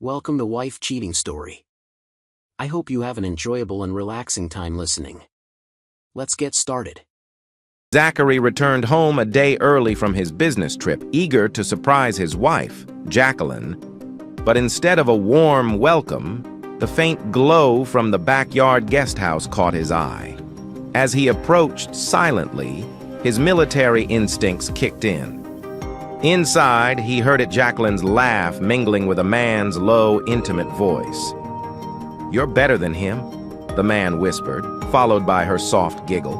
Welcome to Wife Cheating Story. I hope you have an enjoyable and relaxing time listening. Let's get started. Zachary returned home a day early from his business trip, eager to surprise his wife, Jacqueline. But instead of a warm welcome, the faint glow from the backyard guest house caught his eye. As he approached silently, his military instincts kicked in. Inside, he heard Jacqueline's laugh mingling with a man's low, intimate voice. "You're better than him," the man whispered, followed by her soft giggle.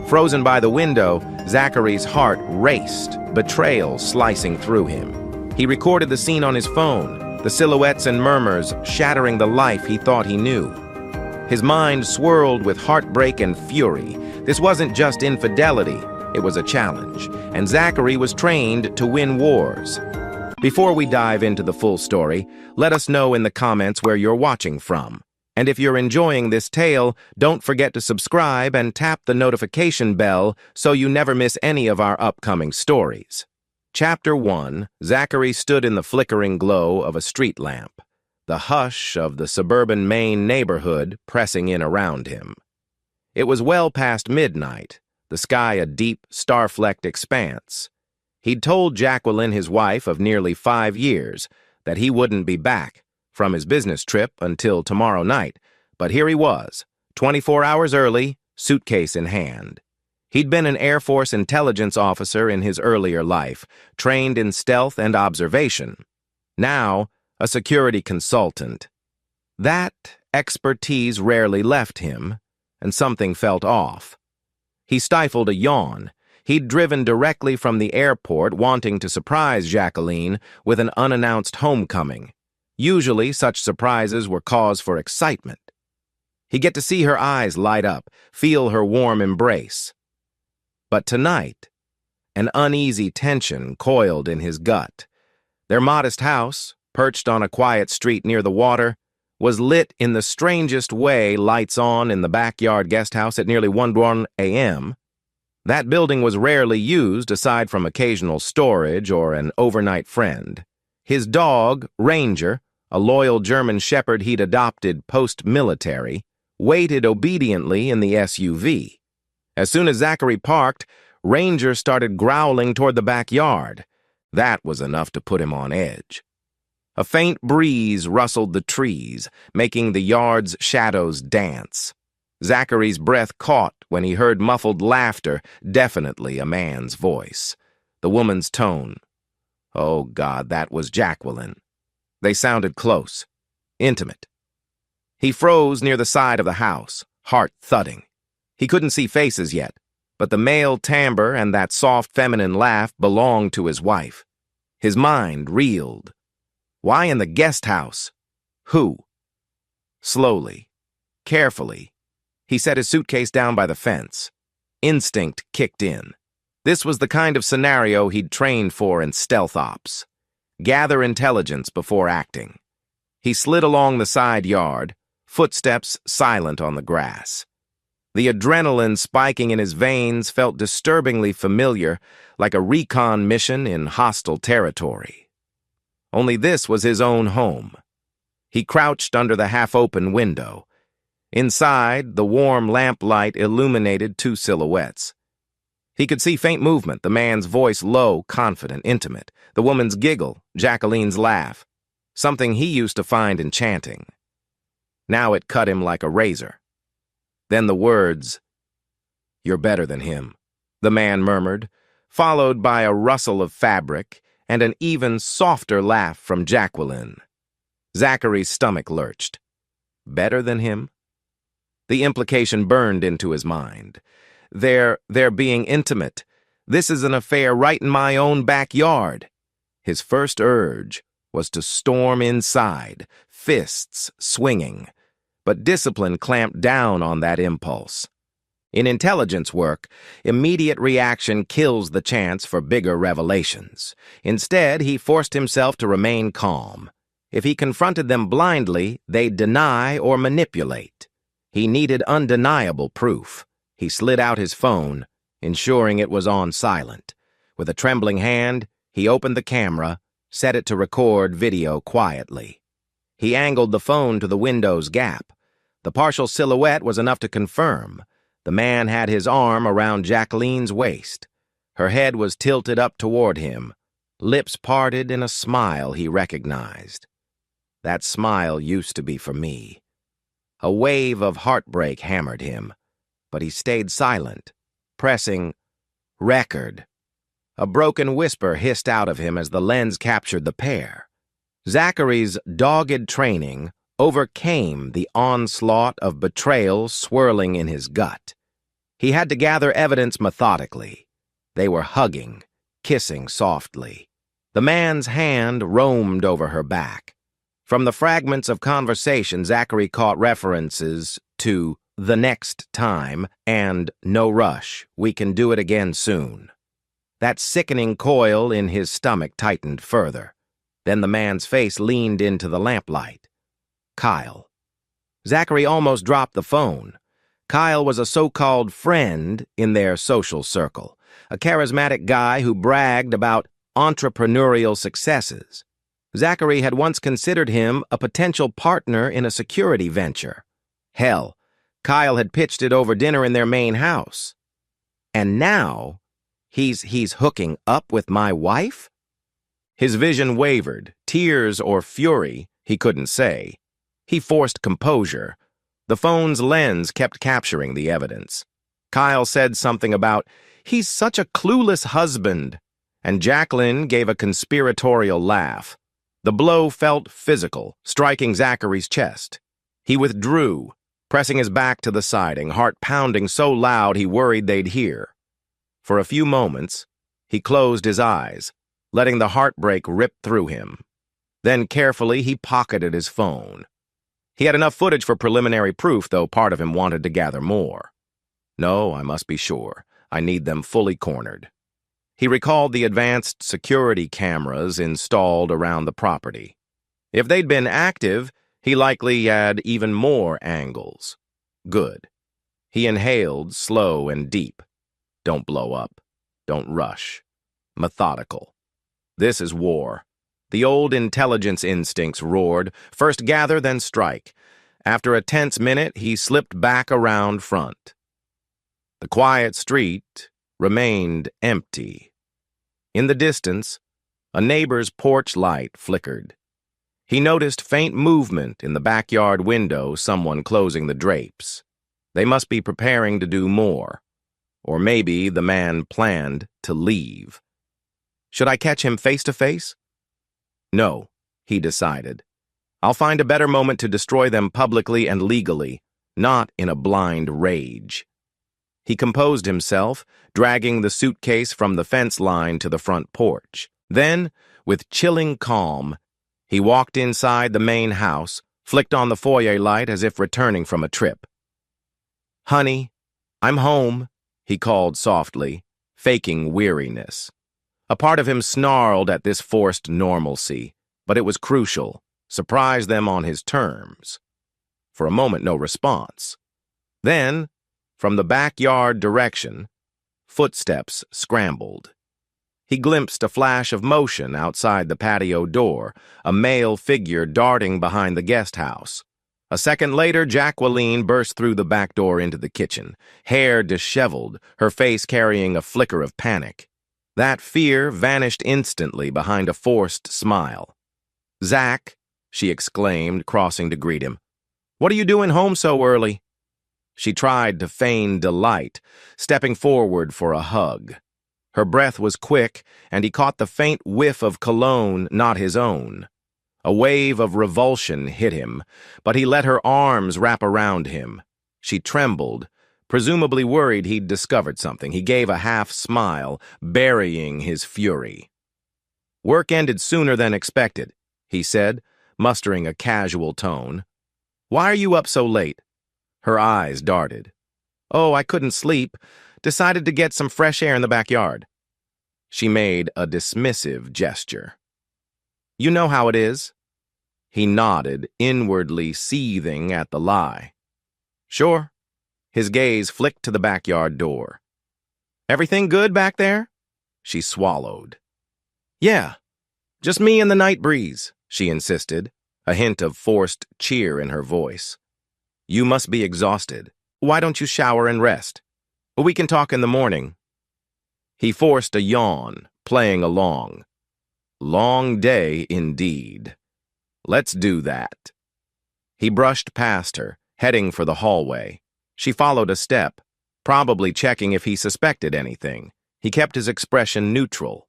Frozen by the window, Zachary's heart raced, betrayal slicing through him. He recorded the scene on his phone, the silhouettes and murmurs shattering the life he thought he knew. His mind swirled with heartbreak and fury. This wasn't just infidelity. It was a challenge, and Zachary was trained to win wars. Before we dive into the full story, let us know in the comments where you're watching from. And if you're enjoying this tale, don't forget to subscribe and tap the notification bell so you never miss any of our upcoming stories. Chapter 1, Zachary stood in the flickering glow of a street lamp, the hush of the suburban Maine neighborhood pressing in around him. It was well past midnight, the sky a deep, star-flecked expanse. He'd told Jacqueline, his wife of nearly 5 years, that he wouldn't be back from his business trip until tomorrow night, but here he was, 24 hours early, suitcase in hand. He'd been an Air Force intelligence officer in his earlier life, trained in stealth and observation. Now, a security consultant. That expertise rarely left him, and something felt off. He stifled a yawn. He'd driven directly from the airport wanting to surprise Jacqueline with an unannounced homecoming. Usually, such surprises were cause for excitement. He'd get to see her eyes light up, feel her warm embrace. But tonight, an uneasy tension coiled in his gut. Their modest house, perched on a quiet street near the water, was lit in the strangest way, lights on in the backyard guest house at nearly 1 a.m. That building was rarely used aside from occasional storage or an overnight friend. His dog, Ranger, a loyal German shepherd he'd adopted post-military, waited obediently in the SUV. As soon as Zachary parked, Ranger started growling toward the backyard. That was enough to put him on edge. A faint breeze rustled the trees, making the yard's shadows dance. Zachary's breath caught when he heard muffled laughter, definitely a man's voice. The woman's tone. Oh, God, that was Jacqueline. They sounded close, intimate. He froze near the side of the house, heart thudding. He couldn't see faces yet, but the male timbre and that soft feminine laugh belonged to his wife. His mind reeled. Why in the guest house? Who? Slowly, carefully, he set his suitcase down by the fence. Instinct kicked in. This was the kind of scenario he'd trained for in stealth ops. Gather intelligence before acting. He slid along the side yard, footsteps silent on the grass. The adrenaline spiking in his veins felt disturbingly familiar, like a recon mission in hostile territory. Only this was his own home. He crouched under the half-open window. Inside, the warm lamplight illuminated 2 silhouettes. He could see faint movement, the man's voice low, confident, intimate, the woman's giggle, Jacqueline's laugh, something he used to find enchanting. Now it cut him like a razor. Then the words, "You're better than him," the man murmured, followed by a rustle of fabric and an even softer laugh from Jacqueline. Zachary's stomach lurched. Better than him? The implication burned into his mind. They're being intimate. This is an affair right in my own backyard. His first urge was to storm inside, fists swinging. But discipline clamped down on that impulse. In intelligence work, immediate reaction kills the chance for bigger revelations. Instead, he forced himself to remain calm. If he confronted them blindly, they'd deny or manipulate. He needed undeniable proof. He slid out his phone, ensuring it was on silent. With a trembling hand, he opened the camera, set it to record video quietly. He angled the phone to the window's gap. The partial silhouette was enough to confirm. The man had his arm around Jacqueline's waist. Her head was tilted up toward him, lips parted in a smile he recognized. That smile used to be for me. A wave of heartbreak hammered him, but he stayed silent, pressing record. A broken whisper hissed out of him as the lens captured the pair. Zachary's dogged training overcame the onslaught of betrayal swirling in his gut. He had to gather evidence methodically. They were hugging, kissing softly. The man's hand roamed over her back. From the fragments of conversation, Zachary caught references to "the next time" and "no rush, we can do it again soon." That sickening coil in his stomach tightened further. Then the man's face leaned into the lamplight. Kyle. Zachary almost dropped the phone. Kyle was a so-called friend in their social circle, a charismatic guy who bragged about entrepreneurial successes. Zachary had once considered him a potential partner in a security venture. Hell, Kyle had pitched it over dinner in their main house. And now, he's hooking up with my wife? His vision wavered, tears or fury, he couldn't say. He forced composure. The phone's lens kept capturing the evidence. Kyle said something about, "He's such a clueless husband," and Jacqueline gave a conspiratorial laugh. The blow felt physical, striking Zachary's chest. He withdrew, pressing his back to the siding, heart pounding so loud he worried they'd hear. For a few moments, he closed his eyes, letting the heartbreak rip through him. Then carefully he pocketed his phone. He had enough footage for preliminary proof, though part of him wanted to gather more. No, I must be sure. I need them fully cornered. He recalled the advanced security cameras installed around the property. If they'd been active, he likely had even more angles. Good. He inhaled slow and deep. Don't blow up. Don't rush. Methodical. This is war. The old intelligence instincts roared, first gather, then strike. After a tense minute, he slipped back around front. The quiet street remained empty. In the distance, a neighbor's porch light flickered. He noticed faint movement in the backyard window, someone closing the drapes. They must be preparing to do more. Or maybe the man planned to leave. Should I catch him face to face? No, he decided. I'll find a better moment to destroy them publicly and legally, not in a blind rage. He composed himself, dragging the suitcase from the fence line to the front porch. Then, with chilling calm, he walked inside the main house, flicked on the foyer light as if returning from a trip. "Honey, I'm home," he called softly, faking weariness. A part of him snarled at this forced normalcy, but it was crucial. Surprise them on his terms. For a moment, no response. Then, from the backyard direction, footsteps scrambled. He glimpsed a flash of motion outside the patio door, a male figure darting behind the guest house. A second later, Jacqueline burst through the back door into the kitchen, hair disheveled, her face carrying a flicker of panic. That fear vanished instantly behind a forced smile. "Zach," she exclaimed, crossing to greet him. "What are you doing home so early?" She tried to feign delight, stepping forward for a hug. Her breath was quick, and he caught the faint whiff of cologne not his own. A wave of revulsion hit him, but he let her arms wrap around him. She trembled, presumably worried he'd discovered something. He gave a half smile, burying his fury. "Work ended sooner than expected," he said, mustering a casual tone. "Why are you up so late?" Her eyes darted. "Oh, I couldn't sleep. Decided to get some fresh air in the backyard." She made a dismissive gesture. "You know how it is." He nodded, inwardly seething at the lie. "Sure." His gaze flicked to the backyard door. "Everything good back there?" She swallowed. "Yeah, just me and the night breeze," she insisted, a hint of forced cheer in her voice. "You must be exhausted. Why don't you shower and rest? We can talk in the morning." He forced a yawn, playing along. "Long day indeed. Let's do that." He brushed past her, heading for the hallway. She followed a step, probably checking if he suspected anything. He kept his expression neutral.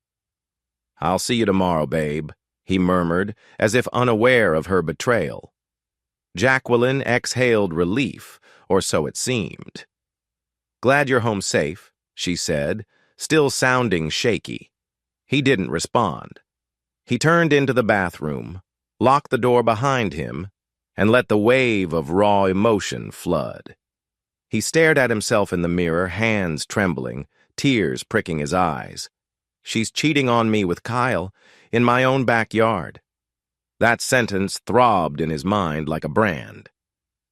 "I'll see you tomorrow, babe," he murmured, as if unaware of her betrayal. Jacqueline exhaled relief, or so it seemed. "Glad you're home safe," she said, still sounding shaky. He didn't respond. He turned into the bathroom, locked the door behind him, and let the wave of raw emotion flood. He stared at himself in the mirror, hands trembling, tears pricking his eyes. "She's cheating on me with Kyle, in my own backyard." That sentence throbbed in his mind like a brand.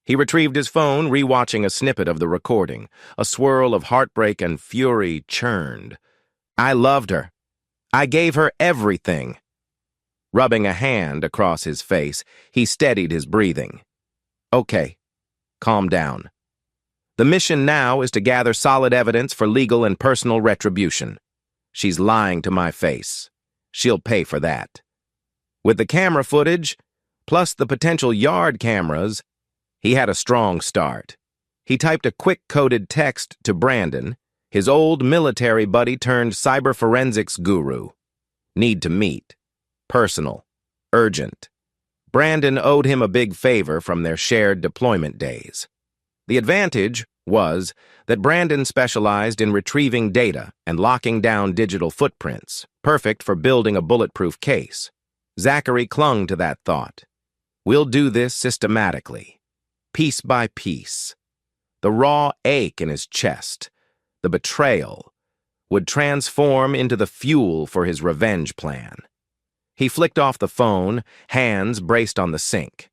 He retrieved his phone, rewatching a snippet of the recording. A swirl of heartbreak and fury churned. "I loved her. I gave her everything." Rubbing a hand across his face, he steadied his breathing. "Okay, calm down. The mission now is to gather solid evidence for legal and personal retribution. She's lying to my face. She'll pay for that." With the camera footage, plus the potential yard cameras, he had a strong start. He typed a quick coded text to Brandon, his old military buddy turned cyber forensics guru. "Need to meet. Personal. Urgent." Brandon owed him a big favor from their shared deployment days. The advantage was that Brandon specialized in retrieving data and locking down digital footprints, perfect for building a bulletproof case. Zachary clung to that thought. "We'll do this systematically, piece by piece." The raw ache in his chest, the betrayal, would transform into the fuel for his revenge plan. He flicked off the phone, hands braced on the sink.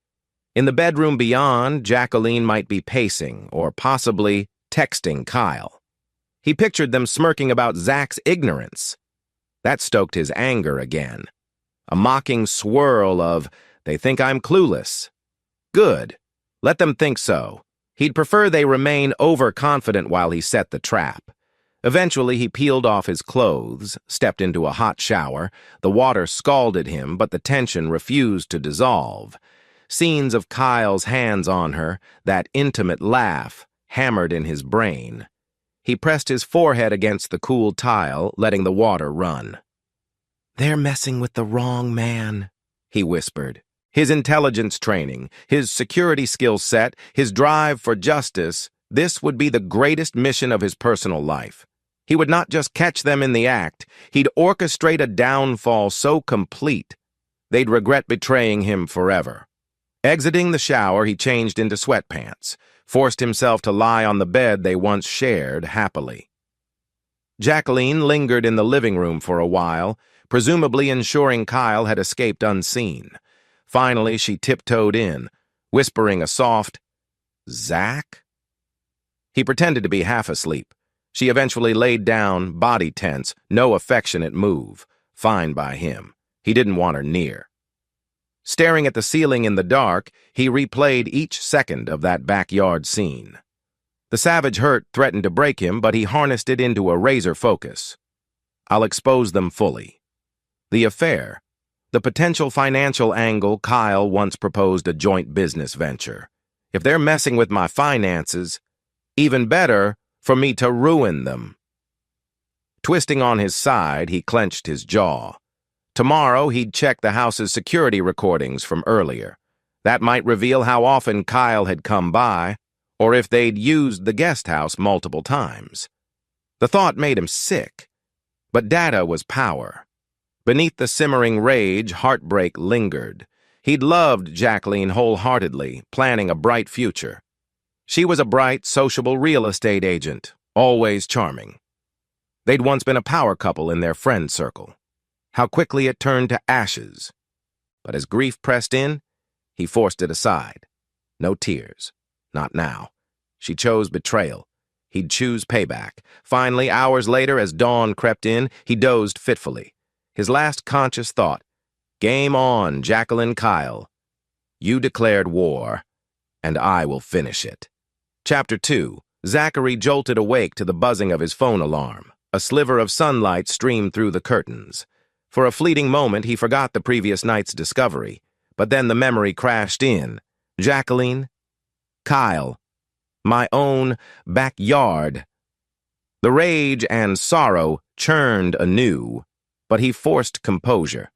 In the bedroom beyond, Jacqueline might be pacing, or possibly texting Kyle. He pictured them smirking about Zach's ignorance. That stoked his anger again. A mocking swirl of, "They think I'm clueless." Good. Let them think so. He'd prefer they remain overconfident while he set the trap. Eventually, he peeled off his clothes, stepped into a hot shower. The water scalded him, but the tension refused to dissolve. Scenes of Kyle's hands on her, that intimate laugh, hammered in his brain. He pressed his forehead against the cool tile, letting the water run. "They're messing with the wrong man," he whispered. His intelligence training, his security skill set, his drive for justice, this would be the greatest mission of his personal life. He would not just catch them in the act, he'd orchestrate a downfall so complete, they'd regret betraying him forever. Exiting the shower, he changed into sweatpants, forced himself to lie on the bed they once shared happily. Jacqueline lingered in the living room for a while, presumably ensuring Kyle had escaped unseen. Finally, she tiptoed in, whispering a soft, "Zach?" He pretended to be half asleep. She eventually laid down, body tense, no affectionate move. Fine by him. He didn't want her near. Staring at the ceiling in the dark, he replayed each second of that backyard scene. The savage hurt threatened to break him, but he harnessed it into a razor focus. "I'll expose them fully." The affair, the potential financial angle. Kyle once proposed a joint business venture. If they're messing with my finances, even better for me to ruin them. Twisting on his side, he clenched his jaw. Tomorrow, he'd check the house's security recordings from earlier. That might reveal how often Kyle had come by, or if they'd used the guest house multiple times. The thought made him sick, but data was power. Beneath the simmering rage, heartbreak lingered. He'd loved Jacqueline wholeheartedly, planning a bright future. She was a bright, sociable real estate agent, always charming. They'd once been a power couple in their friend circle. How quickly it turned to ashes. But as grief pressed in, he forced it aside. No tears. Not now. She chose betrayal. He'd choose payback. Finally, hours later, as dawn crept in, he dozed fitfully. His last conscious thought, "Game on, Jacqueline Kyle." You declared war, and I will finish it. Chapter 2. Zachary jolted awake to the buzzing of his phone alarm. A sliver of sunlight streamed through the curtains. For a fleeting moment, he forgot the previous night's discovery, but then the memory crashed in. Jacqueline, Kyle, my own backyard. The rage and sorrow churned anew, but he forced composure.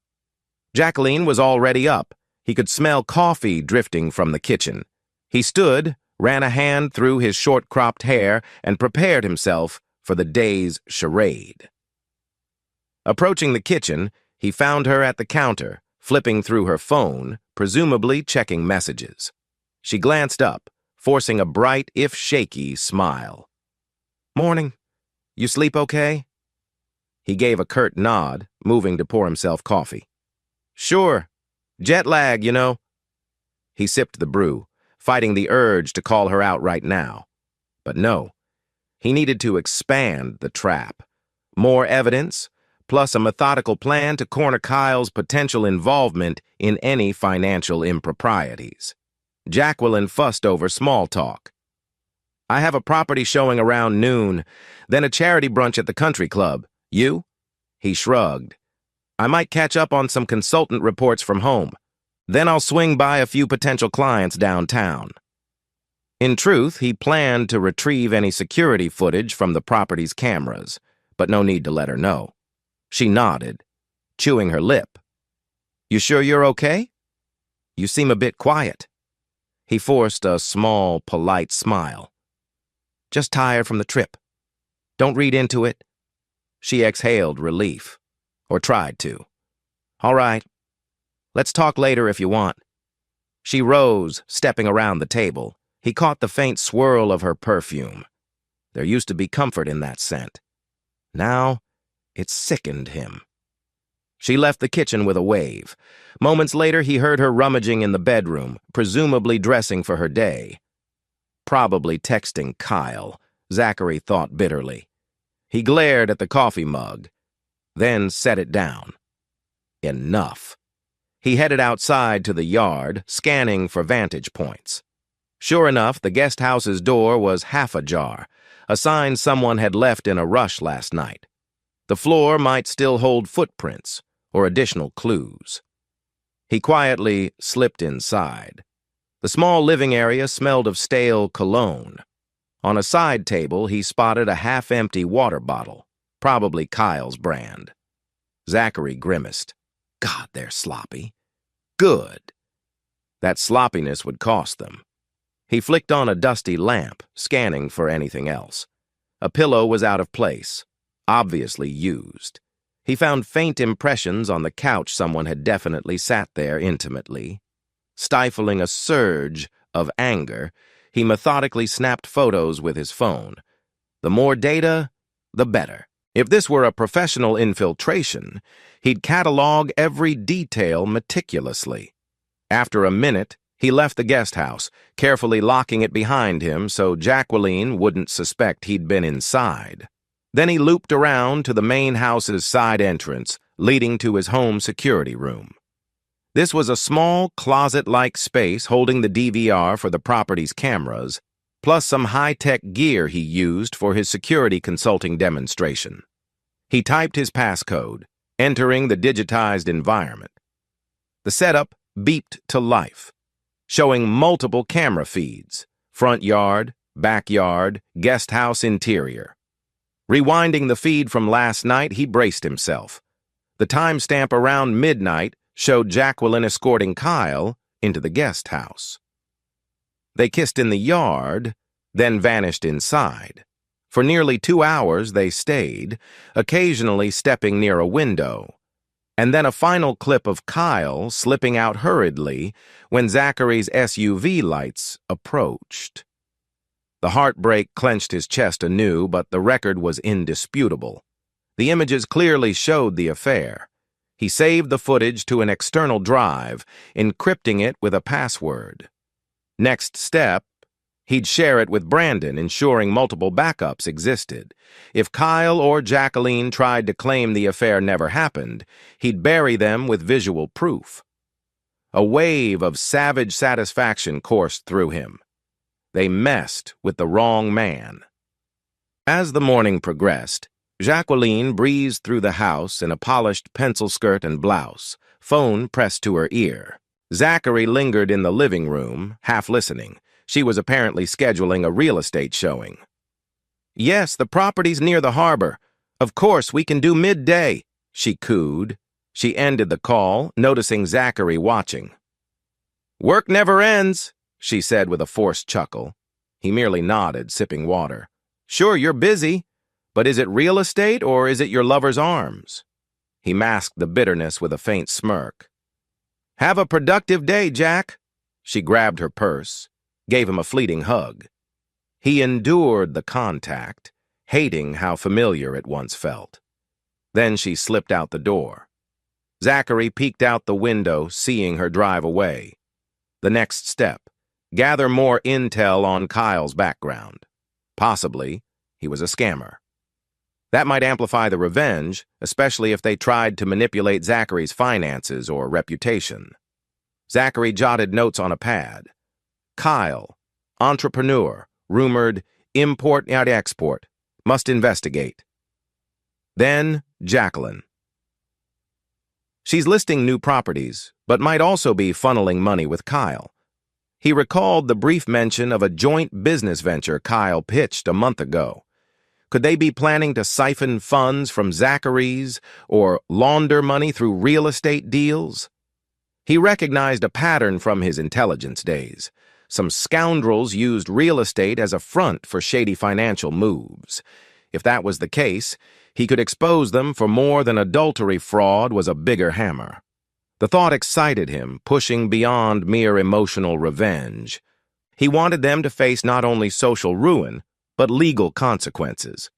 Jacqueline was already up. He could smell coffee drifting from the kitchen. He stood, ran a hand through his short-cropped hair, and prepared himself for the day's charade. Approaching the kitchen, he found her at the counter, flipping through her phone, presumably checking messages. She glanced up, forcing a bright, if shaky, smile. "Morning. You sleep okay?" He gave a curt nod, moving to pour himself coffee. "Sure. Jet lag, you know." He sipped the brew, fighting the urge to call her out right now. But no. He needed to expand the trap. More evidence, plus a methodical plan to corner Kyle's potential involvement in any financial improprieties. Jacqueline fussed over small talk. "I have a property showing around noon, then a charity brunch at the country club. You?" He shrugged. "I might catch up on some consultant reports from home. Then I'll swing by a few potential clients downtown." In truth, he planned to retrieve any security footage from the property's cameras, but no need to let her know. She nodded, chewing her lip. "You sure you're okay? You seem a bit quiet." He forced a small, polite smile. "Just tired from the trip. Don't read into it." She exhaled relief, or tried to. "All right. Let's talk later if you want." She rose, stepping around the table. He caught the faint swirl of her perfume. There used to be comfort in that scent. Now, it sickened him. She left the kitchen with a wave. Moments later, he heard her rummaging in the bedroom, presumably dressing for her day. Probably texting Kyle, Zachary thought bitterly. He glared at the coffee mug, then set it down. Enough. He headed outside to the yard, scanning for vantage points. Sure enough, the guest house's door was half ajar, a sign someone had left in a rush last night. The floor might still hold footprints or additional clues. He quietly slipped inside. The small living area smelled of stale cologne. On a side table, he spotted a half-empty water bottle, probably Kyle's brand. Zachary grimaced. God, they're sloppy. Good. That sloppiness would cost them. He flicked on a dusty lamp, scanning for anything else. A pillow was out of place, obviously used. He found faint impressions on the couch someone had definitely sat there intimately. Stifling a surge of anger, he methodically snapped photos with his phone. The more data, the better. If this were a professional infiltration, he'd catalog every detail meticulously. After a minute, he left the guest house, carefully locking it behind him so Jacqueline wouldn't suspect he'd been inside. Then he looped around to the main house's side entrance, leading to his home security room. This was a small, closet-like space holding the DVR for the property's cameras, plus some high-tech gear he used for his security consulting demonstration. He typed his passcode, entering the digitized environment. The setup beeped to life, showing multiple camera feeds: front yard, backyard, guest house interior. Rewinding the feed from last night, he braced himself. The timestamp around midnight showed Jacqueline escorting Kyle into the guest house. They kissed in the yard, then vanished inside. For nearly 2 hours they stayed, occasionally stepping near a window, and then a final clip of Kyle slipping out hurriedly when Zachary's SUV lights approached. The heartbreak clenched his chest anew, but the record was indisputable. The images clearly showed the affair. He saved the footage to an external drive, encrypting it with a password. Next step, he'd share it with Brandon, ensuring multiple backups existed. If Kyle or Jacqueline tried to claim the affair never happened, he'd bury them with visual proof. A wave of savage satisfaction coursed through him. They messed with the wrong man. As the morning progressed, Jacqueline breezed through the house in a polished pencil skirt and blouse, phone pressed to her ear. Zachary lingered in the living room, half listening. She was apparently scheduling a real estate showing. "Yes, the property's near the harbor. Of course, we can do midday," she cooed. She ended the call, noticing Zachary watching. "Work never ends," she said with a forced chuckle. He merely nodded, sipping water. "Sure, you're busy, but is it real estate or is it your lover's arms?" He masked the bitterness with a faint smirk. "Have a productive day, Jack." She grabbed her purse, gave him a fleeting hug. He endured the contact, hating how familiar it once felt. Then she slipped out the door. Zachary peeked out the window, seeing her drive away. The next step, gather more intel on Kyle's background. Possibly, he was a scammer. That might amplify the revenge, especially if they tried to manipulate Zachary's finances or reputation. Zachary jotted notes on a pad. Kyle, entrepreneur, rumored import-export, must investigate. Then, Jacqueline. She's listing new properties, but might also be funneling money with Kyle. He recalled the brief mention of a joint business venture Kyle pitched a month ago. Could they be planning to siphon funds from Zachary's or launder money through real estate deals? He recognized a pattern from his intelligence days. Some scoundrels used real estate as a front for shady financial moves. If that was the case, he could expose them for more than adultery fraud was a bigger hammer. The thought excited him, pushing beyond mere emotional revenge. He wanted them to face not only social ruin, but legal consequences.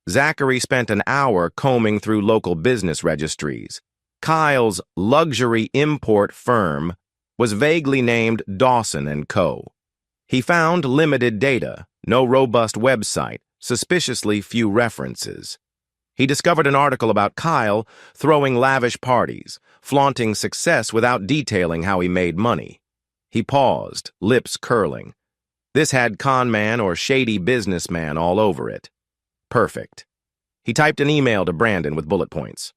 Zachary spent an hour combing through local business registries. Kyle's luxury import firm was vaguely named Dawson & Co. He found limited data, no robust website, suspiciously few references. He discovered an article about Kyle throwing lavish parties, flaunting success without detailing how he made money. He paused, lips curling. This had conman or shady businessman all over it. Perfect. He typed an email to Brandon with bullet points.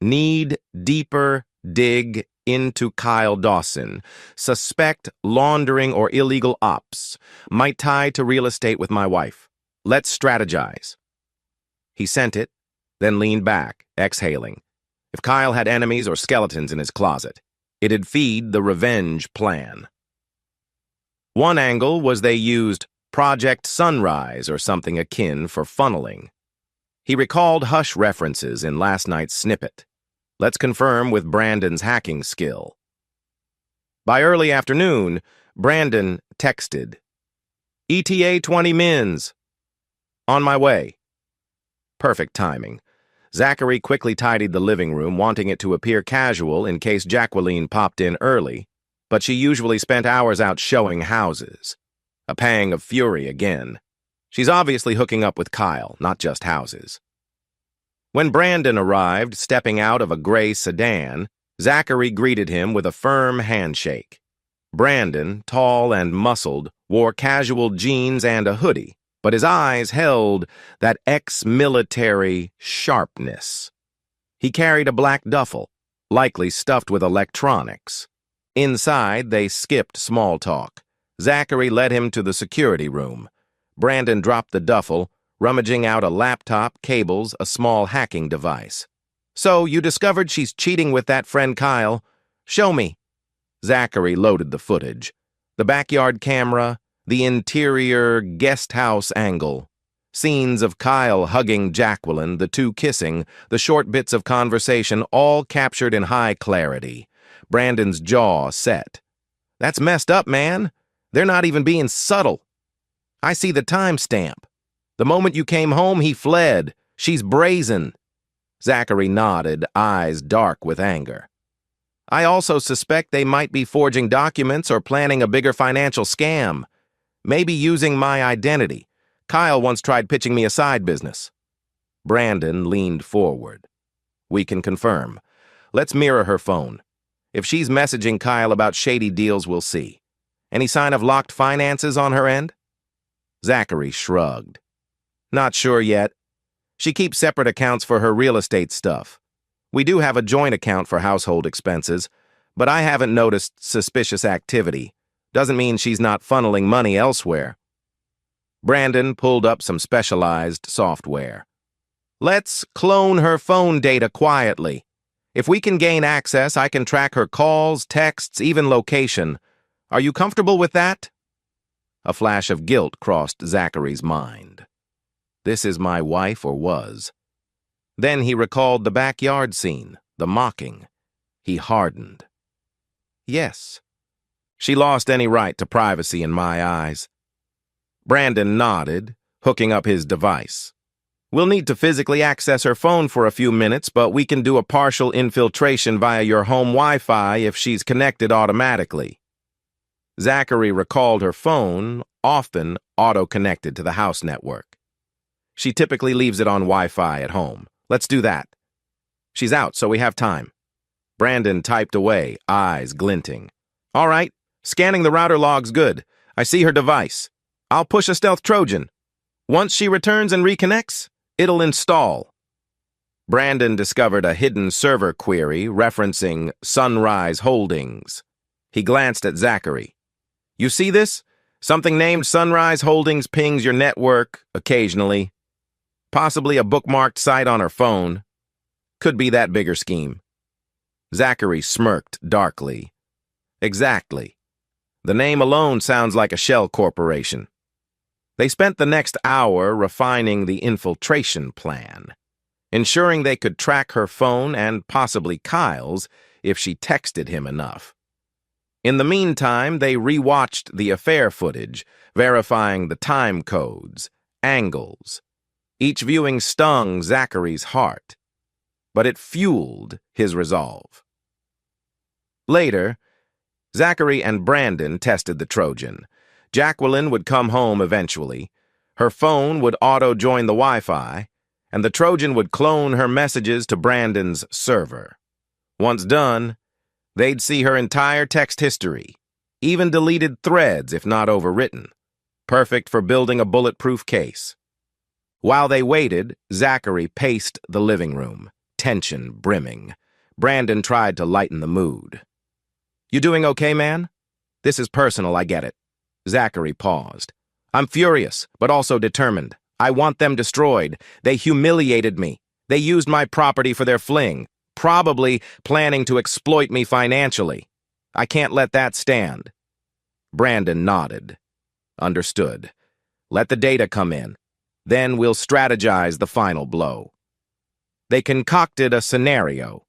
Need deeper dig into Kyle Dawson. Suspect laundering or illegal ops. Might tie to real estate with my wife. Let's strategize. He sent it, then leaned back, exhaling. If Kyle had enemies or skeletons in his closet, it'd feed the revenge plan. One angle was they used Project Sunrise or something akin for funneling. He recalled hush references in last night's snippet. Let's confirm with Brandon's hacking skill. By early afternoon, Brandon texted, ETA 20 mins. On my way. Perfect timing. Zachary quickly tidied the living room, wanting it to appear casual in case Jacqueline popped in early, but she usually spent hours out showing houses. A pang of fury again. She's obviously hooking up with Kyle, not just houses. When Brandon arrived, stepping out of a gray sedan, Zachary greeted him with a firm handshake. Brandon, tall and muscled, wore casual jeans and a hoodie, but his eyes held that ex-military sharpness. He carried a black duffel, likely stuffed with electronics. Inside, they skipped small talk. Zachary led him to the security room. Brandon dropped the duffel, rummaging out a laptop, cables, a small hacking device. So, you discovered she's cheating with that friend Kyle. Show me. Zachary loaded the footage. The backyard camera, the interior guest house angle. Scenes of Kyle hugging Jacqueline, the two kissing, the short bits of conversation, all captured in high clarity. Brandon's jaw set. That's messed up, man. They're not even being subtle. I see the timestamp. The moment you came home, he fled. She's brazen. Zachary nodded, eyes dark with anger. I also suspect they might be forging documents or planning a bigger financial scam. Maybe using my identity. Kyle once tried pitching me a side business. Brandon leaned forward. We can confirm. Let's mirror her phone. If she's messaging Kyle about shady deals, we'll see. Any sign of locked finances on her end? Zachary shrugged. Not sure yet. She keeps separate accounts for her real estate stuff. We do have a joint account for household expenses, but I haven't noticed suspicious activity. Doesn't mean she's not funneling money elsewhere. Brandon pulled up some specialized software. Let's clone her phone data quietly. If we can gain access, I can track her calls, texts, even location. Are you comfortable with that? A flash of guilt crossed Zachary's mind. This is my wife, or was. Then he recalled the backyard scene, the mocking. He hardened. Yes. She lost any right to privacy in my eyes. Brandon nodded, hooking up his device. We'll need to physically access her phone for a few minutes, but we can do a partial infiltration via your home Wi-Fi if she's connected automatically. Zachary recalled her phone, often auto-connected to the house network. She typically leaves it on Wi-Fi at home. Let's do that. She's out, so we have time. Brandon typed away, eyes glinting. All right, scanning the router log's good. I see her device. I'll push a stealth Trojan. Once she returns and reconnects, it'll install. Brandon discovered a hidden server query referencing Sunrise Holdings. He glanced at Zachary. You see this? Something named Sunrise Holdings pings your network occasionally. Possibly a bookmarked site on her phone. Could be that bigger scheme. Zachary smirked darkly. Exactly. The name alone sounds like a shell corporation. They spent the next hour refining the infiltration plan, ensuring they could track her phone and possibly Kyle's if she texted him enough. In the meantime, they rewatched the affair footage, verifying the time codes, angles. Each viewing stung Zachary's heart, but it fueled his resolve. Later, Zachary and Brandon tested the Trojan. Jacqueline would come home eventually. Her phone would auto-join the Wi-Fi, and the Trojan would clone her messages to Brandon's server. Once done, they'd see her entire text history, even deleted threads if not overwritten. Perfect for building a bulletproof case. While they waited, Zachary paced the living room, tension brimming. Brandon tried to lighten the mood. You doing okay, man? This is personal, I get it. Zachary paused. I'm furious, but also determined. I want them destroyed. They humiliated me. They used my property for their fling, probably planning to exploit me financially. I can't let that stand. Brandon nodded. Understood. Let the data come in. Then we'll strategize the final blow. They concocted a scenario.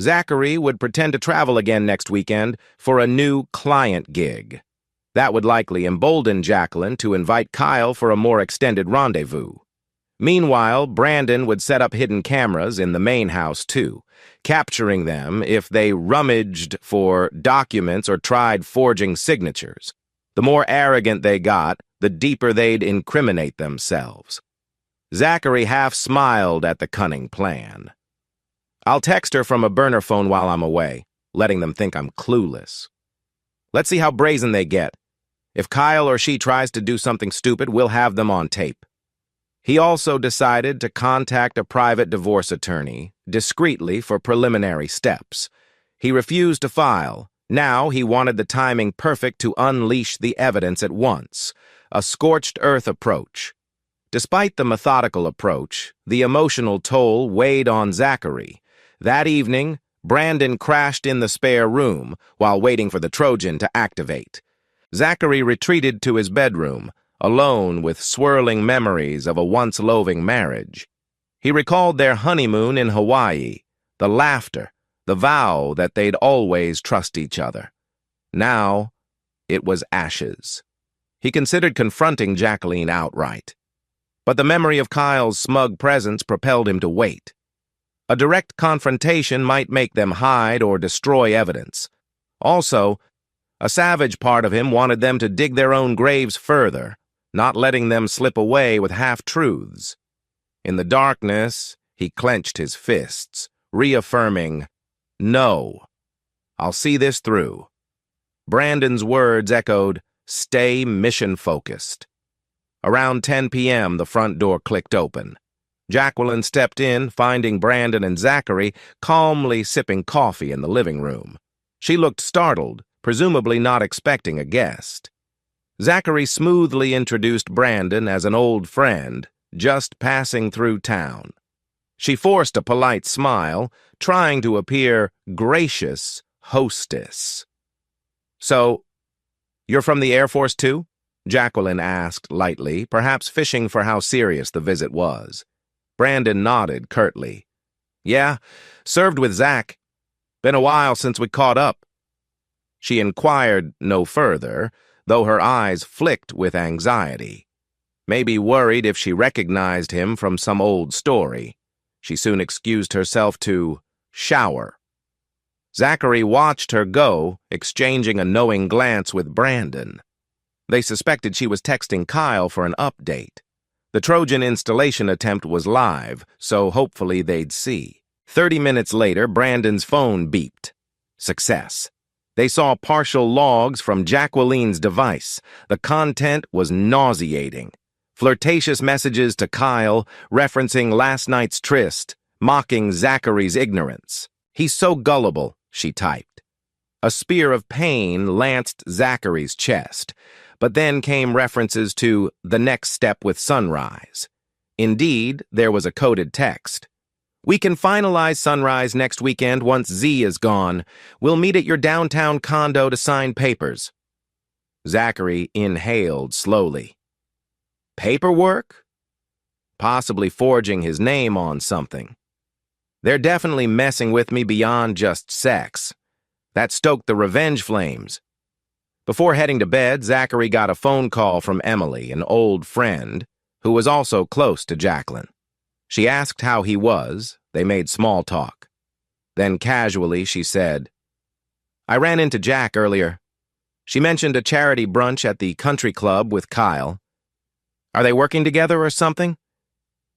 Zachary would pretend to travel again next weekend for a new client gig. That would likely embolden Jacqueline to invite Kyle for a more extended rendezvous. Meanwhile, Brandon would set up hidden cameras in the main house, too, capturing them if they rummaged for documents or tried forging signatures. The more arrogant they got, the deeper they'd incriminate themselves. Zachary half smiled at the cunning plan. I'll text her from a burner phone while I'm away, letting them think I'm clueless. Let's see how brazen they get. If Kyle or she tries to do something stupid, we'll have them on tape. He also decided to contact a private divorce attorney, discreetly for preliminary steps. He refused to file. Now he wanted the timing perfect to unleash the evidence at once. A scorched earth approach. Despite the methodical approach, the emotional toll weighed on Zachary. That evening, Brandon crashed in the spare room while waiting for the Trojan to activate. Zachary retreated to his bedroom, alone with swirling memories of a once-loving marriage. He recalled their honeymoon in Hawaii, the laughter, the vow that they'd always trust each other. Now, it was ashes. He considered confronting Jacqueline outright. But the memory of Kyle's smug presence propelled him to wait. A direct confrontation might make them hide or destroy evidence. Also, a savage part of him wanted them to dig their own graves further, not letting them slip away with half-truths. In the darkness, he clenched his fists, reaffirming, "No, I'll see this through. Brandon's words echoed, "Stay mission-focused." Around 10 p.m., the front door clicked open. Jacqueline stepped in, finding Brandon and Zachary calmly sipping coffee in the living room. She looked startled, presumably not expecting a guest. Zachary smoothly introduced Brandon as an old friend, just passing through town. She forced a polite smile, trying to appear gracious hostess. "So, you're from the Air Force too?" Jacqueline asked lightly, perhaps fishing for how serious the visit was. Brandon nodded curtly. "Yeah, served with Zach. Been a while since we caught up." She inquired no further, though her eyes flicked with anxiety. Maybe worried if she recognized him from some old story. She soon excused herself to shower. Zachary watched her go, exchanging a knowing glance with Brandon. They suspected she was texting Kyle for an update. The Trojan installation attempt was live, so hopefully they'd see. 30 minutes later, Brandon's phone beeped. Success. They saw partial logs from Jacqueline's device. The content was nauseating. Flirtatious messages to Kyle, referencing last night's tryst, mocking Zachary's ignorance. "He's so gullible," she typed. A spear of pain lanced Zachary's chest, but then came references to the next step with Sunrise. Indeed, there was a coded text. "We can finalize Sunrise next weekend once Z is gone. We'll meet at your downtown condo to sign papers." Zachary inhaled slowly. Paperwork? Possibly forging his name on something. "They're definitely messing with me beyond just sex. That stoked the revenge flames." Before heading to bed, Zachary got a phone call from Emily, an old friend, who was also close to Jacqueline. She asked how he was. They made small talk. Then casually she said, "I ran into Jack earlier. She mentioned a charity brunch at the country club with Kyle. Are they working together or something?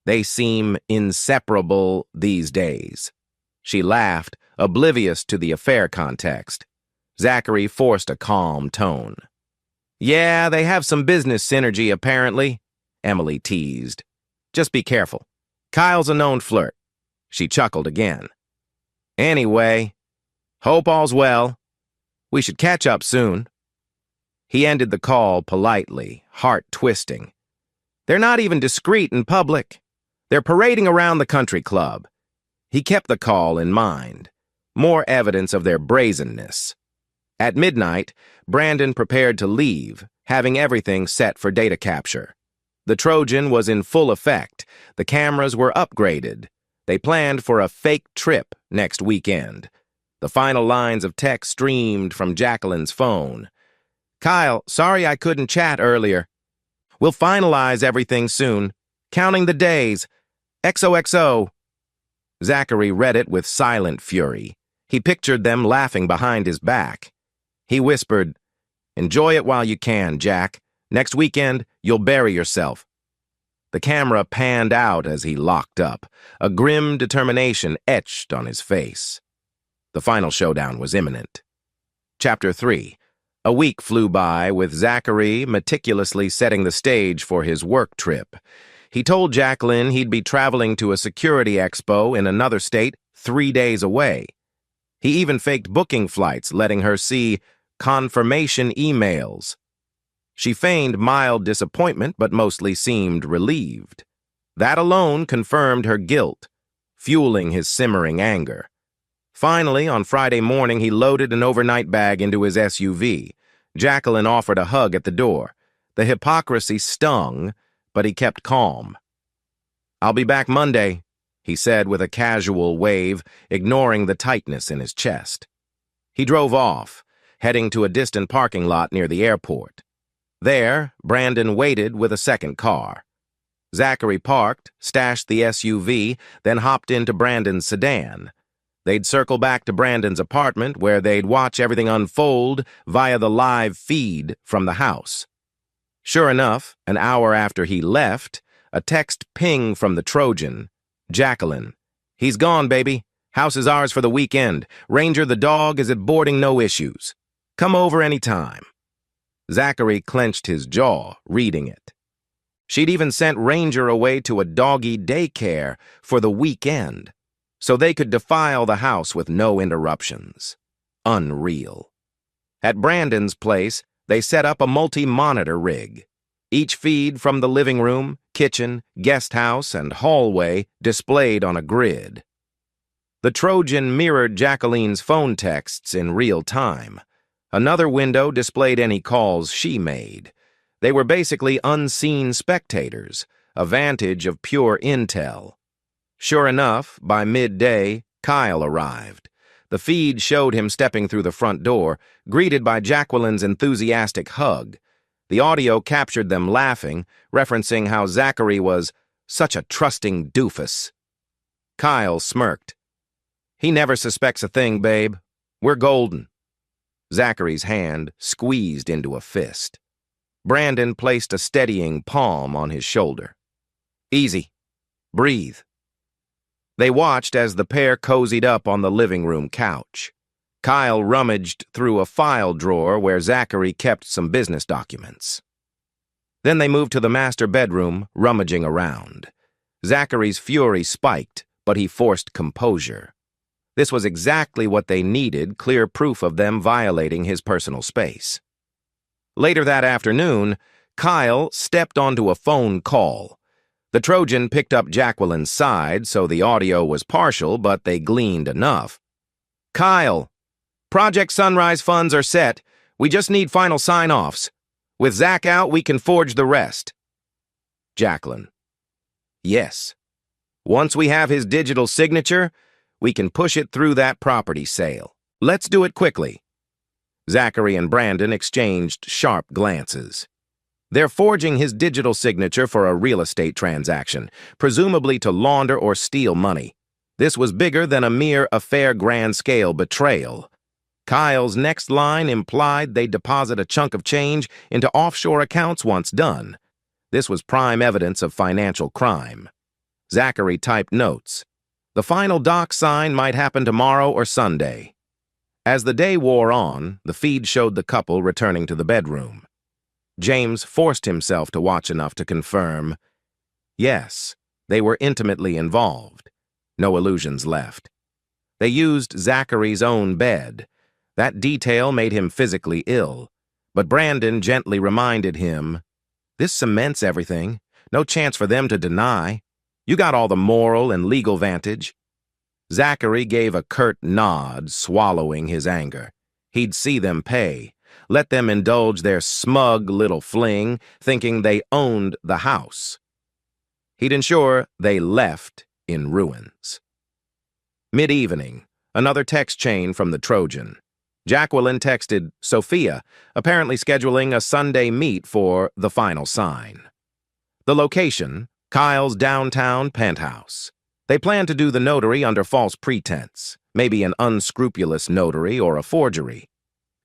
They seem inseparable these days." She laughed, oblivious to the affair context. Zachary forced a calm tone. "Yeah, they have some business synergy, apparently," Emily teased. "Just be careful. Kyle's a known flirt." She chuckled again. "Anyway, hope all's well. We should catch up soon." He ended the call politely, heart twisting. They're not even discreet in public. They're parading around the country club. He kept the call in mind. More evidence of their brazenness. At midnight, Brandon prepared to leave, having everything set for data capture. The Trojan was in full effect. The cameras were upgraded. They planned for a fake trip next weekend. The final lines of text streamed from Jacqueline's phone. "Kyle, sorry I couldn't chat earlier. We'll finalize everything soon. Counting the days. XOXO." Zachary read it with silent fury. He pictured them laughing behind his back. He whispered, "Enjoy it while you can, Jack. Next weekend, you'll bury yourself." The camera panned out as he locked up, a grim determination etched on his face. The final showdown was imminent. Chapter 3. A week flew by with Zachary meticulously setting the stage for his work trip. He told Jacqueline he'd be traveling to a security expo in another state 3 days away. He even faked booking flights, letting her see confirmation emails. She feigned mild disappointment, but mostly seemed relieved. That alone confirmed her guilt, fueling his simmering anger. Finally, on Friday morning, he loaded an overnight bag into his SUV. Jacqueline offered a hug at the door. The hypocrisy stung, but he kept calm. "I'll be back Monday," he said with a casual wave, ignoring the tightness in his chest. He drove off, heading to a distant parking lot near the airport. There, Brandon waited with a second car. Zachary parked, stashed the SUV, then hopped into Brandon's sedan. They'd circle back to Brandon's apartment, where they'd watch everything unfold via the live feed from the house. Sure enough, an hour after he left, a text pinged from the Trojan. "Jacqueline, he's gone, baby. House is ours for the weekend. Ranger the dog is at boarding, no issues. Come over any time. Zachary clenched his jaw, reading it. She'd even sent Ranger away to a doggy daycare for the weekend, so they could defile the house with no interruptions. Unreal. At Brandon's place, they set up a multi-monitor rig. Each feed from the living room, kitchen, guest house, and hallway displayed on a grid. The Trojan mirrored Jacqueline's phone texts in real time. Another window displayed any calls she made. They were basically unseen spectators, a vantage of pure intel. Sure enough, by midday, Kyle arrived. The feed showed him stepping through the front door, greeted by Jacqueline's enthusiastic hug. The audio captured them laughing, referencing how Zachary was such a trusting doofus. Kyle smirked. He never suspects a thing, babe. We're golden. Zachary's hand squeezed into a fist. Brandon placed a steadying palm on his shoulder. Easy. Breathe. They watched as the pair cozied up on the living room couch. Kyle rummaged through a file drawer where Zachary kept some business documents. Then they moved to the master bedroom, rummaging around. Zachary's fury spiked, but he forced composure. This was exactly what they needed, clear proof of them violating his personal space. Later that afternoon, Kyle stepped onto a phone call. The Trojan picked up Jacqueline's side, so the audio was partial, but they gleaned enough. Kyle, Project Sunrise funds are set. We just need final sign-offs. With Zach out, we can forge the rest. Jacqueline. Yes. Once we have his digital signature, we can push it through that property sale. Let's do it quickly. Zachary and Brandon exchanged sharp glances. They're forging his digital signature for a real estate transaction, presumably to launder or steal money. This was bigger than a mere affair grand-scale betrayal. Kyle's next line implied they'd deposit a chunk of change into offshore accounts once done. This was prime evidence of financial crime. Zachary typed notes. The final doc sign might happen tomorrow or Sunday. As the day wore on, the feed showed the couple returning to the bedroom. James forced himself to watch enough to confirm. Yes, they were intimately involved. No illusions left. They used Zachary's own bed. That detail made him physically ill. But Brandon gently reminded him, this cements everything. No chance for them to deny. You got all the moral and legal vantage. Zachary gave a curt nod, swallowing his anger. He'd see them pay. Let them indulge their smug little fling, thinking they owned the house. He'd ensure they left in ruins. Mid-evening, another text chain from the Trojan. Jacqueline texted Sophia, apparently scheduling a Sunday meet for the final sign. The location, Kyle's downtown penthouse. They planned to do the notary under false pretense, maybe an unscrupulous notary or a forgery.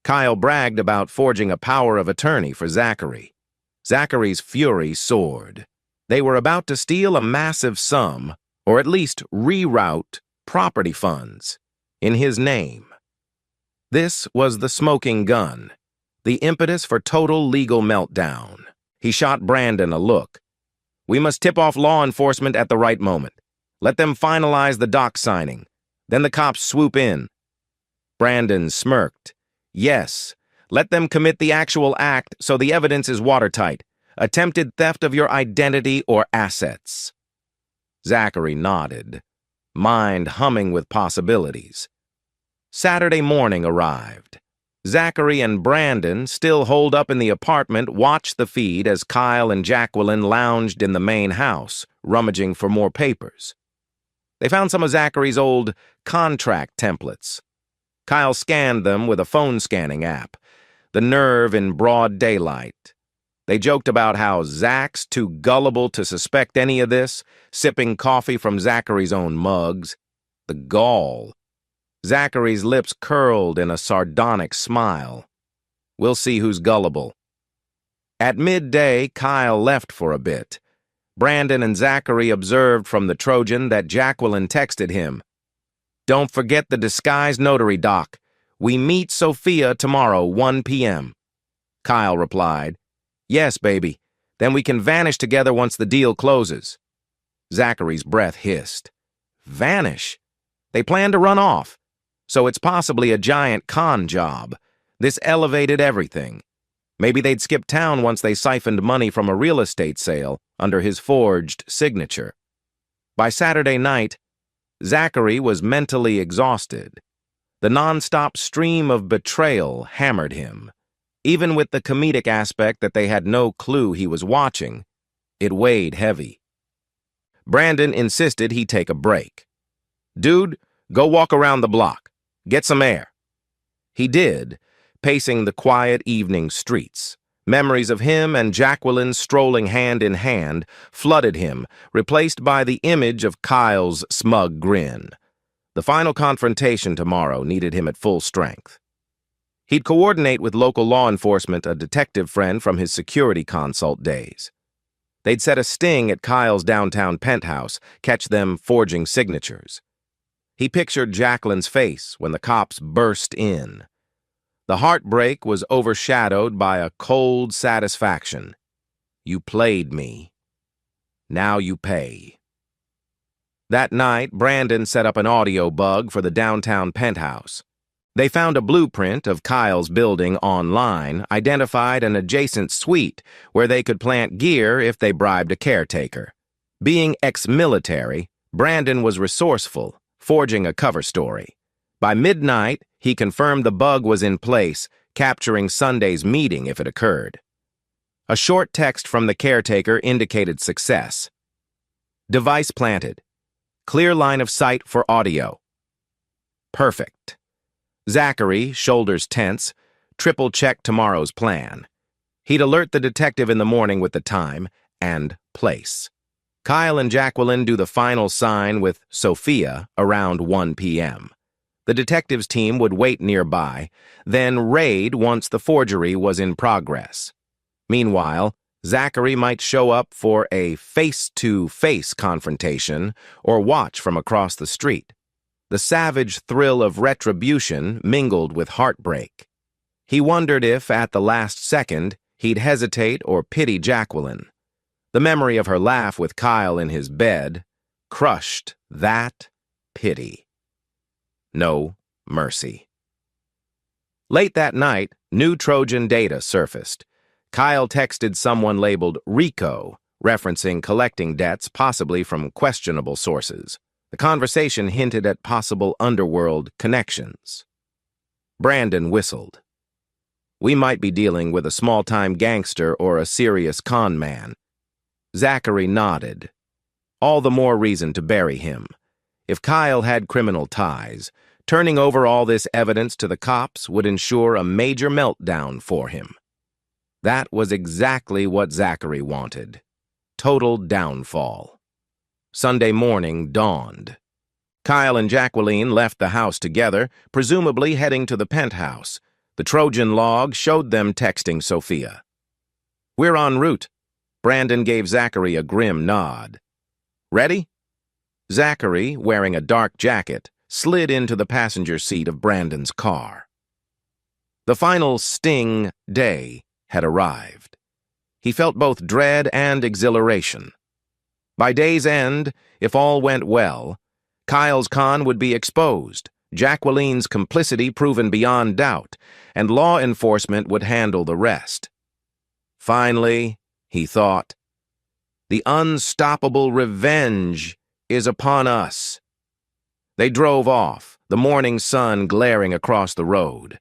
Kyle bragged about forging a power of attorney for Zachary. Zachary's fury soared. They were about to steal a massive sum, or at least reroute property funds, in his name. This was the smoking gun, the impetus for total legal meltdown. He shot Brandon a look. We must tip off law enforcement at the right moment. Let them finalize the doc signing. Then the cops swoop in. Brandon smirked. Yes, let them commit the actual act so the evidence is watertight. Attempted theft of your identity or assets. Zachary nodded, mind humming with possibilities. Saturday morning arrived. Zachary and Brandon, still holed up in the apartment, watched the feed as Kyle and Jacqueline lounged in the main house, rummaging for more papers. They found some of Zachary's old contract templates. Kyle scanned them with a phone scanning app, the nerve in broad daylight. They joked about how Zach's too gullible to suspect any of this, sipping coffee from Zachary's own mugs. The gall. Zachary's lips curled in a sardonic smile. We'll see who's gullible. At midday, Kyle left for a bit. Brandon and Zachary observed from the Trojan that Jacqueline texted him. Don't forget the disguised notary, Doc. We meet Sophia tomorrow, 1 p.m. Kyle replied, Yes, baby. Then we can vanish together once the deal closes. Zachary's breath hissed. Vanish? They plan to run off. So it's possibly a giant con job. This elevated everything. Maybe they'd skip town once they siphoned money from a real estate sale under his forged signature. By Saturday night, Zachary was mentally exhausted. The nonstop stream of betrayal hammered him. Even with the comedic aspect that they had no clue he was watching, it weighed heavy. Brandon insisted he take a break. Dude, go walk around the block. Get some air. He did, pacing the quiet evening streets. Memories of him and Jacqueline strolling hand in hand flooded him, replaced by the image of Kyle's smug grin. The final confrontation tomorrow needed him at full strength. He'd coordinate with local law enforcement, a detective friend from his security consult days. They'd set a sting at Kyle's downtown penthouse, catch them forging signatures. He pictured Jacqueline's face when the cops burst in. The heartbreak was overshadowed by a cold satisfaction. You played me. Now you pay. That night, Brandon set up an audio bug for the downtown penthouse. They found a blueprint of Kyle's building online, identified an adjacent suite where they could plant gear if they bribed a caretaker. Being ex-military, Brandon was resourceful, forging a cover story. By midnight, he confirmed the bug was in place, capturing Sunday's meeting if it occurred. A short text from the caretaker indicated success. Device planted. Clear line of sight for audio. Perfect. Zachary, shoulders tense, triple-checked tomorrow's plan. He'd alert the detective in the morning with the time and place. Kyle and Jacqueline do the final sign with Sophia around 1 p.m. The detective's team would wait nearby, then raid once the forgery was in progress. Meanwhile, Zachary might show up for a face-to-face confrontation or watch from across the street. The savage thrill of retribution mingled with heartbreak. He wondered if, at the last second, he'd hesitate or pity Jacqueline. The memory of her laugh with Kyle in his bed crushed that pity. No mercy. Late that night, new Trojan data surfaced. Kyle texted someone labeled Rico, referencing collecting debts possibly from questionable sources. The conversation hinted at possible underworld connections. Brandon whistled. We might be dealing with a small-time gangster or a serious con man. Zachary nodded. All the more reason to bury him. If Kyle had criminal ties, turning over all this evidence to the cops would ensure a major meltdown for him. That was exactly what Zachary wanted. Total downfall. Sunday morning dawned. Kyle and Jacqueline left the house together, presumably heading to the penthouse. The Trojan log showed them texting Sophia. We're en route. Brandon gave Zachary a grim nod. Ready? Zachary, wearing a dark jacket, slid into the passenger seat of Brandon's car. The final sting day had arrived. He felt both dread and exhilaration. By day's end, if all went well, Kyle's con would be exposed, Jacqueline's complicity proven beyond doubt, and law enforcement would handle the rest. Finally, he thought, the unstoppable revenge is upon us. They drove off, the morning sun glaring across the road.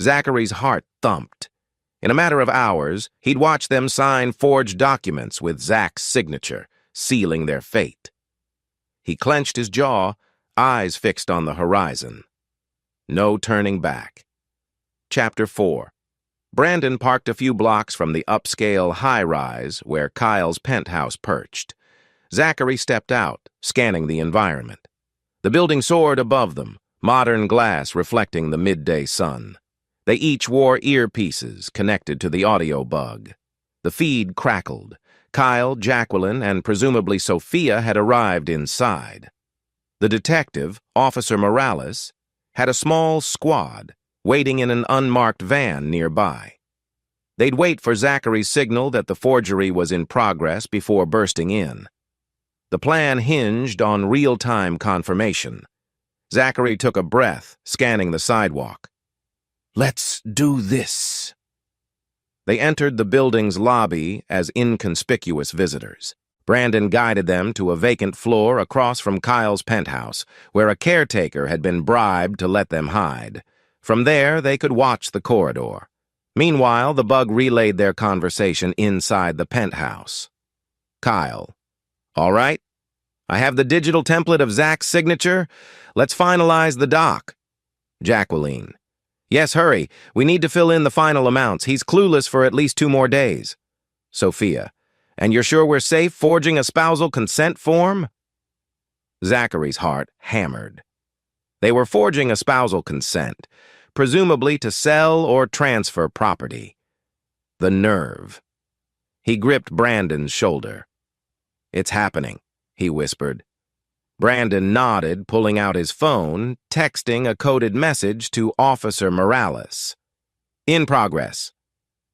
Zachary's heart thumped. In a matter of hours, he'd watch them sign forged documents with Zach's signature, sealing their fate. He clenched his jaw, eyes fixed on the horizon. No turning back. Chapter 4. Brandon parked a few blocks from the upscale high-rise where Kyle's penthouse perched. Zachary stepped out, scanning the environment. The building soared above them, modern glass reflecting the midday sun. They each wore earpieces connected to the audio bug. The feed crackled. Kyle, Jacqueline, and presumably Sophia had arrived inside. The detective, Officer Morales, had a small squad waiting in an unmarked van nearby. They'd wait for Zachary's signal that the forgery was in progress before bursting in. The plan hinged on real-time confirmation. Zachary took a breath, scanning the sidewalk. "Let's do this." They entered the building's lobby as inconspicuous visitors. Brandon guided them to a vacant floor across from Kyle's penthouse, where a caretaker had been bribed to let them hide. From there, they could watch the corridor. Meanwhile, the bug relayed their conversation inside the penthouse. Kyle: "All right, I have the digital template of Zach's signature. Let's finalize the doc." Jacqueline: "Yes, hurry. We need to fill in the final amounts. He's clueless for at least 2 more days." Sophia: "And you're sure we're safe forging a spousal consent form?" Zachary's heart hammered. They were forging a spousal consent, presumably to sell or transfer property. The nerve. He gripped Brandon's shoulder. "It's happening," he whispered. Brandon nodded, pulling out his phone, texting a coded message to Officer Morales. "In progress."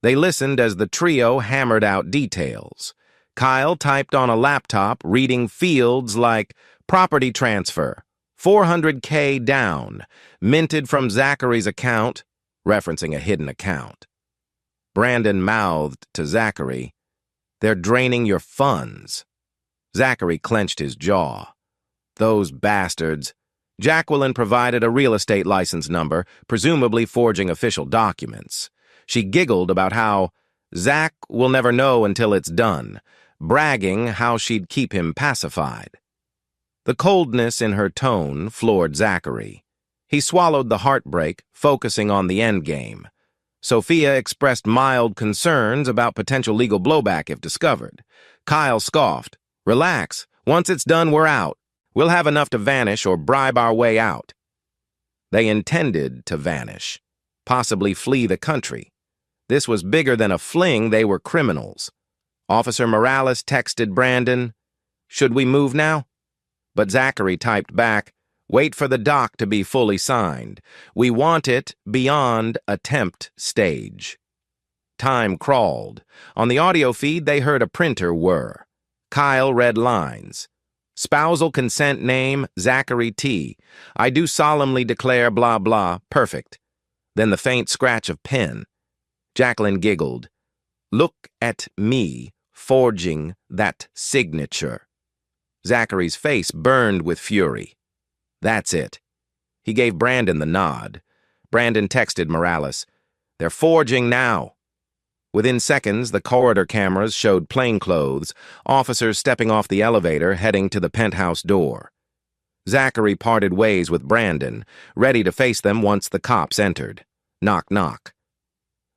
They listened as the trio hammered out details. Kyle typed on a laptop, reading fields like property transfer, $400K down, minted from Zachary's account, referencing a hidden account. Brandon mouthed to Zachary, "They're draining your funds." Zachary clenched his jaw. Those bastards. Jacqueline provided a real estate license number, presumably forging official documents. She giggled about how Zach will never know until it's done, bragging how she'd keep him pacified. The coldness in her tone floored Zachary. He swallowed the heartbreak, focusing on the endgame. Sophia expressed mild concerns about potential legal blowback if discovered. Kyle scoffed, "Relax. Once it's done, we're out. We'll have enough to vanish or bribe our way out." They intended to vanish, possibly flee the country. This was bigger than a fling. They were criminals. Officer Morales texted Brandon, "Should we move now?" But Zachary typed back, "Wait for the doc to be fully signed. We want it beyond attempt stage." Time crawled. On the audio feed, they heard a printer whir. Kyle read lines. "Spousal consent name, Zachary T. I do solemnly declare blah blah, perfect." Then the faint scratch of pen. Jacqueline giggled. "Look at me forging that signature." Zachary's face burned with fury. "That's it." He gave Brandon the nod. Brandon texted Morales, "They're forging now." Within seconds, the corridor cameras showed plainclothes, officers stepping off the elevator, heading to the penthouse door. Zachary parted ways with Brandon, ready to face them once the cops entered. Knock, knock.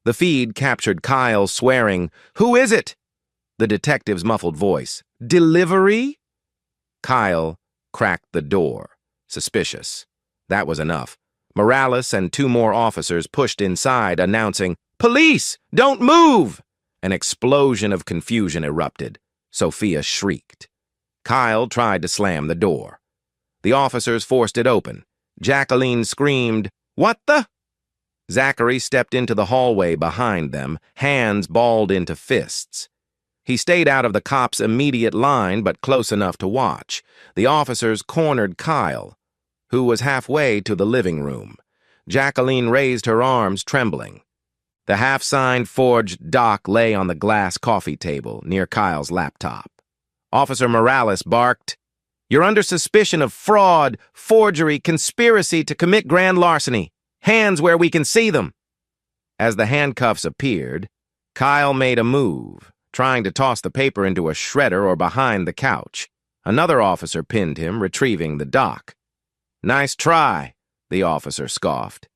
The feed captured Kyle swearing, "Who is it?" The detective's muffled voice, "Delivery?" Kyle cracked the door, suspicious. That was enough. Morales and 2 more officers pushed inside, announcing, "Police! Don't move!" An explosion of confusion erupted. Sophia shrieked. Kyle tried to slam the door. The officers forced it open. Jacqueline screamed, "What the?" Zachary stepped into the hallway behind them, hands balled into fists. He stayed out of the cops' immediate line, but close enough to watch. The officers cornered Kyle, who was halfway to the living room. Jacqueline raised her arms, trembling. The half-signed forged doc lay on the glass coffee table near Kyle's laptop. Officer Morales barked, "You're under suspicion of fraud, forgery, conspiracy to commit grand larceny. Hands where we can see them." As the handcuffs appeared, Kyle made a move, trying to toss the paper into a shredder or behind the couch. Another officer pinned him, retrieving the doc. "Nice try," the officer scoffed.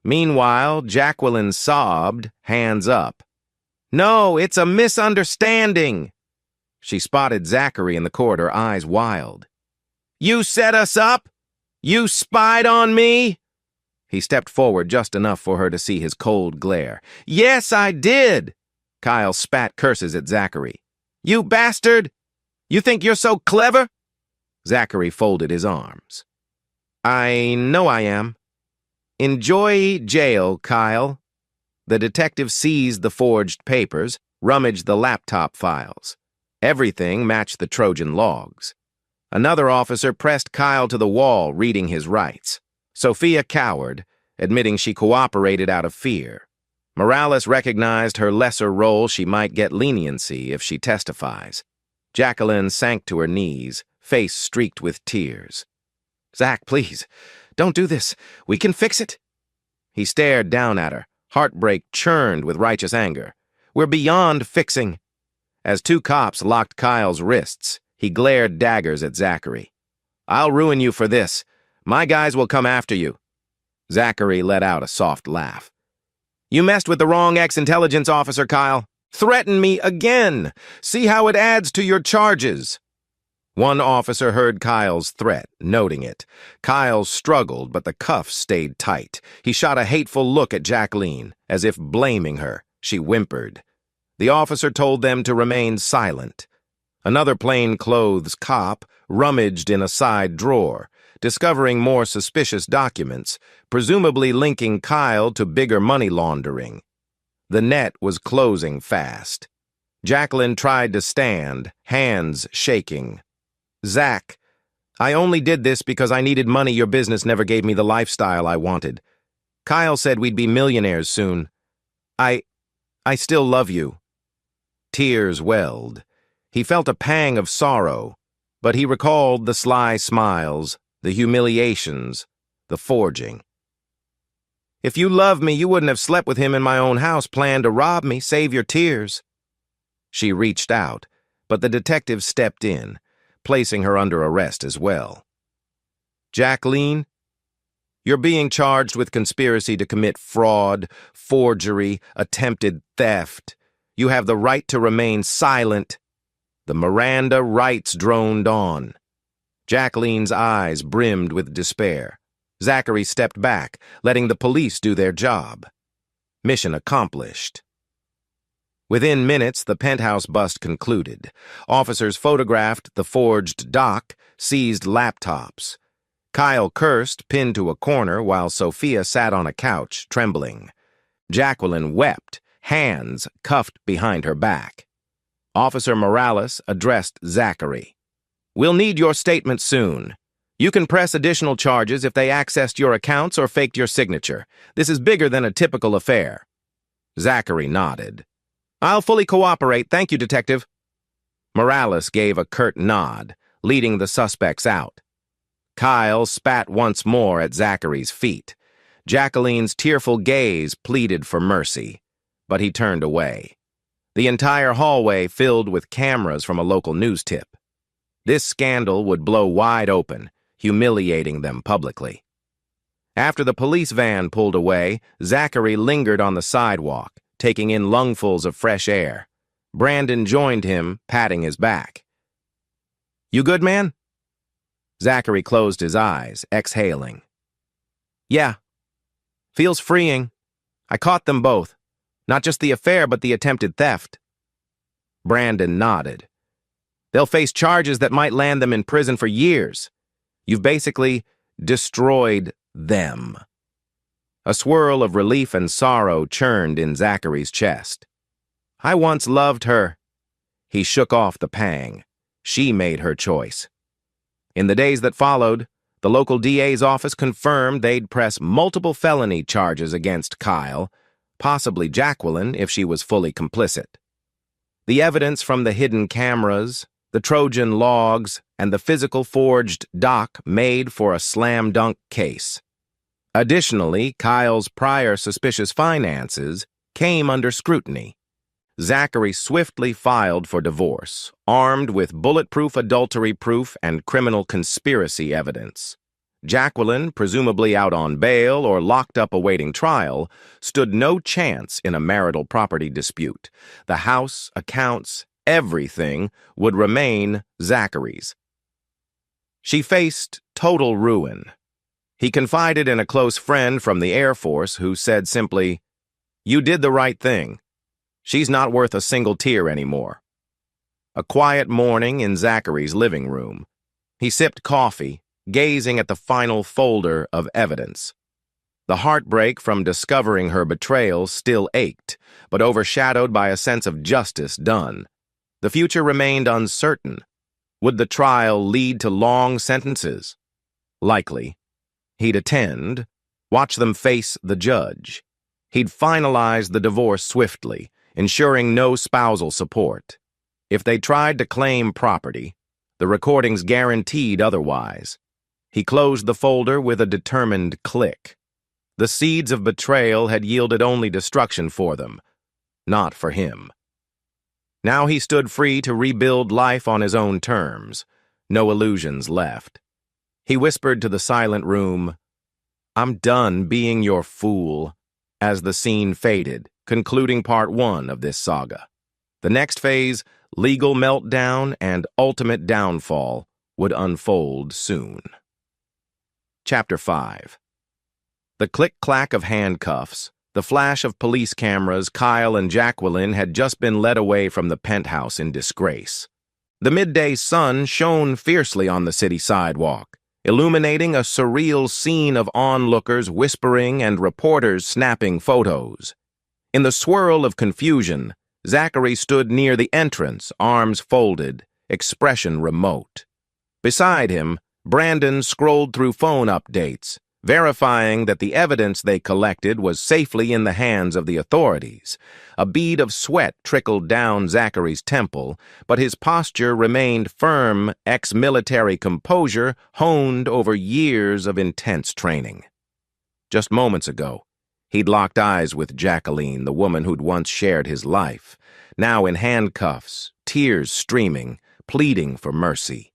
Meanwhile, Jacqueline sobbed, hands up. "No, it's a misunderstanding." She spotted Zachary in the corridor, eyes wild. "You set us up? You spied on me?" He stepped forward just enough for her to see his cold glare. "Yes, I did." Kyle spat curses at Zachary. "You bastard! You think you're so clever?" Zachary folded his arms. I know I am. Enjoy jail, Kyle. The detective seized the forged papers, rummaged the laptop files. Everything matched the Trojan logs. Another officer pressed Kyle to the wall, reading his rights. Sophia cowered, admitting she cooperated out of fear. Morales recognized her lesser role. She might get leniency if she testifies. Jacqueline sank to her knees, face streaked with tears. Zach, please, don't do this. We can fix it. He stared down at her. Heartbreak churned with righteous anger. We're beyond fixing. As two cops locked Kyle's wrists, he glared daggers at Zachary. I'll ruin you for this. My guys will come after you. Zachary let out a soft laugh. You messed with the wrong ex-intelligence officer, Kyle. Threaten me again. See how it adds to your charges. One officer heard Kyle's threat, noting it. Kyle struggled, but the cuffs stayed tight. He shot a hateful look at Jacqueline, as if blaming her. She whimpered. The officer told them to remain silent. Another plainclothes cop rummaged in a side drawer, discovering more suspicious documents, presumably linking Kyle to bigger money laundering. The net was closing fast. Jacqueline tried to stand, hands shaking. Zach, I only did this because I needed money. Your business never gave me the lifestyle I wanted. Kyle said we'd be millionaires soon. I still love you. Tears welled. He felt a pang of sorrow, but he recalled the sly smiles, the humiliations, the forging. If you loved me, you wouldn't have slept with him in my own house, planned to rob me. Save your tears. She reached out, but the detective stepped in, placing her under arrest as well. Jacqueline, you're being charged with conspiracy to commit fraud, forgery, attempted theft. You have the right to remain silent. The Miranda rights droned on. Jacqueline's eyes brimmed with despair. Zachary stepped back, letting the police do their job. Mission accomplished. Within minutes, the penthouse bust concluded. Officers photographed the forged doc, seized laptops. Kyle cursed, pinned to a corner, while Sophia sat on a couch, trembling. Jacqueline wept, hands cuffed behind her back. Officer Morales addressed Zachary. We'll need your statement soon. You can press additional charges if they accessed your accounts or faked your signature. This is bigger than a typical affair. Zachary nodded. I'll fully cooperate, thank you, Detective. Morales gave a curt nod, leading the suspects out. Kyle spat once more at Zachary's feet. Jacqueline's tearful gaze pleaded for mercy, but he turned away. The entire hallway filled with cameras from a local news tip. This scandal would blow wide open, humiliating them publicly. After the police van pulled away, Zachary lingered on the sidewalk, taking in lungfuls of fresh air. Brandon joined him, patting his back. You good, man? Zachary closed his eyes, exhaling. Yeah. Feels freeing. I caught them both. Not just the affair, but the attempted theft. Brandon nodded. They'll face charges that might land them in prison for years. You've basically destroyed them. A swirl of relief and sorrow churned in Zachary's chest. I once loved her. He shook off the pang. She made her choice. In the days that followed, the local DA's office confirmed they'd press multiple felony charges against Kyle, possibly Jacqueline if she was fully complicit. The evidence from the hidden cameras, the Trojan logs, and the physical forged doc made for a slam-dunk case. Additionally, Kyle's prior suspicious finances came under scrutiny. Zachary swiftly filed for divorce, armed with bulletproof adultery proof and criminal conspiracy evidence. Jacqueline, presumably out on bail or locked up awaiting trial, stood no chance in a marital property dispute. The house, accounts, everything would remain Zachary's. She faced total ruin. He confided in a close friend from the Air Force who said simply, "You did the right thing. She's not worth a single tear anymore." A quiet morning in Zachary's living room. He sipped coffee, gazing at the final folder of evidence. The heartbreak from discovering her betrayal still ached, but overshadowed by a sense of justice done. The future remained uncertain. Would the trial lead to long sentences? Likely. He'd attend, watch them face the judge. He'd finalize the divorce swiftly, ensuring no spousal support. If they tried to claim property, the recordings guaranteed otherwise. He closed the folder with a determined click. The seeds of betrayal had yielded only destruction for them, not for him. Now he stood free to rebuild life on his own terms, no illusions left. He whispered to the silent room, "I'm done being your fool," as the scene faded, concluding part 1 of this saga. The next phase, legal meltdown and ultimate downfall, would unfold soon. Chapter 5. The click-clack of handcuffs, the flash of police cameras. Kyle and Jacqueline had just been led away from the penthouse in disgrace. The midday sun shone fiercely on the city sidewalk, illuminating a surreal scene of onlookers whispering and reporters snapping photos. In the swirl of confusion, Zachary stood near the entrance, arms folded, expression remote. Beside him, Brandon scrolled through phone updates, verifying that the evidence they collected was safely in the hands of the authorities. A bead of sweat trickled down Zachary's temple, but his posture remained firm, ex-military composure honed over years of intense training. Just moments ago, he'd locked eyes with Jacqueline, the woman who'd once shared his life, now in handcuffs, tears streaming, pleading for mercy.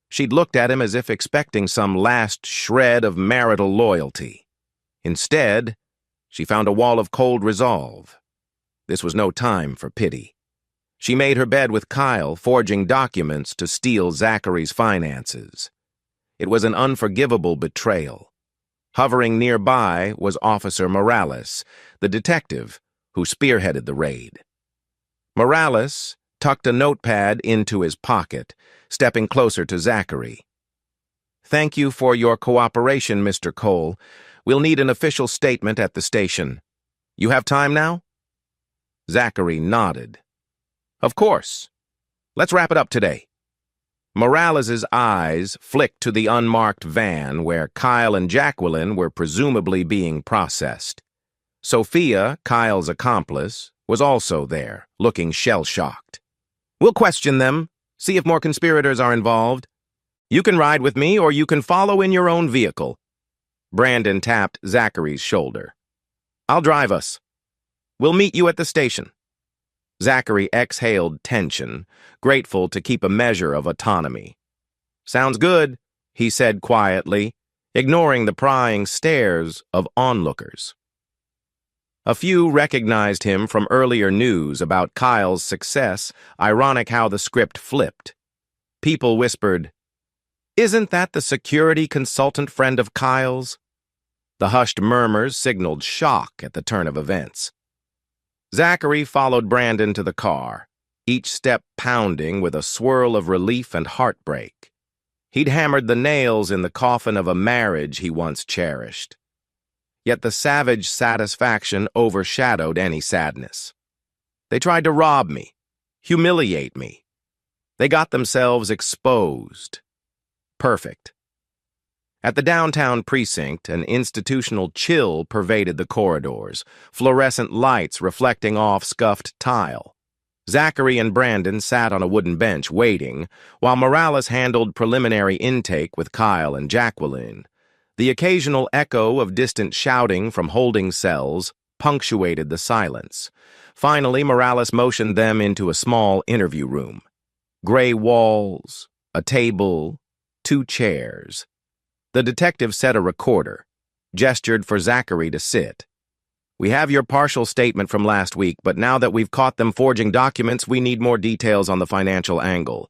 She'd looked at him as if expecting some last shred of marital loyalty. Instead, she found a wall of cold resolve. This was no time for pity. She made her bed with Kyle, forging documents to steal Zachary's finances. It was an unforgivable betrayal. Hovering nearby was Officer Morales, the detective who spearheaded the raid. Morales tucked a notepad into his pocket, stepping closer to Zachary. "Thank you for your cooperation, Mr. Cole. We'll need an official statement at the station. You have time now?" Zachary nodded. "Of course. Let's wrap it up today." Morales's eyes flicked to the unmarked van where Kyle and Jacqueline were presumably being processed. Sophia, Kyle's accomplice, was also there, looking shell-shocked. "We'll question them, see if more conspirators are involved. You can ride with me or you can follow in your own vehicle." Brandon tapped Zachary's shoulder. "I'll drive us. We'll meet you at the station." Zachary exhaled tension, grateful to keep a measure of autonomy. "Sounds good," he said quietly, ignoring the prying stares of onlookers. A few recognized him from earlier news about Kyle's success. Ironic how the script flipped. People whispered, "Isn't that the security consultant friend of Kyle's?" The hushed murmurs signaled shock at the turn of events. Zachary followed Brandon to the car, each step pounding with a swirl of relief and heartbreak. He'd hammered the nails in the coffin of a marriage he once cherished. Yet the savage satisfaction overshadowed any sadness. They tried to rob me, humiliate me. They got themselves exposed. Perfect. At the downtown precinct, an institutional chill pervaded the corridors, fluorescent lights reflecting off scuffed tile. Zachary and Brandon sat on a wooden bench waiting, while Morales handled preliminary intake with Kyle and Jacqueline. The occasional echo of distant shouting from holding cells punctuated the silence. Finally, Morales motioned them into a small interview room. Gray walls, a table, 2 chairs. The detective set a recorder, gestured for Zachary to sit. "We have your partial statement from last week, but now that we've caught them forging documents, we need more details on the financial angle."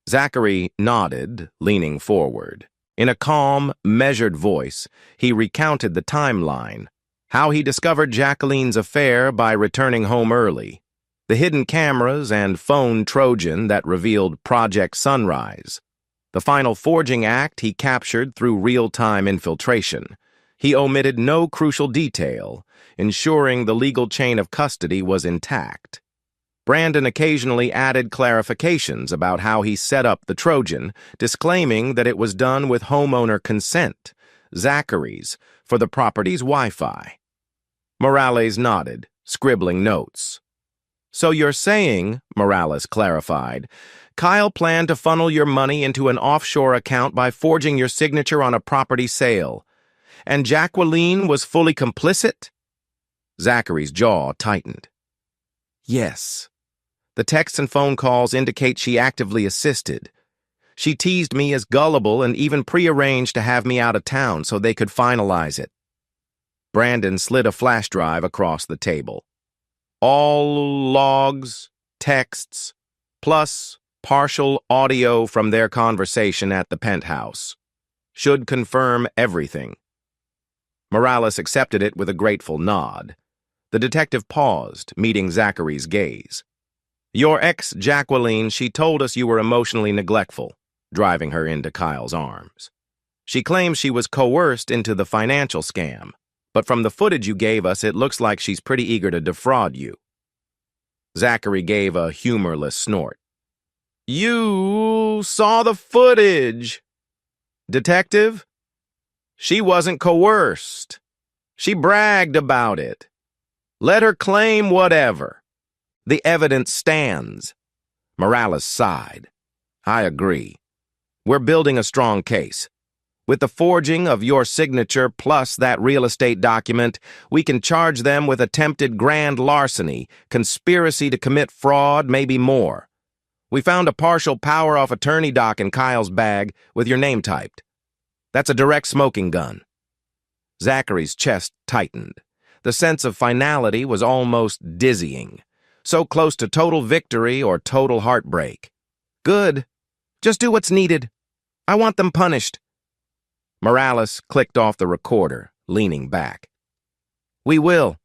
Zachary nodded, leaning forward. In a calm, measured voice, he recounted the timeline, how he discovered Jacqueline's affair by returning home early, the hidden cameras and phone Trojan that revealed Project Sunrise, The final forging act he captured through real-time infiltration. He omitted no crucial detail, ensuring the legal chain of custody was intact. Brandon occasionally added clarifications about how he set up the Trojan, disclaiming that it was done with homeowner consent, Zachary's, for the property's Wi-Fi. Morales nodded, scribbling notes. "So you're saying," Morales clarified, "Kyle planned to funnel your money into an offshore account by forging your signature on a property sale, and Jacqueline was fully complicit?" Zachary's jaw tightened. "Yes. The texts and phone calls indicate she actively assisted. She teased me as gullible and even prearranged to have me out of town so they could finalize it." Brandon slid a flash drive across the table. "All logs, texts, plus partial audio from their conversation at the penthouse. Should confirm everything." Morales accepted it with a grateful nod. The detective paused, meeting Zachary's gaze. "Your ex, Jacqueline, she told us you were emotionally neglectful," driving her into Kyle's arms. "She claims she was coerced into the financial scam, but from the footage you gave us, it looks like she's pretty eager to defraud you." Zachary gave a humorless snort. "You saw the footage, Detective? She wasn't coerced. She bragged about it. Let her claim whatever. The evidence stands." Morales sighed. "I agree. We're building a strong case. With the forging of your signature plus that real estate document, we can charge them with attempted grand larceny, conspiracy to commit fraud, maybe more. We found a partial power off attorney doc in Kyle's bag with your name typed. That's a direct smoking gun." Zachary's chest tightened. The sense of finality was almost dizzying. So close to total victory or total heartbreak. "Good. Just do what's needed. I want them punished." Morales clicked off the recorder, leaning back. "We will.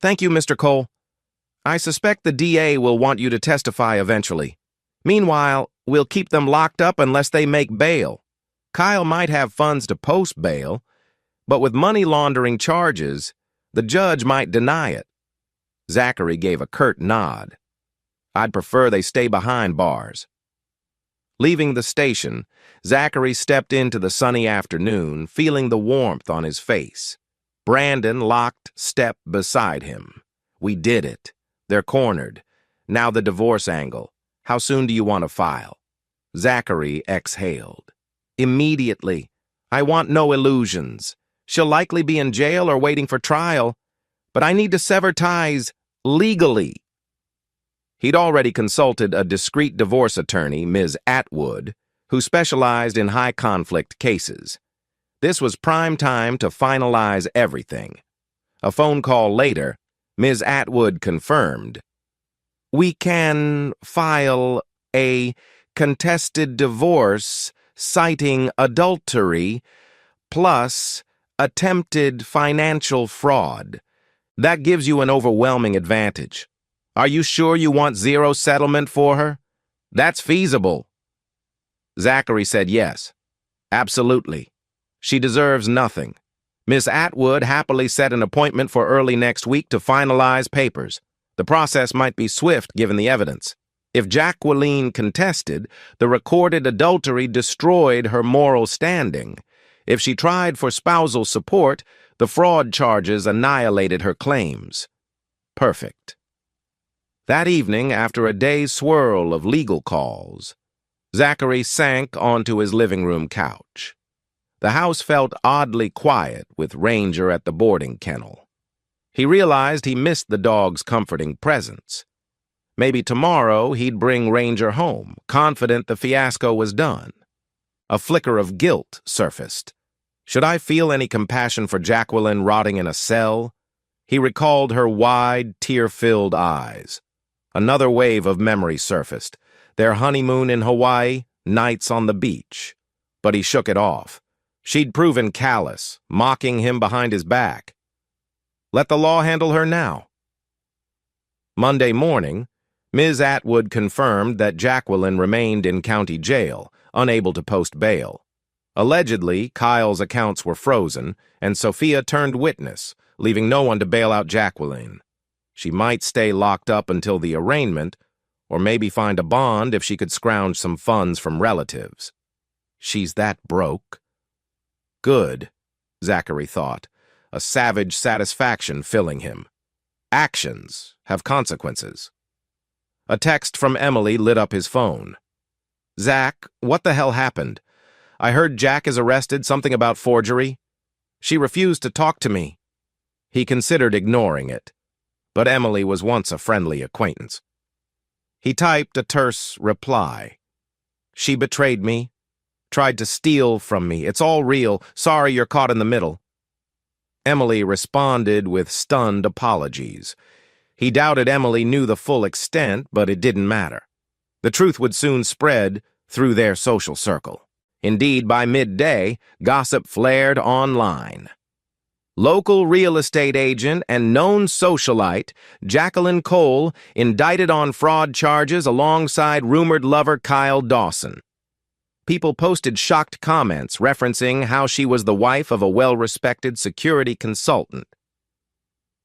Thank you, Mr. Cole. I suspect the DA will want you to testify eventually. Meanwhile, we'll keep them locked up unless they make bail. Kyle might have funds to post bail, but with money laundering charges, the judge might deny it." Zachary gave a curt nod. "I'd prefer they stay behind bars." Leaving the station, Zachary stepped into the sunny afternoon, feeling the warmth on his face. Brandon locked step beside him. "We did it. They're cornered. Now the divorce angle. How soon do you want to file?" Zachary exhaled. "Immediately. I want no illusions. She'll likely be in jail or waiting for trial, but I need to sever ties legally." He'd already consulted a discreet divorce attorney, Ms. Atwood, who specialized in high-conflict cases. This was prime time to finalize everything. A phone call later, Ms. Atwood confirmed, "We can file a contested divorce citing adultery plus attempted financial fraud. That gives you an overwhelming advantage. Are you sure you want zero settlement for her? That's feasible." Zachary said yes. "Absolutely. She deserves nothing." Miss Atwood happily set an appointment for early next week to finalize papers. The process might be swift given the evidence. If Jacqueline contested, the recorded adultery destroyed her moral standing. If she tried for spousal support, the fraud charges annihilated her claims. Perfect. That evening, after a day's swirl of legal calls, Zachary sank onto his living room couch. The house felt oddly quiet with Ranger at the boarding kennel. He realized he missed the dog's comforting presence. Maybe tomorrow he'd bring Ranger home, confident the fiasco was done. A flicker of guilt surfaced. Should I feel any compassion for Jacqueline rotting in a cell? He recalled her wide, tear-filled eyes. Another wave of memory surfaced. Their honeymoon in Hawaii, nights on the beach. But he shook it off. She'd proven callous, mocking him behind his back. Let the law handle her now. Monday morning, Ms. Atwood confirmed that Jacqueline remained in county jail, unable to post bail. Allegedly, Kyle's accounts were frozen, and Sophia turned witness, leaving no one to bail out Jacqueline. She might stay locked up until the arraignment, or maybe find a bond if she could scrounge some funds from relatives. She's that broke. Good, Zachary thought, a savage satisfaction filling him. Actions have consequences. A text from Emily lit up his phone. "Zach, what the hell happened? I heard Jack is arrested, something about forgery. She refused to talk to me." He considered ignoring it, but Emily was once a friendly acquaintance. He typed a terse reply. "She betrayed me, tried to steal from me. It's all real. Sorry you're caught in the middle." Emily responded with stunned apologies. He doubted Emily knew the full extent, but it didn't matter. The truth would soon spread through their social circle. Indeed, by midday, gossip flared online. Local real estate agent and known socialite Jacqueline Cole indicted on fraud charges alongside rumored lover Kyle Dawson. People posted shocked comments referencing how she was the wife of a well-respected security consultant.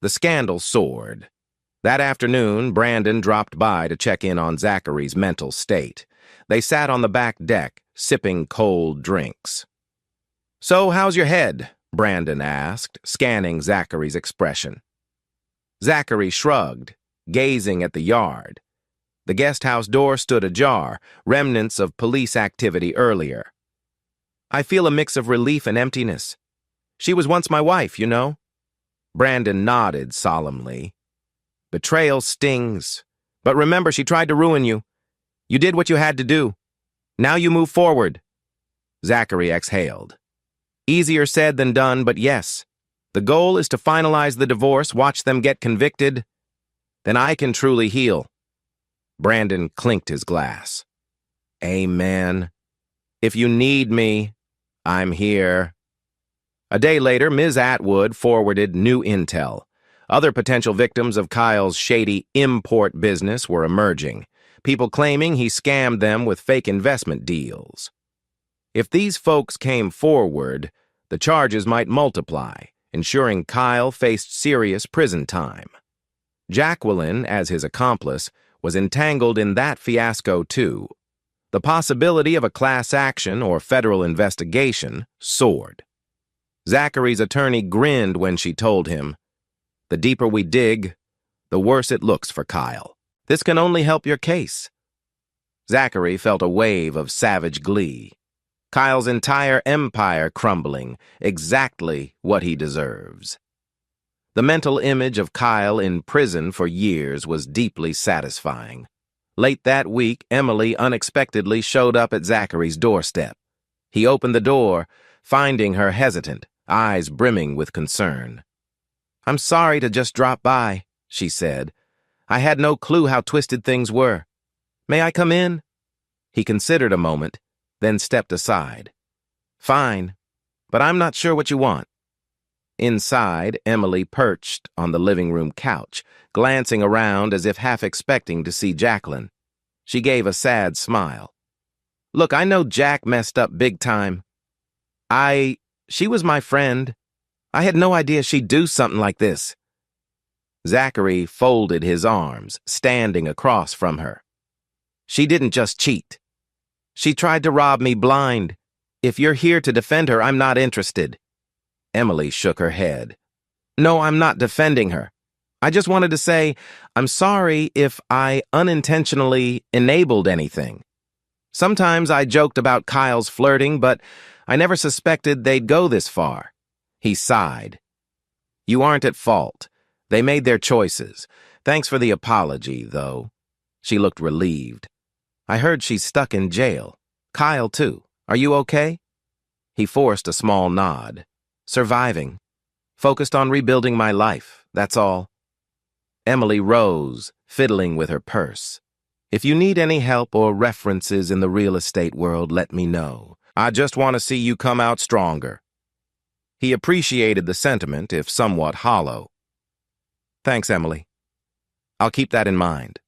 The scandal soared. That afternoon, Brandon dropped by to check in on Zachary's mental state. They sat on the back deck, sipping cold drinks. "So, how's your head?" Brandon asked, scanning Zachary's expression. Zachary shrugged, gazing at the yard. The guest house door stood ajar, remnants of police activity earlier. "I feel a mix of relief and emptiness. She was once my wife, you know." Brandon nodded solemnly. "Betrayal stings. But remember, she tried to ruin you. You did what you had to do. Now you move forward." Zachary exhaled. "Easier said than done, but yes. The goal is to finalize the divorce, watch them get convicted. Then I can truly heal." Brandon clinked his glass. "Amen. If you need me, I'm here." A day later, Ms. Atwood forwarded new intel. Other potential victims of Kyle's shady import business were emerging, people claiming he scammed them with fake investment deals. If these folks came forward, the charges might multiply, ensuring Kyle faced serious prison time. Jacqueline, as his accomplice, was entangled in that fiasco too. The possibility of a class action or federal investigation soared. Zachary's attorney grinned when she told him, "The deeper we dig, the worse it looks for Kyle. This can only help your case." Zachary felt a wave of savage glee. Kyle's entire empire crumbling, exactly what he deserves. The mental image of Kyle in prison for years was deeply satisfying. Late that week, Emily unexpectedly showed up at Zachary's doorstep. He opened the door, finding her hesitant, eyes brimming with concern. "I'm sorry to just drop by," she said. "I had no clue how twisted things were. May I come in?" He considered a moment, then stepped aside. "Fine, but I'm not sure what you want." Inside, Emily perched on the living room couch, glancing around as if half expecting to see Jacqueline. She gave a sad smile. "Look, I know Jack messed up big time. She was my friend. I had no idea she'd do something like this." Zachary folded his arms, standing across from her. "She didn't just cheat. She tried to rob me blind. If you're here to defend her, I'm not interested." Emily shook her head. "No, I'm not defending her. I just wanted to say, I'm sorry if I unintentionally enabled anything. Sometimes I joked about Kyle's flirting, but I never suspected they'd go this far." He sighed. "You aren't at fault. They made their choices. Thanks for the apology, though." She looked relieved. "I heard she's stuck in jail. Kyle, too. Are you okay?" He forced a small nod. "Surviving. Focused on rebuilding my life, that's all." Emily rose, fiddling with her purse. "If you need any help or references in the real estate world, let me know. I just want to see you come out stronger." He appreciated the sentiment, if somewhat hollow. "Thanks, Emily. I'll keep that in mind."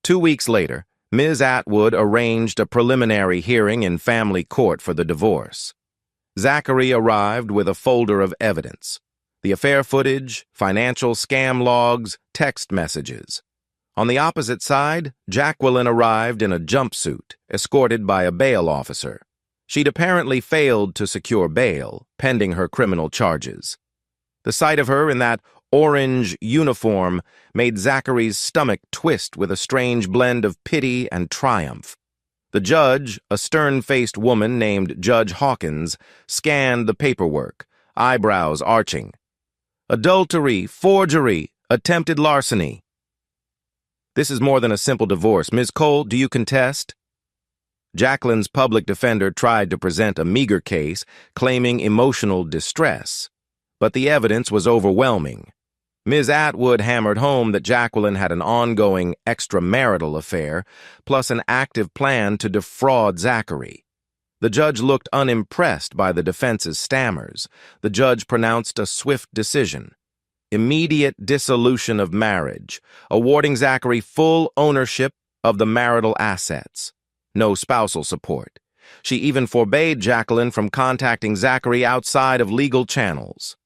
2 weeks later, Ms. Atwood arranged a preliminary hearing in family court for the divorce. Zachary arrived with a folder of evidence: the affair footage, financial scam logs, text messages. On the opposite side, Jacqueline arrived in a jumpsuit, escorted by a bail officer. She'd apparently failed to secure bail, pending her criminal charges. The sight of her in that orange uniform made Zachary's stomach twist with a strange blend of pity and triumph. The judge, a stern-faced woman named Judge Hawkins, scanned the paperwork, eyebrows arching. Adultery, forgery, attempted larceny. This is more than a simple divorce. Ms. Cole, do you contest? Jacqueline's public defender tried to present a meager case, claiming emotional distress, but the evidence was overwhelming. Ms. Atwood hammered home that Jacqueline had an ongoing extramarital affair, plus an active plan to defraud Zachary. The judge looked unimpressed by the defense's stammers. The judge pronounced a swift decision: immediate dissolution of marriage, awarding Zachary full ownership of the marital assets. No spousal support. She even forbade Jacqueline from contacting Zachary outside of legal channels.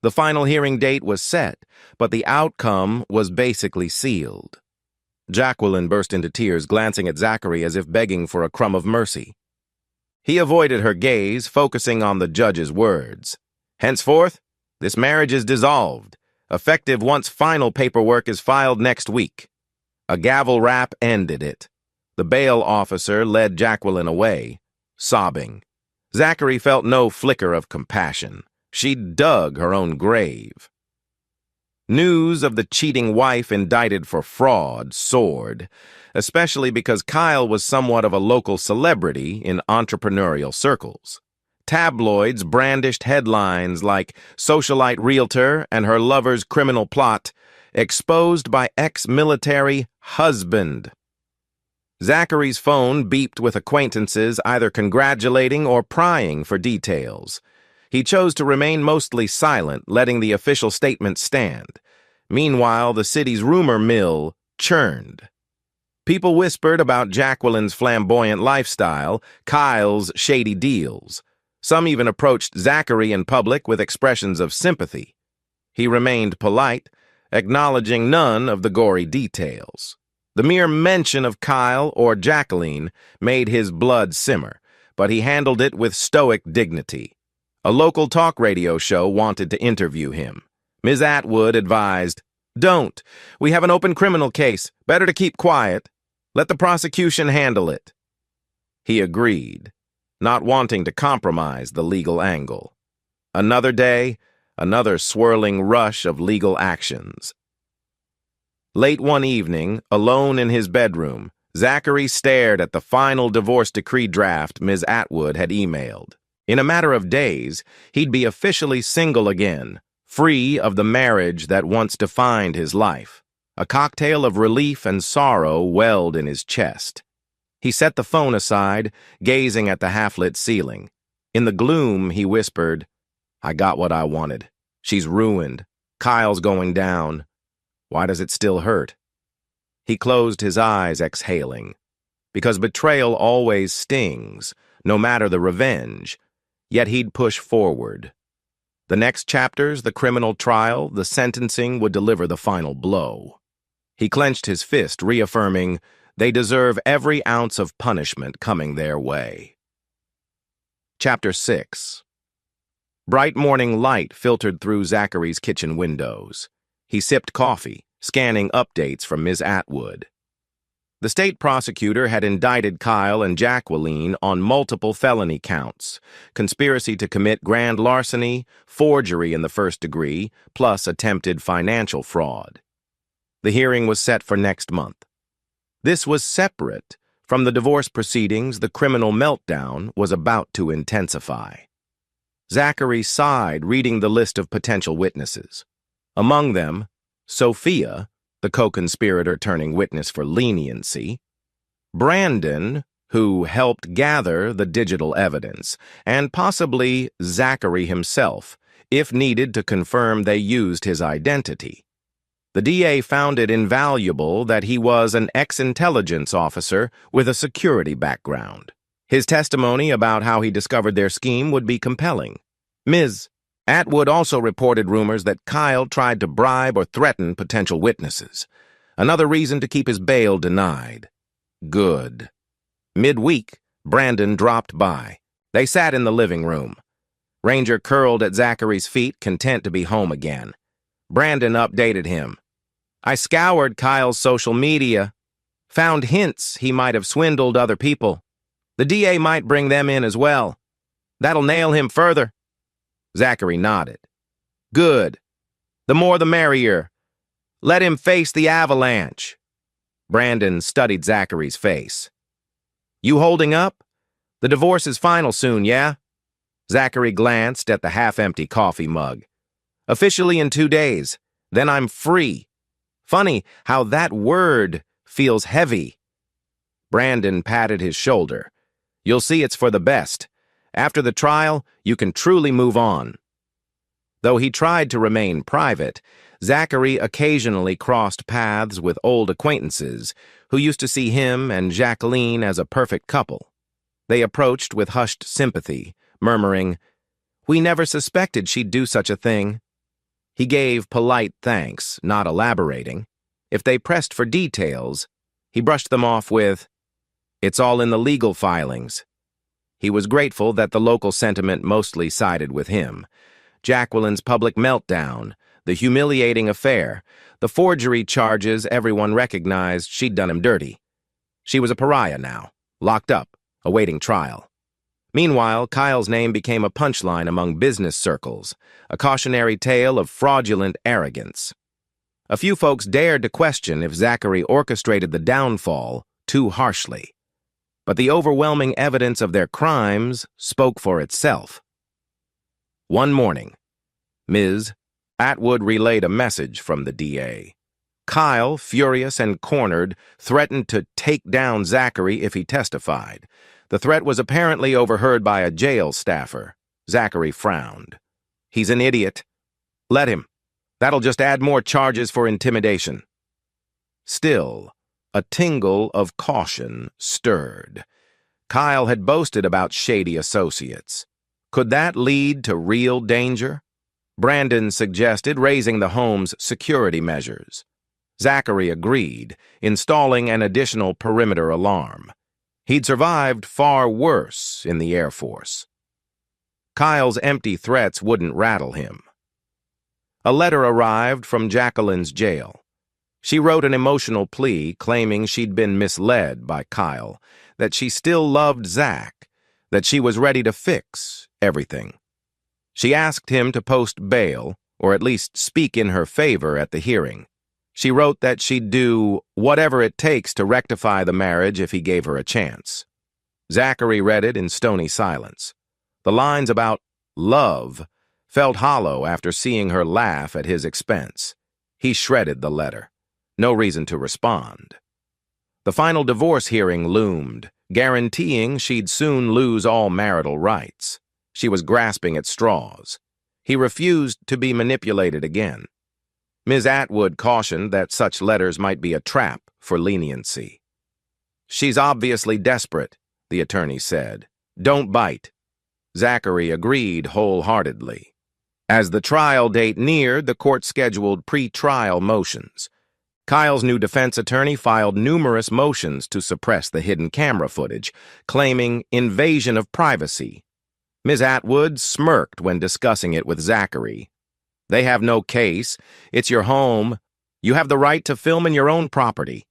The final hearing date was set, but the outcome was basically sealed. Jacqueline burst into tears, glancing at Zachary as if begging for a crumb of mercy. He avoided her gaze, focusing on the judge's words. Henceforth, this marriage is dissolved, effective once final paperwork is filed next week. A gavel rap ended it. The bail officer led Jacqueline away, sobbing. Zachary felt no flicker of compassion. She'd dug her own grave. News of the cheating wife indicted for fraud soared, especially because Kyle was somewhat of a local celebrity in entrepreneurial circles. Tabloids brandished headlines like "Socialite Realtor and Her Lover's Criminal Plot, Exposed by Ex-Military Husband." Zachary's phone beeped with acquaintances either congratulating or prying for details. He chose to remain mostly silent, letting the official statement stand. Meanwhile, the city's rumor mill churned. People whispered about Jacqueline's flamboyant lifestyle, Kyle's shady deals. Some even approached Zachary in public with expressions of sympathy. He remained polite, acknowledging none of the gory details. The mere mention of Kyle or Jacqueline made his blood simmer, but he handled it with stoic dignity. A local talk radio show wanted to interview him. Ms. Atwood advised, "Don't. We have an open criminal case. Better to keep quiet. Let the prosecution handle it." He agreed, not wanting to compromise the legal angle. Another day, another swirling rush of legal actions. Late one evening, alone in his bedroom, Zachary stared at the final divorce decree draft Ms. Atwood had emailed. In a matter of days, he'd be officially single again, free of the marriage that once defined his life. A cocktail of relief and sorrow welled in his chest. He set the phone aside, gazing at the half-lit ceiling. In the gloom, he whispered, "I got what I wanted. She's ruined. Kyle's going down. Why does it still hurt?" He closed his eyes, exhaling. Because betrayal always stings, no matter the revenge. Yet he'd push forward. The next chapters, the criminal trial, the sentencing would deliver the final blow. He clenched his fist, reaffirming, they deserve every ounce of punishment coming their way. Chapter 6. Bright morning light filtered through Zachary's kitchen windows. He sipped coffee, scanning updates from Ms. Atwood. The state prosecutor had indicted Kyle and Jacqueline on multiple felony counts: conspiracy to commit grand larceny, forgery in the first degree, plus attempted financial fraud. The hearing was set for next month. This was separate from the divorce proceedings. The criminal meltdown was about to intensify. Zachary sighed, reading the list of potential witnesses. Among them, Sophia, the co-conspirator turning witness for leniency, Brandon, who helped gather the digital evidence, and possibly Zachary himself, if needed to confirm they used his identity. The DA found it invaluable that he was an ex-intelligence officer with a security background. His testimony about how he discovered their scheme would be compelling. Ms. Atwood also reported rumors that Kyle tried to bribe or threaten potential witnesses. Another reason to keep his bail denied. Good. Midweek, Brandon dropped by. They sat in the living room. Ranger curled at Zachary's feet, content to be home again. Brandon updated him. I scoured Kyle's social media, found hints he might have swindled other people. The DA might bring them in as well. That'll nail him further. Zachary nodded. Good. The more the merrier. Let him face the avalanche. Brandon studied Zachary's face. You holding up? The divorce is final soon, yeah? Zachary glanced at the half-empty coffee mug. Officially in 2 days. Then I'm free. Funny how that word feels heavy. Brandon patted his shoulder. You'll see it's for the best. After the trial, you can truly move on. Though he tried to remain private, Zachary occasionally crossed paths with old acquaintances who used to see him and Jacqueline as a perfect couple. They approached with hushed sympathy, murmuring, We never suspected she'd do such a thing. He gave polite thanks, not elaborating. If they pressed for details, he brushed them off with, It's all in the legal filings. He was grateful that the local sentiment mostly sided with him. Jacqueline's public meltdown, the humiliating affair, the forgery charges everyone recognized she'd done him dirty. She was a pariah now, locked up, awaiting trial. Meanwhile, Kyle's name became a punchline among business circles, a cautionary tale of fraudulent arrogance. A few folks dared to question if Zachary orchestrated the downfall too harshly. But the overwhelming evidence of their crimes spoke for itself. One morning, Ms. Atwood relayed a message from the DA. Kyle, furious and cornered, threatened to take down Zachary if he testified. The threat was apparently overheard by a jail staffer. Zachary frowned. He's an idiot. Let him. That'll just add more charges for intimidation. Still, a tingle of caution stirred. Kyle had boasted about shady associates. Could that lead to real danger? Brandon suggested raising the home's security measures. Zachary agreed, installing an additional perimeter alarm. He'd survived far worse in the Air Force. Kyle's empty threats wouldn't rattle him. A letter arrived from Jacqueline's jail. She wrote an emotional plea claiming she'd been misled by Kyle, that she still loved Zach, that she was ready to fix everything. She asked him to post bail, or at least speak in her favor at the hearing. She wrote that she'd do whatever it takes to rectify the marriage if he gave her a chance. Zachary read it in stony silence. The lines about love felt hollow after seeing her laugh at his expense. He shredded the letter. No reason to respond. The final divorce hearing loomed, guaranteeing she'd soon lose all marital rights. She was grasping at straws. He refused to be manipulated again. Ms. Atwood cautioned that such letters might be a trap for leniency. She's obviously desperate, the attorney said. Don't bite. Zachary agreed wholeheartedly. As the trial date neared, the court scheduled pre-trial motions. Kyle's new defense attorney filed numerous motions to suppress the hidden camera footage, claiming invasion of privacy. Ms. Atwood smirked when discussing it with Zachary. They have no case. It's your home. You have the right to film in your own property.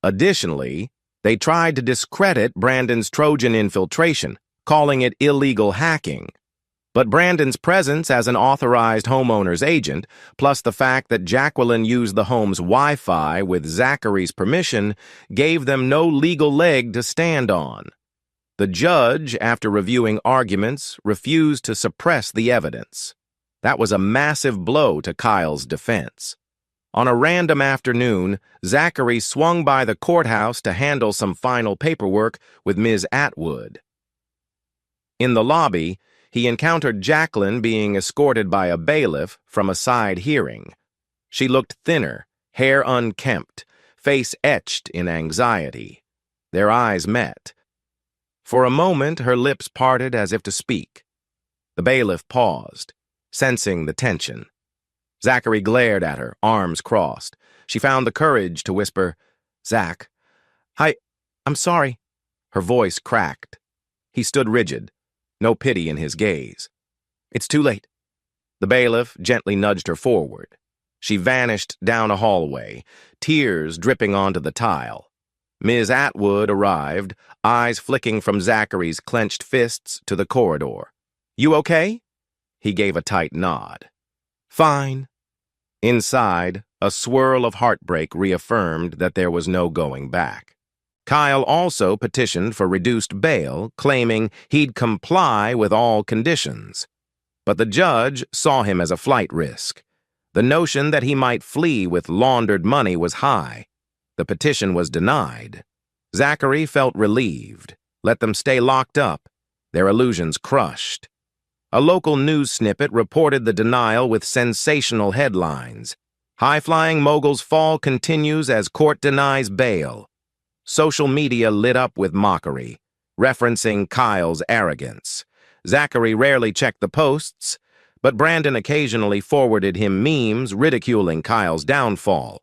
Additionally, they tried to discredit Brandon's Trojan infiltration, calling it illegal hacking. But Brandon's presence as an authorized homeowner's agent, plus the fact that Jacqueline used the home's Wi-Fi with Zachary's permission, gave them no legal leg to stand on. The judge, after reviewing arguments, refused to suppress the evidence. That was a massive blow to Kyle's defense. On a random afternoon, Zachary swung by the courthouse to handle some final paperwork with Ms. Atwood. In the lobby, he encountered Jacqueline being escorted by a bailiff from a side hearing. She looked thinner, hair unkempt, face etched in anxiety. Their eyes met. For a moment, her lips parted as if to speak. The bailiff paused, sensing the tension. Zachary glared at her, arms crossed. She found the courage to whisper, "Zach, I'm sorry." Her voice cracked. He stood rigid, no pity in his gaze. "It's too late." The bailiff gently nudged her forward. She vanished down a hallway, tears dripping onto the tile. Ms. Atwood arrived, eyes flicking from Zachary's clenched fists to the corridor. "You okay?" He gave a tight nod. "Fine." Inside, a swirl of heartbreak reaffirmed that there was no going back. Kyle also petitioned for reduced bail, claiming he'd comply with all conditions. But the judge saw him as a flight risk. The notion that he might flee with laundered money was high. The petition was denied. Zachary felt relieved. Let them stay locked up, their illusions crushed. A local news snippet reported the denial with sensational headlines. "High-flying mogul's fall continues as court denies bail." Social media lit up with mockery, referencing Kyle's arrogance. Zachary rarely checked the posts, but Brandon occasionally forwarded him memes ridiculing Kyle's downfall.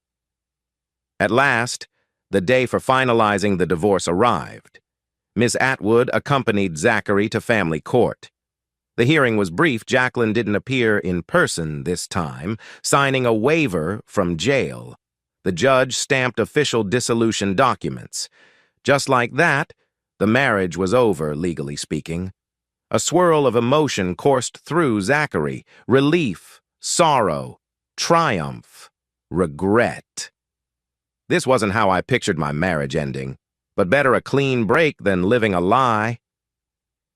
At last, the day for finalizing the divorce arrived. Miss Atwood accompanied Zachary to family court. The hearing was brief. Jacqueline didn't appear in person this time, signing a waiver from jail. The judge stamped official dissolution documents. Just like that, the marriage was over, legally speaking. A swirl of emotion coursed through Zachary. Relief, sorrow, triumph, regret. This wasn't how I pictured my marriage ending, but better a clean break than living a lie.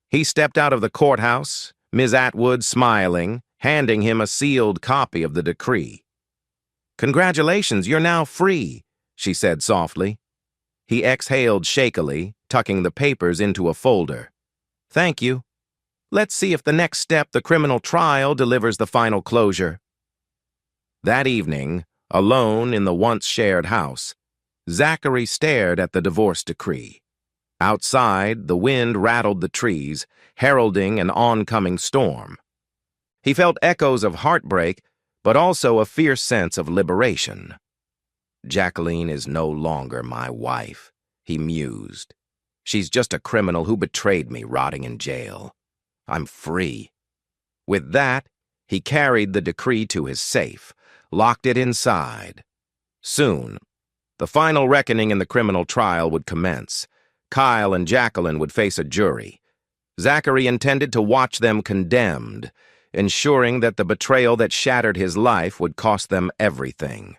He stepped out of the courthouse, Ms. Atwood smiling, handing him a sealed copy of the decree. "Congratulations, you're now free," she said softly. He exhaled shakily, tucking the papers into a folder. "Thank you. Let's see if the next step, the criminal trial, delivers the final closure." That evening, alone in the once-shared house, Zachary stared at the divorce decree. Outside, the wind rattled the trees, heralding an oncoming storm. He felt echoes of heartbreak, but also a fierce sense of liberation. "Jacqueline is no longer my wife," he mused. "She's just a criminal who betrayed me, rotting in jail. I'm free." With that, he carried the decree to his safe, locked it inside. Soon, the final reckoning in the criminal trial would commence. Kyle and Jacqueline would face a jury. Zachary intended to watch them condemned, ensuring that the betrayal that shattered his life would cost them everything.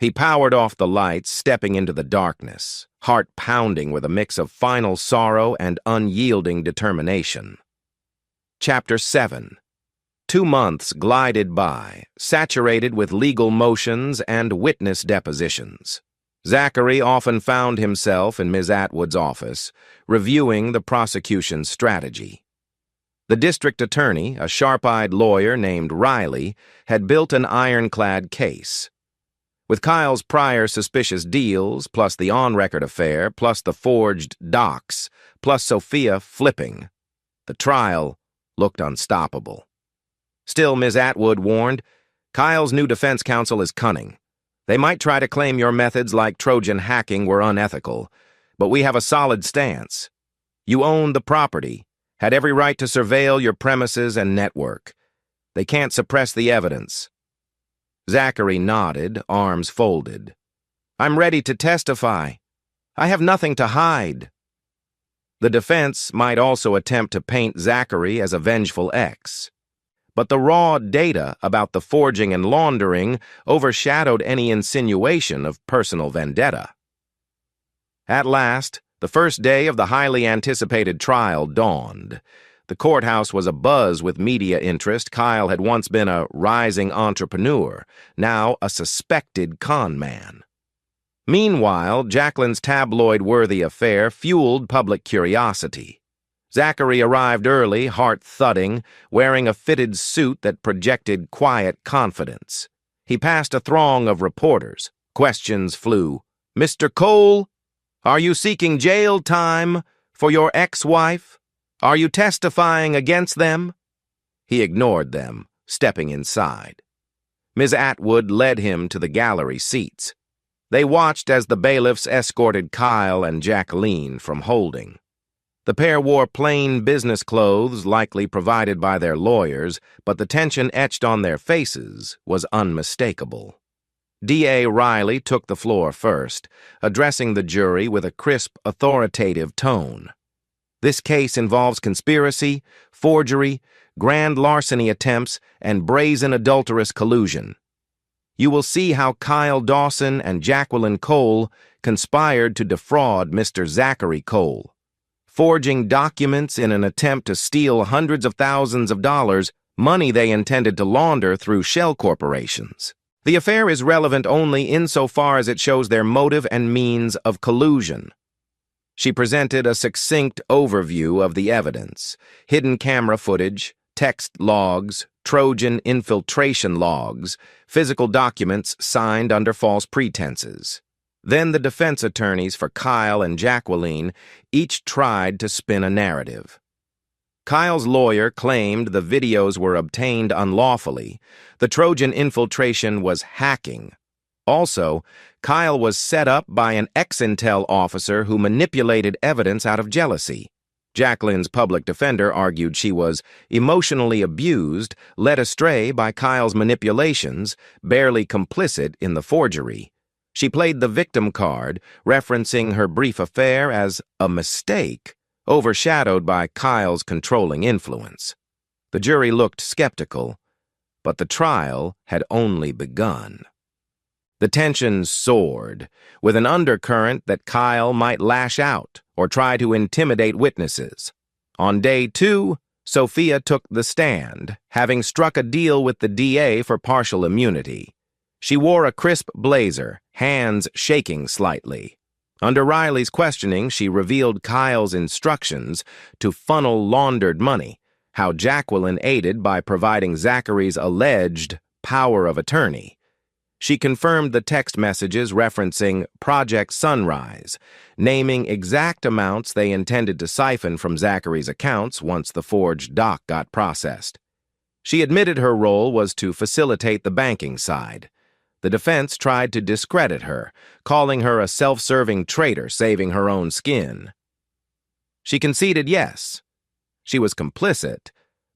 He powered off the lights, stepping into the darkness, heart pounding with a mix of final sorrow and unyielding determination. Chapter 7. 2 months glided by, saturated with legal motions and witness depositions. Zachary often found himself in Ms. Atwood's office, reviewing the prosecution's strategy. The district attorney, a sharp-eyed lawyer named Riley, had built an ironclad case. With Kyle's prior suspicious deals, plus the on-record affair, plus the forged docs, plus Sophia flipping, the trial looked unstoppable. Still, Ms. Atwood warned, "Kyle's new defense counsel is cunning. They might try to claim your methods like Trojan hacking were unethical, but we have a solid stance. You owned the property, had every right to surveil your premises and network. They can't suppress the evidence." Zachary nodded, arms folded. "I'm ready to testify. I have nothing to hide." The defense might also attempt to paint Zachary as a vengeful ex. But the raw data about the forging and laundering overshadowed any insinuation of personal vendetta. At last, the first day of the highly anticipated trial dawned. The courthouse was abuzz with media interest. Kyle had once been a rising entrepreneur, now a suspected con man. Meanwhile, Jacqueline's tabloid-worthy affair fueled public curiosity. Zachary arrived early, heart thudding, wearing a fitted suit that projected quiet confidence. He passed a throng of reporters. Questions flew. "Mr. Cole, are you seeking jail time for your ex-wife? Are you testifying against them?" He ignored them, stepping inside. Ms. Atwood led him to the gallery seats. They watched as the bailiffs escorted Kyle and Jacqueline from holding. The pair wore plain business clothes, likely provided by their lawyers, but the tension etched on their faces was unmistakable. D.A. Riley took the floor first, addressing the jury with a crisp, authoritative tone. "This case involves conspiracy, forgery, grand larceny attempts, and brazen adulterous collusion. You will see how Kyle Dawson and Jacqueline Cole conspired to defraud Mr. Zachary Cole, forging documents in an attempt to steal hundreds of thousands of dollars, money they intended to launder through shell corporations. The affair is relevant only insofar as it shows their motive and means of collusion." She presented a succinct overview of the evidence: hidden camera footage, text logs, Trojan infiltration logs, physical documents signed under false pretenses. Then the defense attorneys for Kyle and Jacqueline each tried to spin a narrative. Kyle's lawyer claimed the videos were obtained unlawfully. The Trojan infiltration was hacking. Also, Kyle was set up by an ex-Intel officer who manipulated evidence out of jealousy. Jacqueline's public defender argued she was emotionally abused, led astray by Kyle's manipulations, barely complicit in the forgery. She played the victim card, referencing her brief affair as a mistake, overshadowed by Kyle's controlling influence. The jury looked skeptical, but the trial had only begun. The tension soared, with an undercurrent that Kyle might lash out or try to intimidate witnesses. On day 2, Sophia took the stand, having struck a deal with the DA for partial immunity. She wore a crisp blazer, hands shaking slightly. Under Riley's questioning, she revealed Kyle's instructions to funnel laundered money, how Jacqueline aided by providing Zachary's alleged power of attorney. She confirmed the text messages referencing Project Sunrise, naming exact amounts they intended to siphon from Zachary's accounts once the forged doc got processed. She admitted her role was to facilitate the banking side. The defense tried to discredit her, calling her a self-serving traitor saving her own skin. She conceded yes, she was complicit,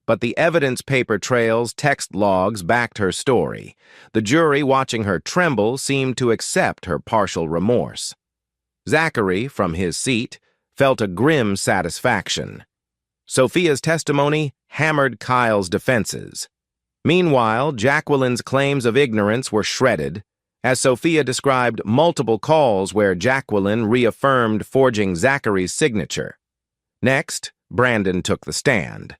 but the evidence paper trails, text logs backed her story. The jury, watching her tremble, seemed to accept her partial remorse. Zachary, from his seat, felt a grim satisfaction. Sophia's testimony hammered Kyle's defenses. Meanwhile, Jacqueline's claims of ignorance were shredded, as Sophia described multiple calls where Jacqueline reaffirmed forging Zachary's signature. Next, Brandon took the stand.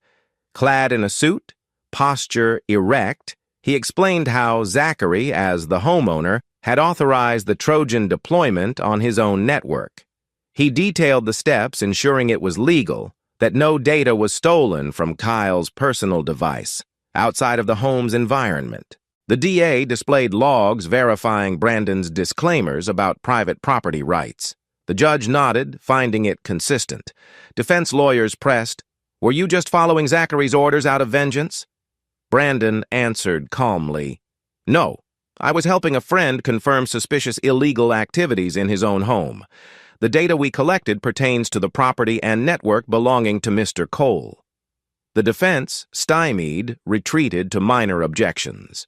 Clad in a suit, posture erect, he explained how Zachary, as the homeowner, had authorized the Trojan deployment on his own network. He detailed the steps ensuring it was legal, that no data was stolen from Kyle's personal device, outside of the home's environment. The DA displayed logs verifying Brandon's disclaimers about private property rights. The judge nodded, finding it consistent. Defense lawyers pressed, "Were you just following Zachary's orders out of vengeance?" Brandon answered calmly, "No, I was helping a friend confirm suspicious illegal activities in his own home. The data we collected pertains to the property and network belonging to Mr. Cole." The defense, stymied, retreated to minor objections.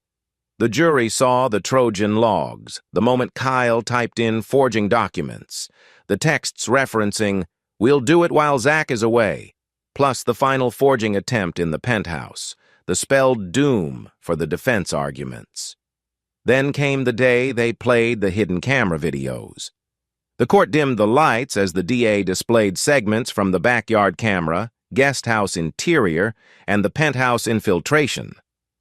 The jury saw the Trojan logs, the moment Kyle typed in forging documents, the texts referencing, "We'll do it while Zach is away," plus the final forging attempt in the penthouse, the spelled doom for the defense arguments. Then came the day they played the hidden camera videos. The court dimmed the lights as the DA displayed segments from the backyard camera, guest house interior, and the penthouse infiltration.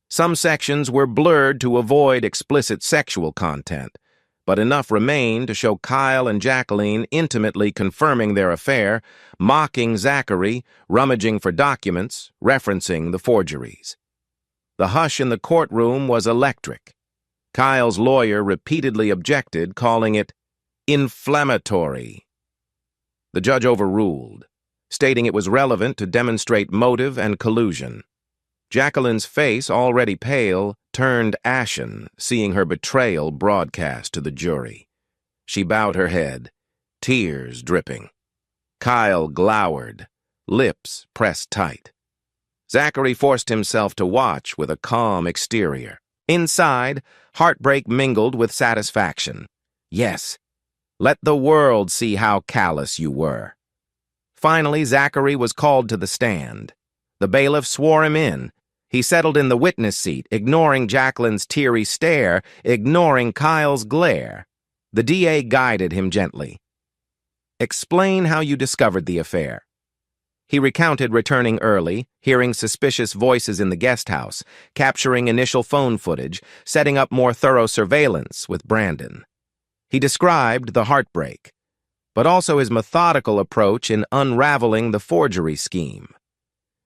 Some sections were blurred to avoid explicit sexual content, but enough remained to show Kyle and Jacqueline intimately confirming their affair, mocking Zachary, rummaging for documents, referencing the forgeries. The hush in the courtroom was electric. Kyle's lawyer repeatedly objected, calling it inflammatory. The judge overruled, stating it was relevant to demonstrate motive and collusion. Jacqueline's face, already pale, turned ashen, seeing her betrayal broadcast to the jury. She bowed her head, tears dripping. Kyle glowered, lips pressed tight. Zachary forced himself to watch with a calm exterior. Inside, heartbreak mingled with satisfaction. Yes, let the world see how callous you were. Finally, Zachary was called to the stand. The bailiff swore him in. He settled in the witness seat, ignoring Jacqueline's teary stare, ignoring Kyle's glare. The DA guided him gently. Explain how you discovered the affair. He recounted returning early, hearing suspicious voices in the guest house, capturing initial phone footage, setting up more thorough surveillance with Brandon. He described the heartbreak, but also his methodical approach in unraveling the forgery scheme.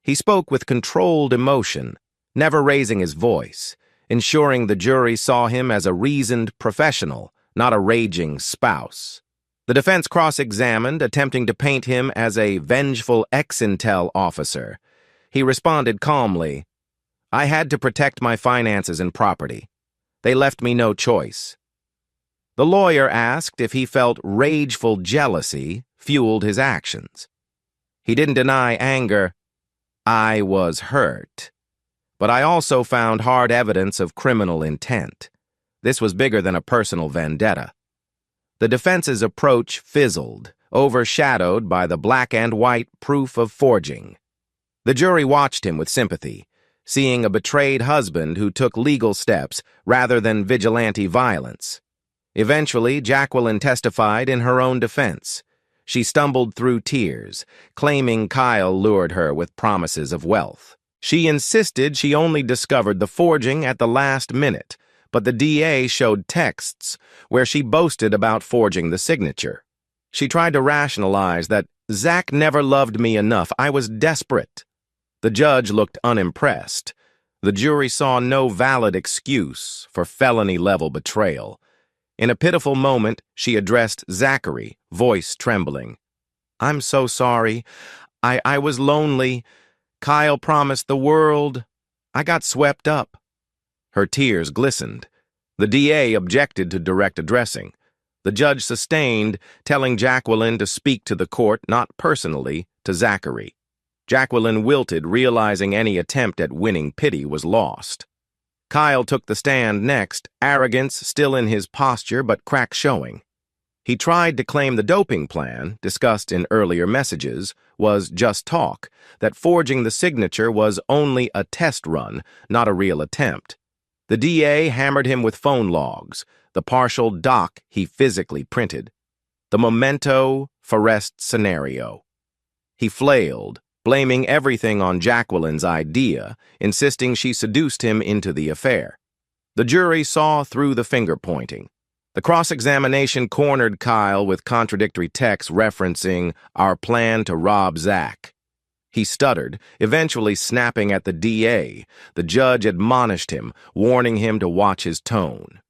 He spoke with controlled emotion, never raising his voice, ensuring the jury saw him as a reasoned professional, not a raging spouse. The defense cross-examined, attempting to paint him as a vengeful ex-intel officer. He responded calmly, "I had to protect my finances and property. They left me no choice." The lawyer asked if he felt rageful jealousy fueled his actions. He didn't deny anger. "I was hurt. But I also found hard evidence of criminal intent. This was bigger than a personal vendetta." The defense's approach fizzled, overshadowed by the black and white proof of forging. The jury watched him with sympathy, seeing a betrayed husband who took legal steps rather than vigilante violence. Eventually, Jacqueline testified in her own defense. She stumbled through tears, claiming Kyle lured her with promises of wealth. She insisted she only discovered the forging at the last minute, but the DA showed texts where she boasted about forging the signature. She tried to rationalize that Zach never loved me enough. I was desperate. The judge looked unimpressed. The jury saw no valid excuse for felony-level betrayal. In a pitiful moment, she addressed Zachary, voice trembling. "I'm so sorry. I was lonely. Kyle promised the world. I got swept up." Her tears glistened. The DA objected to direct addressing. The judge sustained, telling Jacqueline to speak to the court, not personally, to Zachary. Jacqueline wilted, realizing any attempt at winning pity was lost. Kyle took the stand next, arrogance still in his posture but crack showing. He tried to claim the doping plan, discussed in earlier messages, was just talk, that forging the signature was only a test run, not a real attempt. The DA hammered him with phone logs, the partial doc he physically printed, the memento forest scenario. He flailed, blaming everything on Jacqueline's idea, insisting she seduced him into the affair. The jury saw through the finger-pointing. The cross-examination cornered Kyle with contradictory texts referencing our plan to rob Zach. He stuttered, eventually snapping at the DA. The judge admonished him, warning him to watch his tone.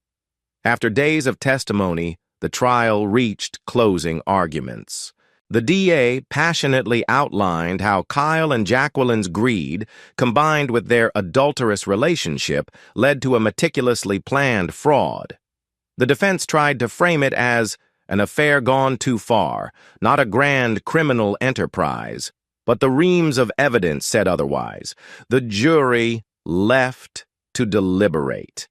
After days of testimony, the trial reached closing arguments. The DA passionately outlined how Kyle and Jacqueline's greed, combined with their adulterous relationship, led to a meticulously planned fraud. The defense tried to frame it as an affair gone too far, not a grand criminal enterprise. But the reams of evidence said otherwise. The jury left to deliberate.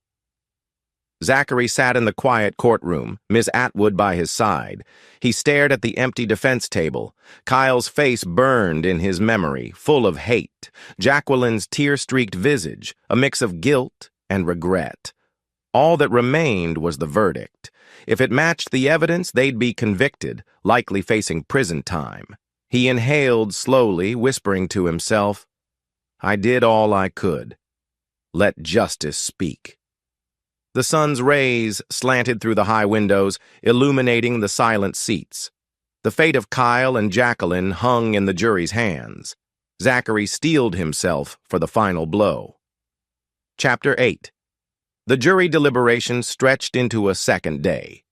Zachary sat in the quiet courtroom, Miss Atwood by his side. He stared at the empty defense table. Kyle's face burned in his memory, full of hate. Jacqueline's tear-streaked visage, a mix of guilt and regret. All that remained was the verdict. If it matched the evidence, they'd be convicted, likely facing prison time. He inhaled slowly, whispering to himself, "I did all I could. Let justice speak." The sun's rays slanted through the high windows, illuminating the silent seats. The fate of Kyle and Jacqueline hung in the jury's hands. Zachary steeled himself for the final blow. Chapter 8. The jury deliberations stretched into a second day.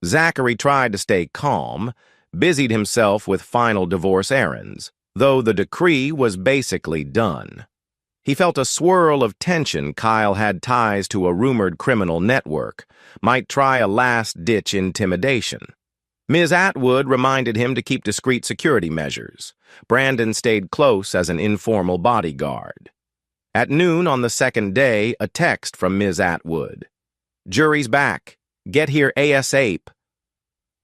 Zachary tried to stay calm, busied himself with final divorce errands, though the decree was basically done. He felt a swirl of tension. Kyle had ties to a rumored criminal network, might try a last-ditch intimidation. Ms. Atwood reminded him to keep discreet security measures. Brandon stayed close as an informal bodyguard. At noon on the second day, a text from Ms. Atwood. "Jury's back. Get here ASAP."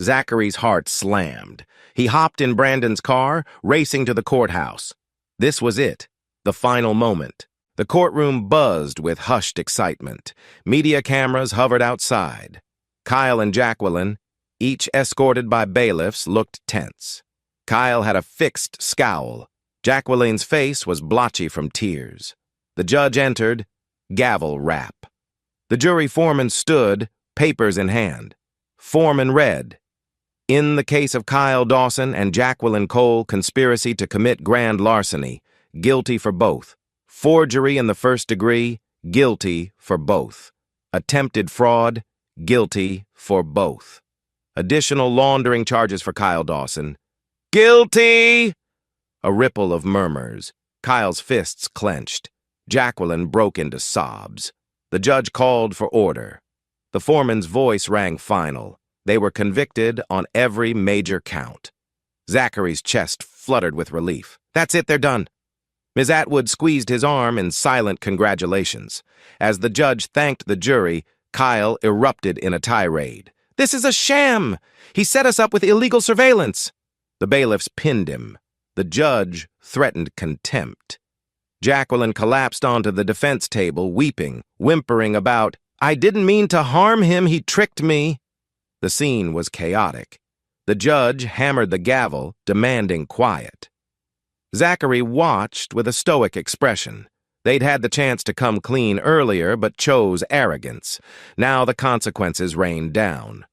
Zachary's heart slammed. He hopped in Brandon's car, racing to the courthouse. This was it, the final moment. The courtroom buzzed with hushed excitement. Media cameras hovered outside. Kyle and Jacqueline, each escorted by bailiffs, looked tense. Kyle had a fixed scowl. Jacqueline's face was blotchy from tears. The judge entered, gavel rap. The jury foreman stood, papers in hand. Foreman read, "In the case of Kyle Dawson and Jacqueline Cole, conspiracy to commit grand larceny, guilty for both. Forgery in the first degree, guilty for both. Attempted fraud, guilty for both. Additional laundering charges for Kyle Dawson. Guilty!" A ripple of murmurs. Kyle's fists clenched. Jacqueline broke into sobs. The judge called for order. The foreman's voice rang final. They were convicted on every major count. Zachary's chest fluttered with relief. "That's it, they're done." Ms. Atwood squeezed his arm in silent congratulations. As the judge thanked the jury, Kyle erupted in a tirade. "This is a sham! He set us up with illegal surveillance!" The bailiffs pinned him. The judge threatened contempt. Jacqueline collapsed onto the defense table, weeping, whimpering about, "I didn't mean to harm him, he tricked me." The scene was chaotic. The judge hammered the gavel, demanding quiet. Zachary watched with a stoic expression. They'd had the chance to come clean earlier, but chose arrogance. Now the consequences rained down.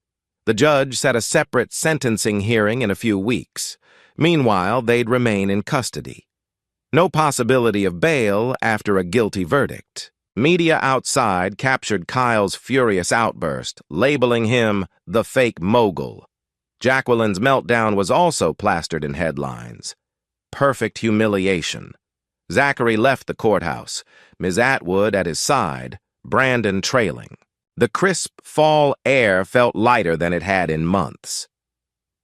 The judge set a separate sentencing hearing in a few weeks. Meanwhile, they'd remain in custody. No possibility of bail after a guilty verdict. Media outside captured Kyle's furious outburst, labeling him the fake mogul. Jacqueline's meltdown was also plastered in headlines. Perfect humiliation. Zachary left the courthouse, Ms. Atwood at his side, Brandon trailing. The crisp fall air felt lighter than it had in months.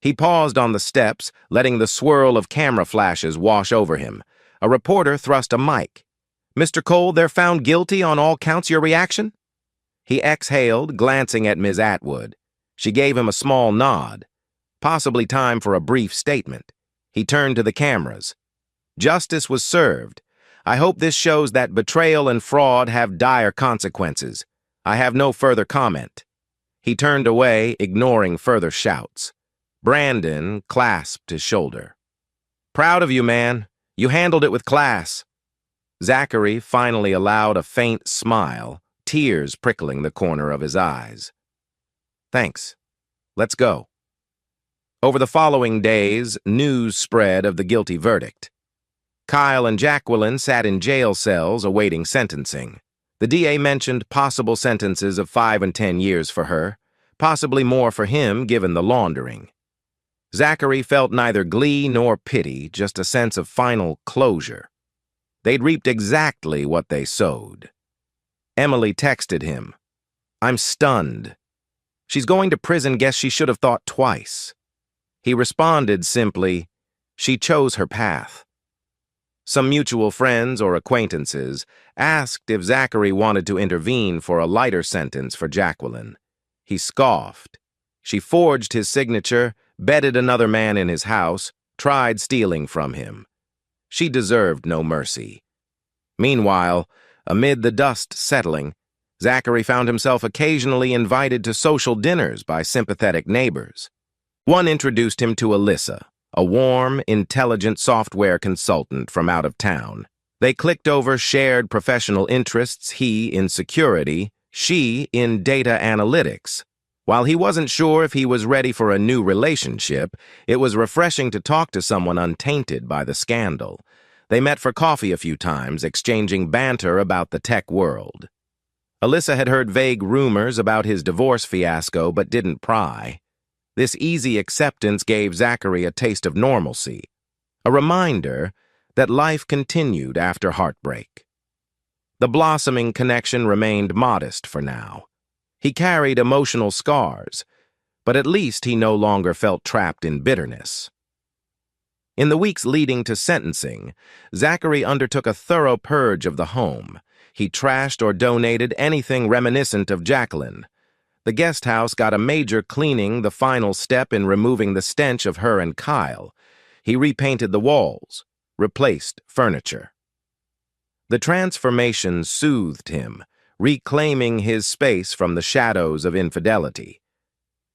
He paused on the steps, letting the swirl of camera flashes wash over him. A reporter thrust a mic. "Mr. Cole, they're found guilty on all counts. Your reaction?" He exhaled, glancing at Ms. Atwood. She gave him a small nod. Possibly time for a brief statement. He turned to the cameras. "Justice was served. I hope this shows that betrayal and fraud have dire consequences. I have no further comment." He turned away, ignoring further shouts. Brandon clasped his shoulder. "Proud of you, man. You handled it with class." Zachary finally allowed a faint smile, tears prickling the corner of his eyes. "Thanks. Let's go." Over the following days, news spread of the guilty verdict. Kyle and Jacqueline sat in jail cells awaiting sentencing. The DA mentioned possible sentences of 5 and 10 years for her, possibly more for him given the laundering. Zachary felt neither glee nor pity, just a sense of final closure. They'd reaped exactly what they sowed. Emily texted him, "I'm stunned. She's going to prison, guess she should have thought twice." He responded simply, "She chose her path." Some mutual friends or acquaintances asked if Zachary wanted to intervene for a lighter sentence for Jacqueline. He scoffed. She forged his signature, bedded another man in his house, tried stealing from him. She deserved no mercy. Meanwhile, amid the dust settling, Zachary found himself occasionally invited to social dinners by sympathetic neighbors. One introduced him to Alyssa, a warm, intelligent software consultant from out of town. They clicked over shared professional interests, he in security, she in data analytics. While he wasn't sure if he was ready for a new relationship, it was refreshing to talk to someone untainted by the scandal. They met for coffee a few times, exchanging banter about the tech world. Alyssa had heard vague rumors about his divorce fiasco but didn't pry. This easy acceptance gave Zachary a taste of normalcy, a reminder that life continued after heartbreak. The blossoming connection remained modest for now. He carried emotional scars, but at least he no longer felt trapped in bitterness. In the weeks leading to sentencing, Zachary undertook a thorough purge of the home. He trashed or donated anything reminiscent of Jacqueline. The guest house got a major cleaning, the final step in removing the stench of her and Kyle. He repainted the walls, replaced furniture. The transformation soothed him, reclaiming his space from the shadows of infidelity.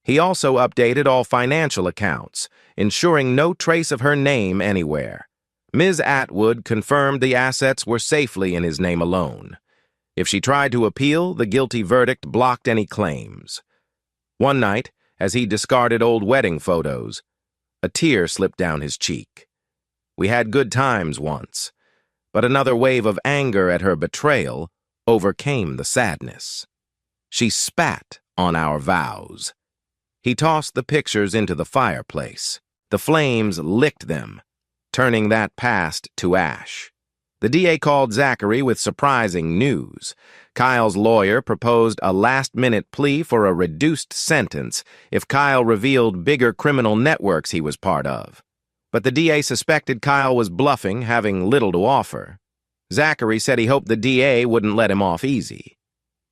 He also updated all financial accounts, ensuring no trace of her name anywhere. Ms. Atwood confirmed the assets were safely in his name alone. If she tried to appeal, the guilty verdict blocked any claims. One night, as he discarded old wedding photos, a tear slipped down his cheek. We had good times once, but another wave of anger at her betrayal overcame the sadness. She spat on our vows. He tossed the pictures into the fireplace. The flames licked them, turning that past to ash. The DA called Zachary with surprising news. Kyle's lawyer proposed a last-minute plea for a reduced sentence if Kyle revealed bigger criminal networks he was part of. But the DA suspected Kyle was bluffing, having little to offer. Zachary said he hoped the DA wouldn't let him off easy.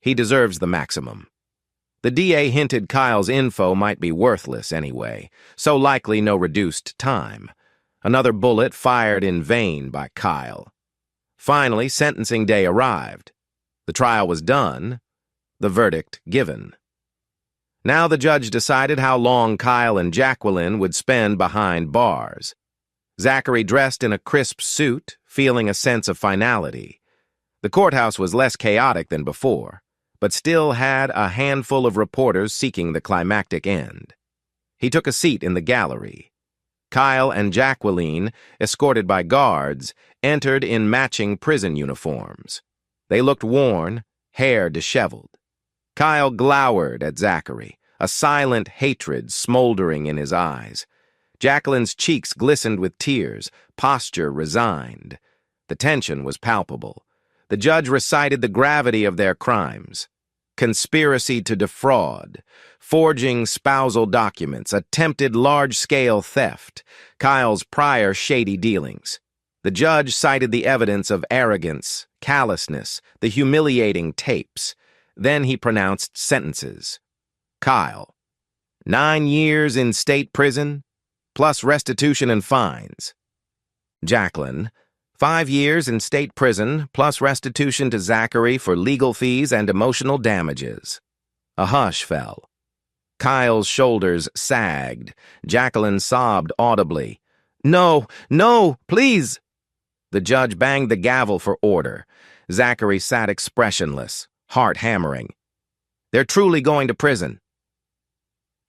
He deserves the maximum. The DA hinted Kyle's info might be worthless anyway, so likely no reduced time. Another bullet fired in vain by Kyle. Finally, sentencing day arrived. The trial was done, the verdict given. Now the judge decided how long Kyle and Jacqueline would spend behind bars. Zachary dressed in a crisp suit, feeling a sense of finality. The courthouse was less chaotic than before, but still had a handful of reporters seeking the climactic end. He took a seat in the gallery. Kyle and Jacqueline, escorted by guards, entered in matching prison uniforms. They looked worn, hair disheveled. Kyle glowered at Zachary, a silent hatred smoldering in his eyes. Jacqueline's cheeks glistened with tears, posture resigned. The tension was palpable. The judge recited the gravity of their crimes: conspiracy to defraud, forging spousal documents, attempted large-scale theft, Kyle's prior shady dealings. The judge cited the evidence of arrogance, callousness, the humiliating tapes. Then he pronounced sentences. Kyle, 9 years in state prison, plus restitution and fines. Jacqueline, 5 years in state prison, plus restitution to Zachary for legal fees and emotional damages. A hush fell. Kyle's shoulders sagged. Jacqueline sobbed audibly. No, no, please! The judge banged the gavel for order. Zachary sat expressionless, heart hammering. They're truly going to prison.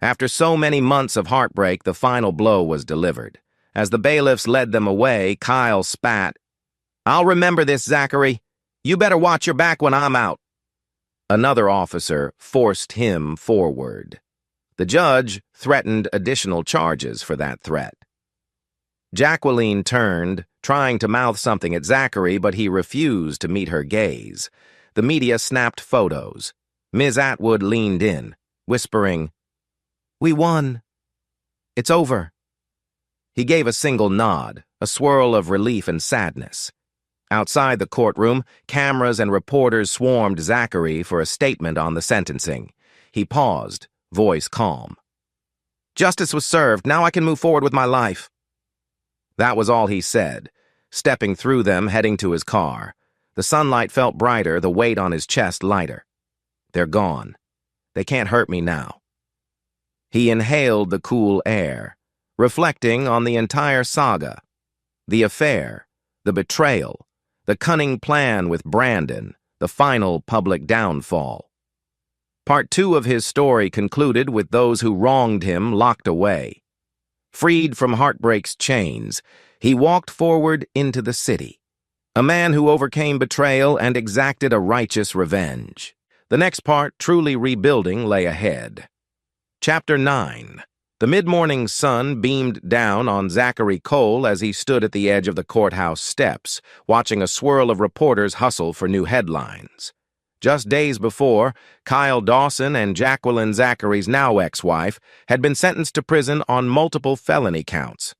After so many months of heartbreak, the final blow was delivered. As the bailiffs led them away, Kyle spat. I'll remember this, Zachary. You better watch your back when I'm out. Another officer forced him forward. The judge threatened additional charges for that threat. Jacqueline turned, trying to mouth something at Zachary, but he refused to meet her gaze. The media snapped photos. Ms. Atwood leaned in, whispering, We won. It's over. He gave a single nod, a swirl of relief and sadness. Outside the courtroom, cameras and reporters swarmed Zachary for a statement on the sentencing. He paused, voice calm. Justice was served. Now I can move forward with my life. That was all he said, stepping through them, heading to his car. The sunlight felt brighter, the weight on his chest lighter. They're gone. They can't hurt me now. He inhaled the cool air, reflecting on the entire saga. The affair, the betrayal, the cunning plan with Brandon, the final public downfall. Part 2 of his story concluded with those who wronged him locked away. Freed from heartbreak's chains, he walked forward into the city, a man who overcame betrayal and exacted a righteous revenge. The next part, truly rebuilding, lay ahead. Chapter 9. The mid-morning sun beamed down on Zachary Cole as he stood at the edge of the courthouse steps, watching a swirl of reporters hustle for new headlines. Just days before, Kyle Dawson and Jacqueline Zachary's now ex-wife had been sentenced to prison on multiple felony counts.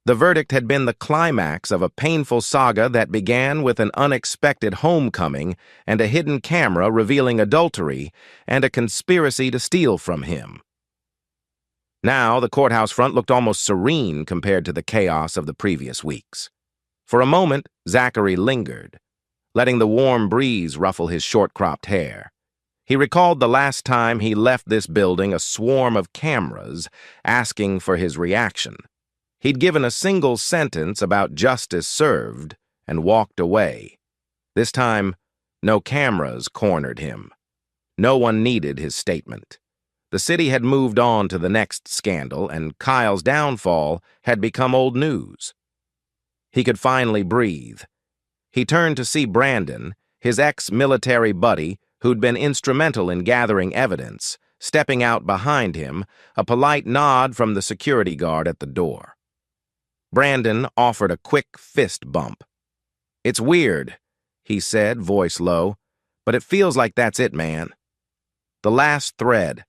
The verdict had been the climax of a painful saga that began with an unexpected homecoming and a hidden camera revealing adultery and a conspiracy to steal from him. Now, the courthouse front looked almost serene compared to the chaos of the previous weeks. For a moment, Zachary lingered, letting the warm breeze ruffle his short-cropped hair. He recalled the last time he left this building a swarm of cameras asking for his reaction. He'd given a single sentence about justice served and walked away. This time, no cameras cornered him. No one needed his statement. The city had moved on to the next scandal, and Kyle's downfall had become old news. He could finally breathe. He turned to see Brandon, his ex-military buddy who'd been instrumental in gathering evidence, stepping out behind him, a polite nod from the security guard at the door. Brandon offered a quick fist bump. "It's weird," he said, voice low, "but it feels like that's it, man. The last thread."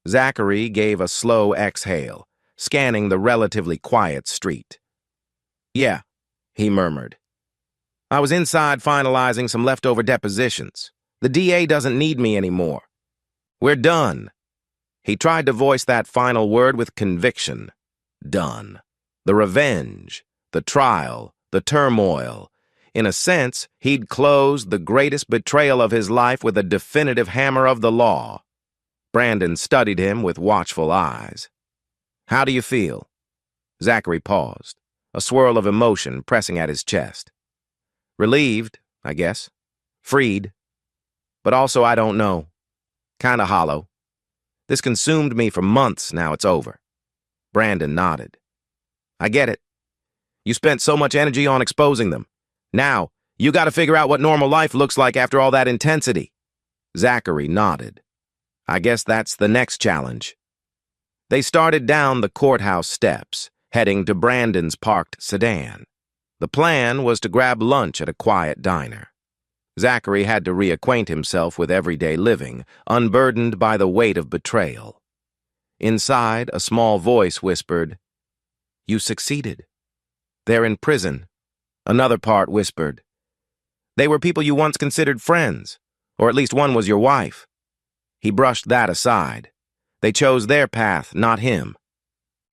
Zachary gave a slow exhale, scanning the relatively quiet street. "Yeah," he murmured. "I was inside finalizing some leftover depositions. The DA doesn't need me anymore. We're done." He tried to voice that final word with conviction. Done. The revenge, the trial, the turmoil. In a sense, he'd closed the greatest betrayal of his life with a definitive hammer of the law. Brandon studied him with watchful eyes. "How do you feel?" Zachary paused, a swirl of emotion pressing at his chest. "Relieved, I guess. Freed. But also I don't know. Kinda hollow. This consumed me for months, now it's over." Brandon nodded. "I get it. You spent so much energy on exposing them. Now, you gotta figure out what normal life looks like after all that intensity." Zachary nodded. "I guess that's the next challenge." They started down the courthouse steps, heading to Brandon's parked sedan. The plan was to grab lunch at a quiet diner. Zachary had to reacquaint himself with everyday living, unburdened by the weight of betrayal. Inside, a small voice whispered, "You succeeded. They're in prison." Another part whispered, "They were people you once considered friends, or at least one was your wife." He brushed that aside. They chose their path, not him.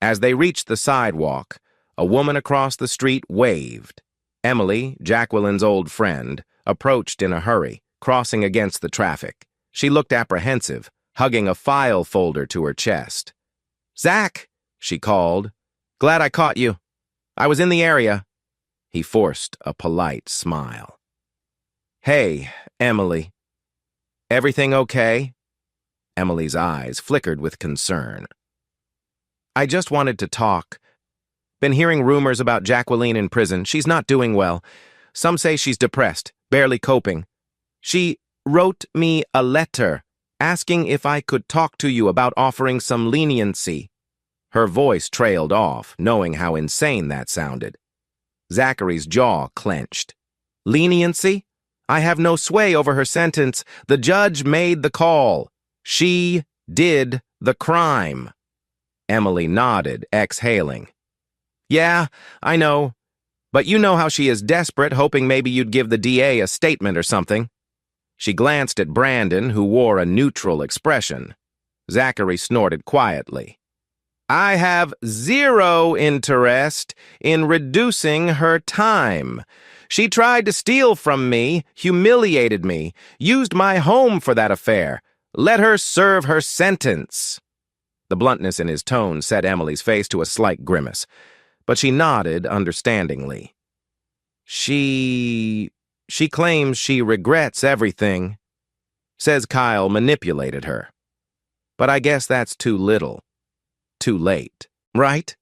As they reached the sidewalk, a woman across the street waved. Emily, Jacqueline's old friend, approached in a hurry, crossing against the traffic. She looked apprehensive, hugging a file folder to her chest. "Zach," she called. "Glad I caught you. I was in the area." He forced a polite smile. "Hey, Emily. Everything okay?" Emily's eyes flickered with concern. "I just wanted to talk. Been hearing rumors about Jacqueline in prison. She's not doing well. Some say she's depressed, barely coping. She wrote me a letter asking if I could talk to you about offering some leniency." Her voice trailed off, knowing how insane that sounded. Zachary's jaw clenched. "Leniency? I have no sway over her sentence. The judge made the call. She did the crime." Emily nodded, exhaling. "Yeah, I know. But you know how she is desperate, hoping maybe you'd give the DA a statement or something." She glanced at Brandon, who wore a neutral expression. Zachary snorted quietly. "I have zero interest in reducing her time. She tried to steal from me, humiliated me, used my home for that affair. Let her serve her sentence." The bluntness in his tone set Emily's face to a slight grimace, but she nodded understandingly. She claims she regrets everything. Says Kyle manipulated her. But I guess that's too little. Too late, right?"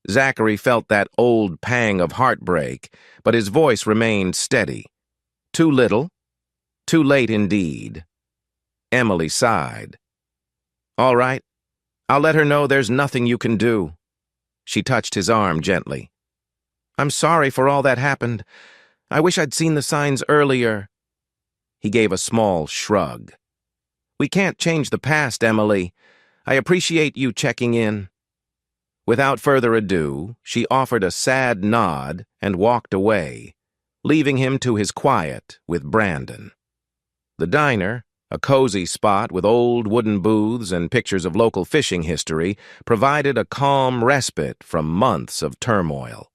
Zachary felt that old pang of heartbreak, but his voice remained steady. "Too little? Too late indeed. Emily sighed. All right, I'll let her know there's nothing you can do. She touched his arm gently. I'm sorry for all that happened. I wish I'd seen the signs earlier. He gave a small shrug. We can't change the past, Emily. I appreciate you checking in. Without further ado, she offered a sad nod and walked away, leaving him to his quiet with Brandon. The diner, a cozy spot with old wooden booths and pictures of local fishing history, provided a calm respite from months of turmoil.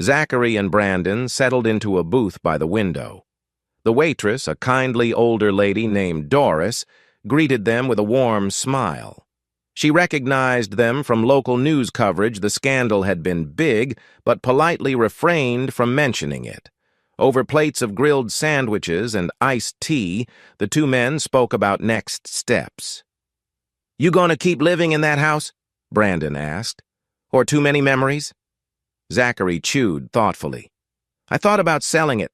Zachary and Brandon settled into a booth by the window. The waitress, a kindly older lady named Doris, greeted them with a warm smile. She recognized them from local news coverage. The scandal had been big, but politely refrained from mentioning it. Over plates of grilled sandwiches and iced tea, the two men spoke about next steps. You gonna keep living in that house? Brandon asked. Or too many memories? Zachary chewed thoughtfully. I thought about selling it.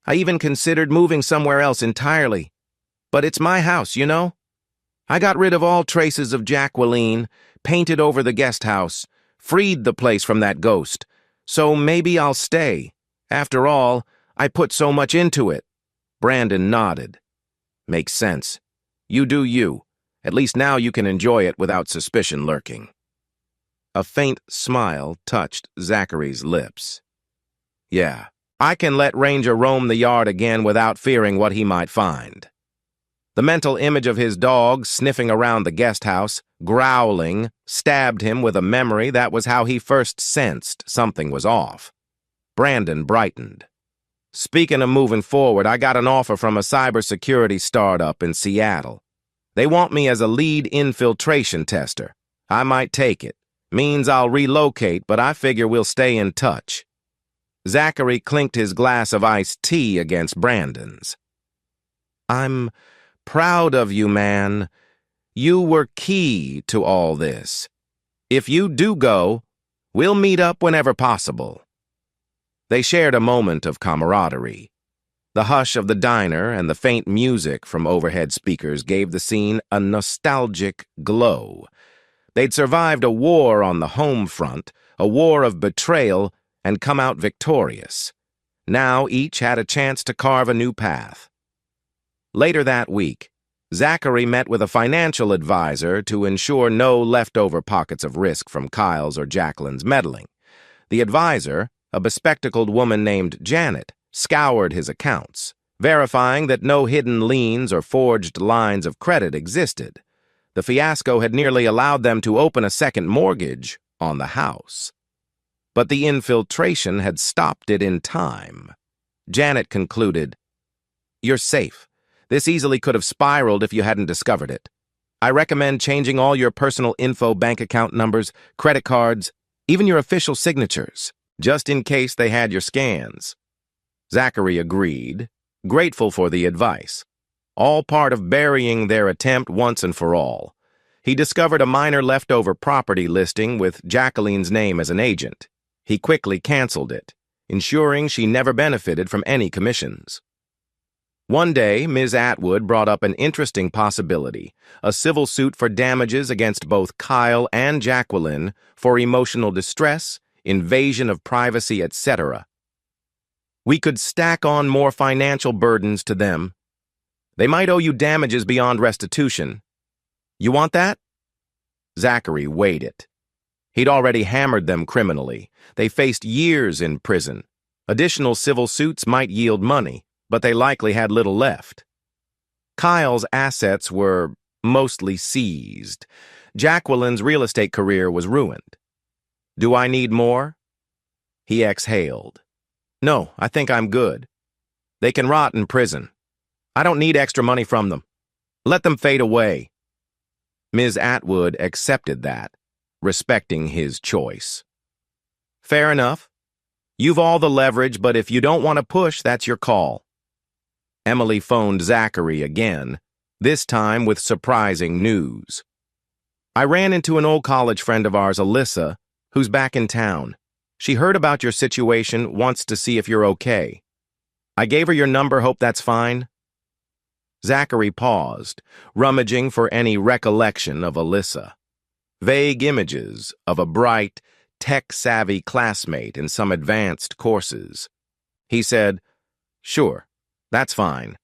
I even considered moving somewhere else entirely. But it's my house, you know? I got rid of all traces of Jacqueline, painted over the guest house, freed the place from that ghost. So maybe I'll stay. After all, I put so much into it. Brandon nodded. Makes sense. You do you. At least now you can enjoy it without suspicion lurking. A faint smile touched Zachary's lips. Yeah, I can let Ranger roam the yard again without fearing what he might find. The mental image of his dog sniffing around the guest house, growling, stabbed him with a memory that was how he first sensed something was off. Brandon brightened. Speaking of moving forward, I got an offer from a cybersecurity startup in Seattle. They want me as a lead infiltration tester. I might take it. Means I'll relocate, but I figure we'll stay in touch. Zachary clinked his glass of iced tea against Brandon's. I'm proud of you, man. You were key to all this. If you do go, we'll meet up whenever possible. They shared a moment of camaraderie. The hush of the diner and the faint music from overhead speakers gave the scene a nostalgic glow. They'd survived a war on the home front, a war of betrayal, and come out victorious. Now each had a chance to carve a new path. Later that week, Zachary met with a financial advisor to ensure no leftover pockets of risk from Kyle's or Jacqueline's meddling. The advisor, a bespectacled woman named Janet, scoured his accounts, verifying that no hidden liens or forged lines of credit existed. The fiasco had nearly allowed them to open a second mortgage on the house. But the infiltration had stopped it in time. Janet concluded, You're safe. This easily could have spiraled if you hadn't discovered it. I recommend changing all your personal info, bank account numbers, credit cards, even your official signatures, just in case they had your scans. Zachary agreed, grateful for the advice. All part of burying their attempt once and for all. He discovered a minor leftover property listing with Jacqueline's name as an agent. He quickly canceled it, ensuring she never benefited from any commissions. One day, Ms. Atwood brought up an interesting possibility, a civil suit for damages against both Kyle and Jacqueline for emotional distress, invasion of privacy, etc. We could stack on more financial burdens to them. They might owe you damages beyond restitution. You want that? Zachary weighed it. He'd already hammered them criminally. They faced years in prison. Additional civil suits might yield money, but they likely had little left. Kyle's assets were mostly seized. Jacqueline's real estate career was ruined. Do I need more? He exhaled. No, I think I'm good. They can rot in prison. I don't need extra money from them. Let them fade away. Ms. Atwood accepted that, respecting his choice. Fair enough. You've all the leverage, but if you don't want to push, that's your call. Emily phoned Zachary again, this time with surprising news. I ran into an old college friend of ours, Alyssa, who's back in town. She heard about your situation, wants to see if you're okay. I gave her your number, hope that's fine. Zachary paused, rummaging for any recollection of Alyssa. Vague images of a bright, tech-savvy classmate in some advanced courses. He said, "Sure, that's fine."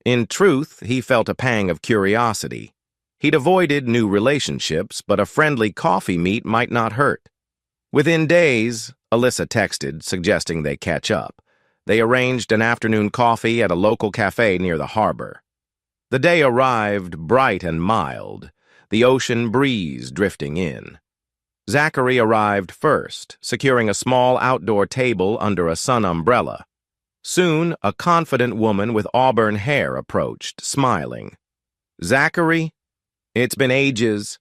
In truth, he felt a pang of curiosity. He'd avoided new relationships, but a friendly coffee meet might not hurt. Within days, Alyssa texted, suggesting they catch up. They arranged an afternoon coffee at a local cafe near the harbor. The day arrived bright and mild, the ocean breeze drifting in. Zachary arrived first, securing a small outdoor table under a sun umbrella. Soon, a confident woman with auburn hair approached, smiling. "Zachary? It's been ages."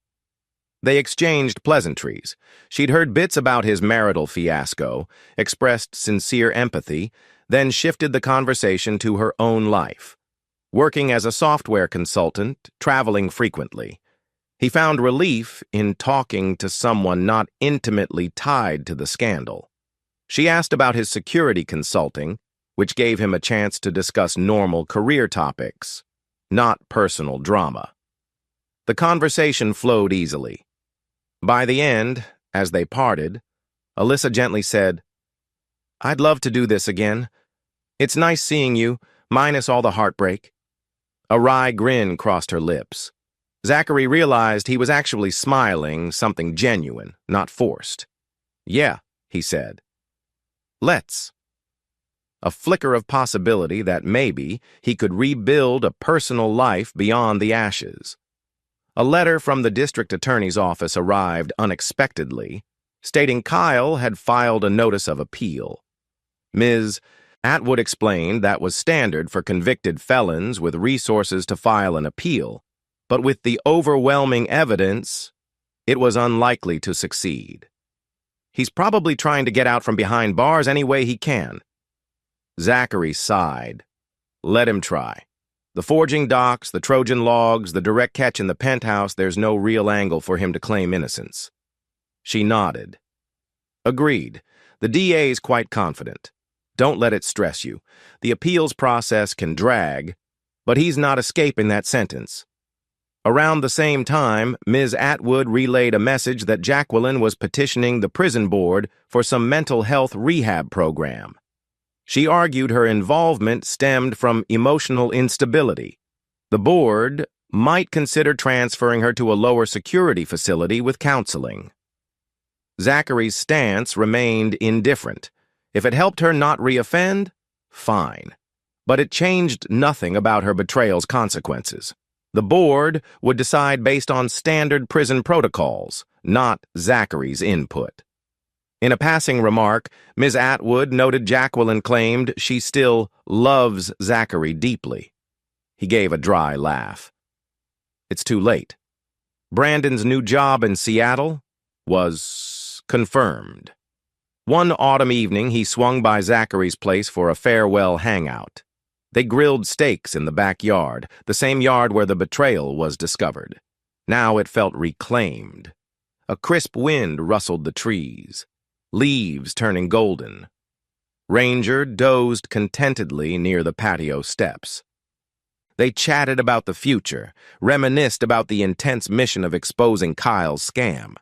They exchanged pleasantries. She'd heard bits about his marital fiasco, expressed sincere empathy, then shifted the conversation to her own life. Working as a software consultant, traveling frequently. He found relief in talking to someone not intimately tied to the scandal. She asked about his security consulting, which gave him a chance to discuss normal career topics, not personal drama. The conversation flowed easily. By the end, as they parted, Alyssa gently said, "I'd love to do this again. It's nice seeing you, minus all the heartbreak." A wry grin crossed her lips. Zachary realized he was actually smiling, something genuine, not forced. "Yeah," he said. "Let's." A flicker of possibility that maybe he could rebuild a personal life beyond the ashes. A letter from the district attorney's office arrived unexpectedly, stating Kyle had filed a notice of appeal. Ms. Atwood explained that was standard for convicted felons with resources to file an appeal, but with the overwhelming evidence, it was unlikely to succeed. "He's probably trying to get out from behind bars any way he can." Zachary sighed. "Let him try. The forging docs, the Trojan logs, the direct catch in the penthouse, there's no real angle for him to claim innocence." She nodded. "Agreed. The DA's quite confident. Don't let it stress you. The appeals process can drag, but he's not escaping that sentence." Around the same time, Ms. Atwood relayed a message that Jacqueline was petitioning the prison board for some mental health rehab program. She argued her involvement stemmed from emotional instability. The board might consider transferring her to a lower security facility with counseling. Zachary's stance remained indifferent. If it helped her not reoffend, fine. But it changed nothing about her betrayal's consequences. The board would decide based on standard prison protocols, not Zachary's input. In a passing remark, Ms. Atwood noted Jacqueline claimed she still loves Zachary deeply. He gave a dry laugh. It's too late. Brandon's new job in Seattle was confirmed. One autumn evening, he swung by Zachary's place for a farewell hangout. They grilled steaks in the backyard, the same yard where the betrayal was discovered. Now it felt reclaimed. A crisp wind rustled the trees, leaves turning golden. Ranger dozed contentedly near the patio steps. They chatted about the future, reminisced about the intense mission of exposing Kyle's scam.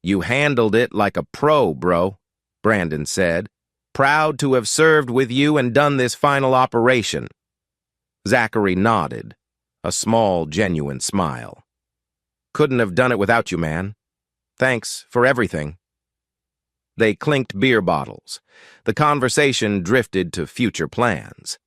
"You handled it like a pro, bro," Brandon said. "Proud to have served with you and done this final operation." Zachary nodded, a small, genuine smile. "Couldn't have done it without you, man. Thanks for everything." They clinked beer bottles. The conversation drifted to future plans.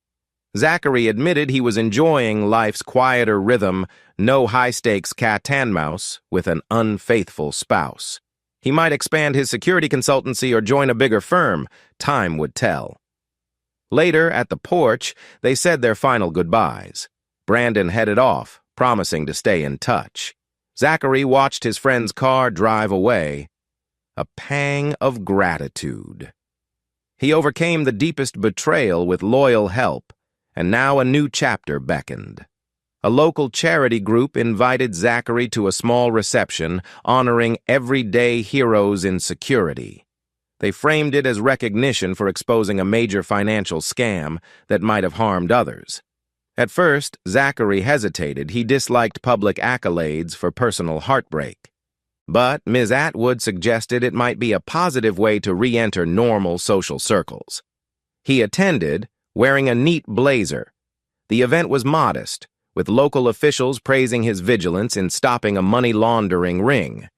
Zachary admitted he was enjoying life's quieter rhythm, no high-stakes cat-and-mouse with an unfaithful spouse. He might expand his security consultancy or join a bigger firm. Time would tell. Later, at the porch, they said their final goodbyes. Brandon headed off, promising to stay in touch. Zachary watched his friend's car drive away. A pang of gratitude. He overcame the deepest betrayal with loyal help, and now a new chapter beckoned. A local charity group invited Zachary to a small reception honoring everyday heroes in security. They framed it as recognition for exposing a major financial scam that might have harmed others. At first, Zachary hesitated. He disliked public accolades for personal heartbreak. But Ms. Atwood suggested it might be a positive way to re-enter normal social circles. He attended, wearing a neat blazer. The event was modest, with local officials praising his vigilance in stopping a money laundering ring.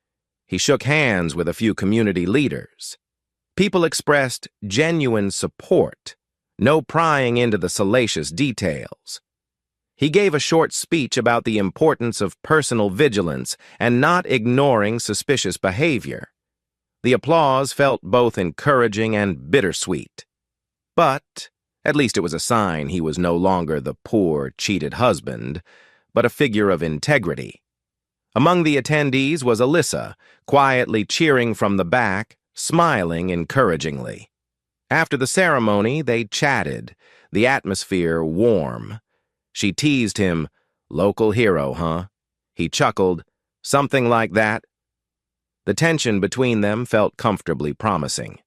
He shook hands with a few community leaders. People expressed genuine support, no prying into the salacious details. He gave a short speech about the importance of personal vigilance and not ignoring suspicious behavior. The applause felt both encouraging and bittersweet. But at least it was a sign he was no longer the poor, cheated husband, but a figure of integrity. Among the attendees was Alyssa, quietly cheering from the back, smiling encouragingly. After the ceremony, they chatted, the atmosphere warm. She teased him, "Local hero, huh?" He chuckled, "Something like that." The tension between them felt comfortably promising.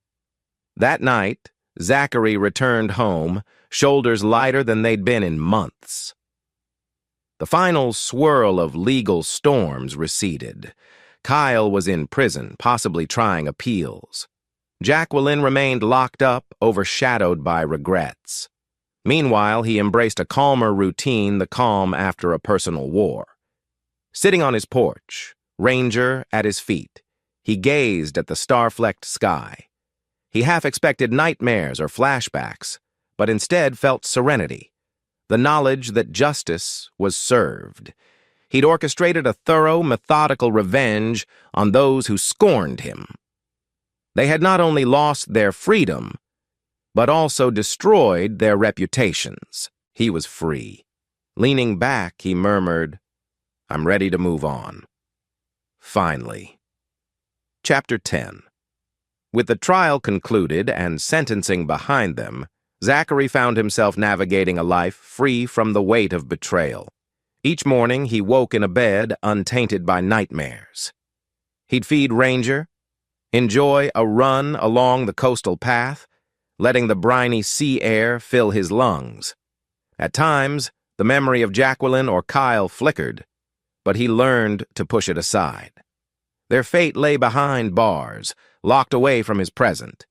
That night, Zachary returned home, shoulders lighter than they'd been in months. The final swirl of legal storms receded. Kyle was in prison, possibly trying appeals. Jacqueline remained locked up, overshadowed by regrets. Meanwhile, he embraced a calmer routine, the calm after a personal war. Sitting on his porch, Ranger at his feet, he gazed at the star-flecked sky. He half expected nightmares or flashbacks, but instead felt serenity, the knowledge that justice was served. He'd orchestrated a thorough, methodical revenge on those who scorned him. They had not only lost their freedom, but also destroyed their reputations. He was free. Leaning back, he murmured, "I'm ready to move on." Finally. Chapter 10. With the trial concluded and sentencing behind them, Zachary found himself navigating a life free from the weight of betrayal. Each morning, he woke in a bed untainted by nightmares. He'd feed Ranger, enjoy a run along the coastal path, letting the briny sea air fill his lungs. At times, the memory of Jacqueline or Kyle flickered, but he learned to push it aside. Their fate lay behind bars, locked away from his present.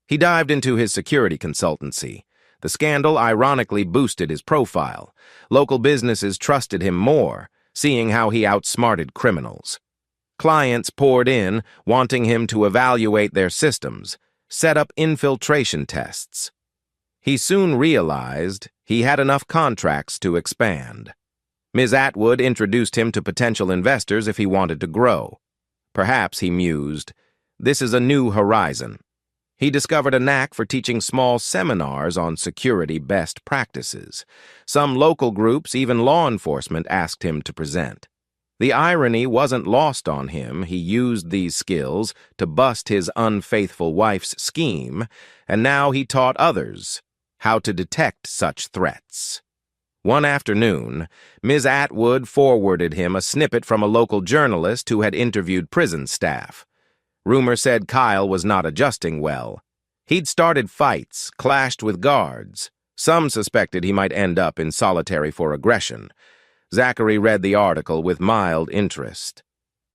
He dived into his security consultancy. The scandal ironically boosted his profile. Local businesses trusted him more, seeing how he outsmarted criminals. Clients poured in, wanting him to evaluate their systems, set up infiltration tests. He soon realized he had enough contracts to expand. Ms. Atwood introduced him to potential investors if he wanted to grow. Perhaps, he mused, this is a new horizon. He discovered a knack for teaching small seminars on security best practices. Some local groups, even law enforcement, asked him to present. The irony wasn't lost on him. He used these skills to bust his unfaithful wife's scheme, and now he taught others how to detect such threats. One afternoon, Ms. Atwood forwarded him a snippet from a local journalist who had interviewed prison staff. Rumor said Kyle was not adjusting well. He'd started fights, clashed with guards. Some suspected he might end up in solitary for aggression. Zachary read the article with mild interest.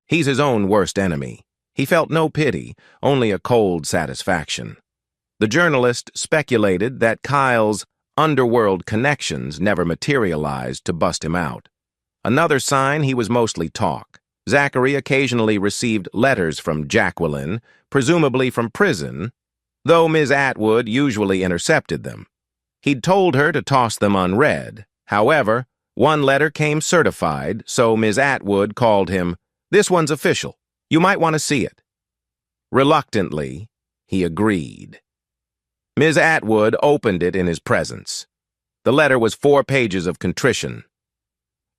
He's his own worst enemy. He felt no pity, only a cold satisfaction. The journalist speculated that Kyle's underworld connections never materialized to bust him out. Another sign he was mostly talk. Zachary occasionally received letters from Jacqueline, presumably from prison, though Ms. Atwood usually intercepted them. He'd told her to toss them unread. However, one letter came certified, so Ms. Atwood called him, "This one's official. You might want to see it." Reluctantly, he agreed. Ms. Atwood opened it in his presence. The letter was 4 pages of contrition.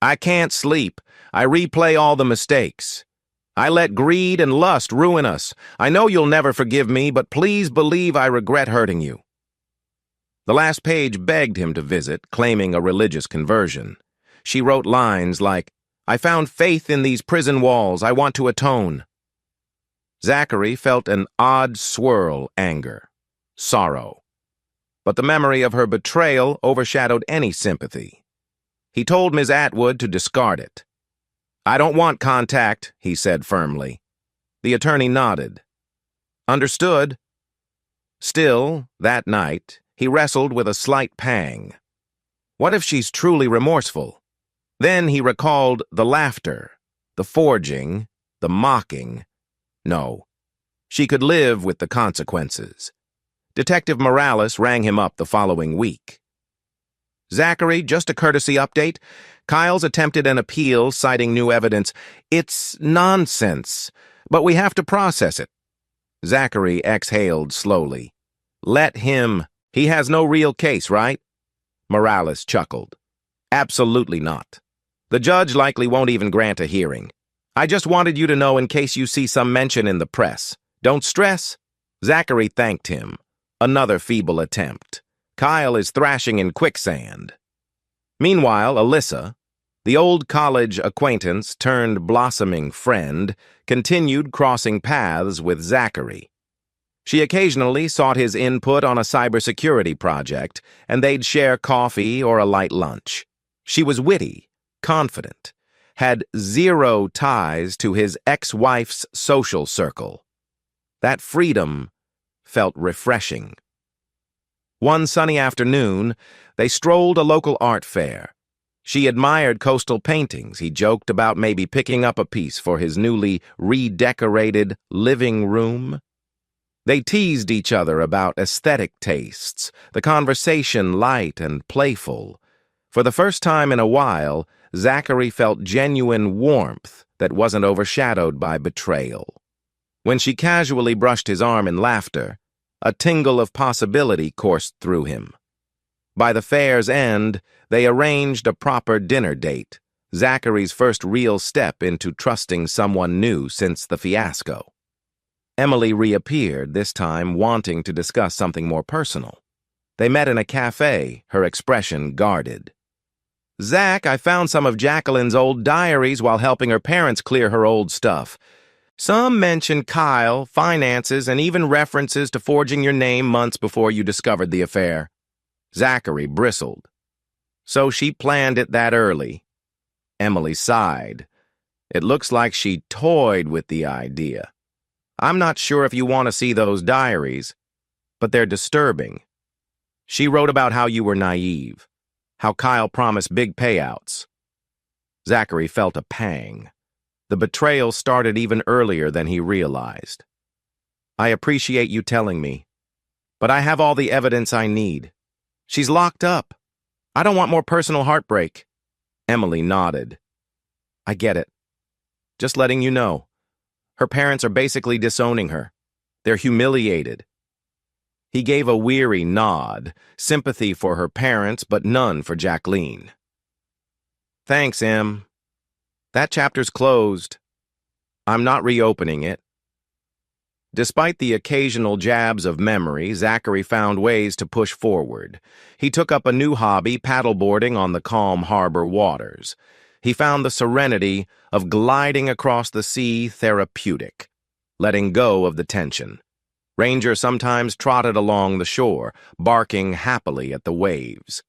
"I can't sleep. I replay all the mistakes. I let greed and lust ruin us. I know you'll never forgive me, but please believe I regret hurting you." The last page begged him to visit, claiming a religious conversion. She wrote lines like, "I found faith in these prison walls. I want to atone." Zachary felt an odd swirl, anger, sorrow. But the memory of her betrayal overshadowed any sympathy. He told Ms. Atwood to discard it. "I don't want contact," he said firmly. The attorney nodded. "Understood." Still, that night, he wrestled with a slight pang. What if she's truly remorseful? Then he recalled the laughter, the forging, the mocking. No, she could live with the consequences. Detective Morales rang him up the following week. "Zachary, just a courtesy update. Kyle's attempted an appeal citing new evidence. It's nonsense, but we have to process it." Zachary exhaled slowly. "Let him. He has no real case, right?" Morales chuckled. "Absolutely not. The judge likely won't even grant a hearing. I just wanted you to know in case you see some mention in the press. Don't stress." Zachary thanked him. Another feeble attempt. Kyle is thrashing in quicksand. Meanwhile, Alyssa, the old college acquaintance turned blossoming friend, continued crossing paths with Zachary. She occasionally sought his input on a cybersecurity project, and they'd share coffee or a light lunch. She was witty, confident, had zero ties to his ex-wife's social circle. That freedom felt refreshing. One sunny afternoon, they strolled a local art fair. She admired coastal paintings. He joked about maybe picking up a piece for his newly redecorated living room. They teased each other about aesthetic tastes, the conversation light and playful. For the first time in a while, Zachary felt genuine warmth that wasn't overshadowed by betrayal. When she casually brushed his arm in laughter, a tingle of possibility coursed through him. By the fair's end, they arranged a proper dinner date, Zachary's first real step into trusting someone new since the fiasco. Emily reappeared, this time wanting to discuss something more personal. They met in a cafe, her expression guarded. "Zach, I found some of Jacqueline's old diaries while helping her parents clear her old stuff. Some mention Kyle, finances, and even references to forging your name months before you discovered the affair." Zachary bristled. "So she planned it that early." Emily sighed. "It looks like she toyed with the idea. I'm not sure if you want to see those diaries, but they're disturbing. She wrote about how you were naive, how Kyle promised big payouts." Zachary felt a pang. The betrayal started even earlier than he realized. "I appreciate you telling me, but I have all the evidence I need. She's locked up. I don't want more personal heartbreak." Emily nodded. "I get it. Just letting you know. Her parents are basically disowning her. They're humiliated." He gave a weary nod, sympathy for her parents, but none for Jacqueline. "Thanks, Em. That chapter's closed. I'm not reopening it." Despite the occasional jabs of memory, Zachary found ways to push forward. He took up a new hobby, paddleboarding on the calm harbor waters. He found the serenity of gliding across the sea therapeutic, letting go of the tension. Ranger sometimes trotted along the shore, barking happily at the waves.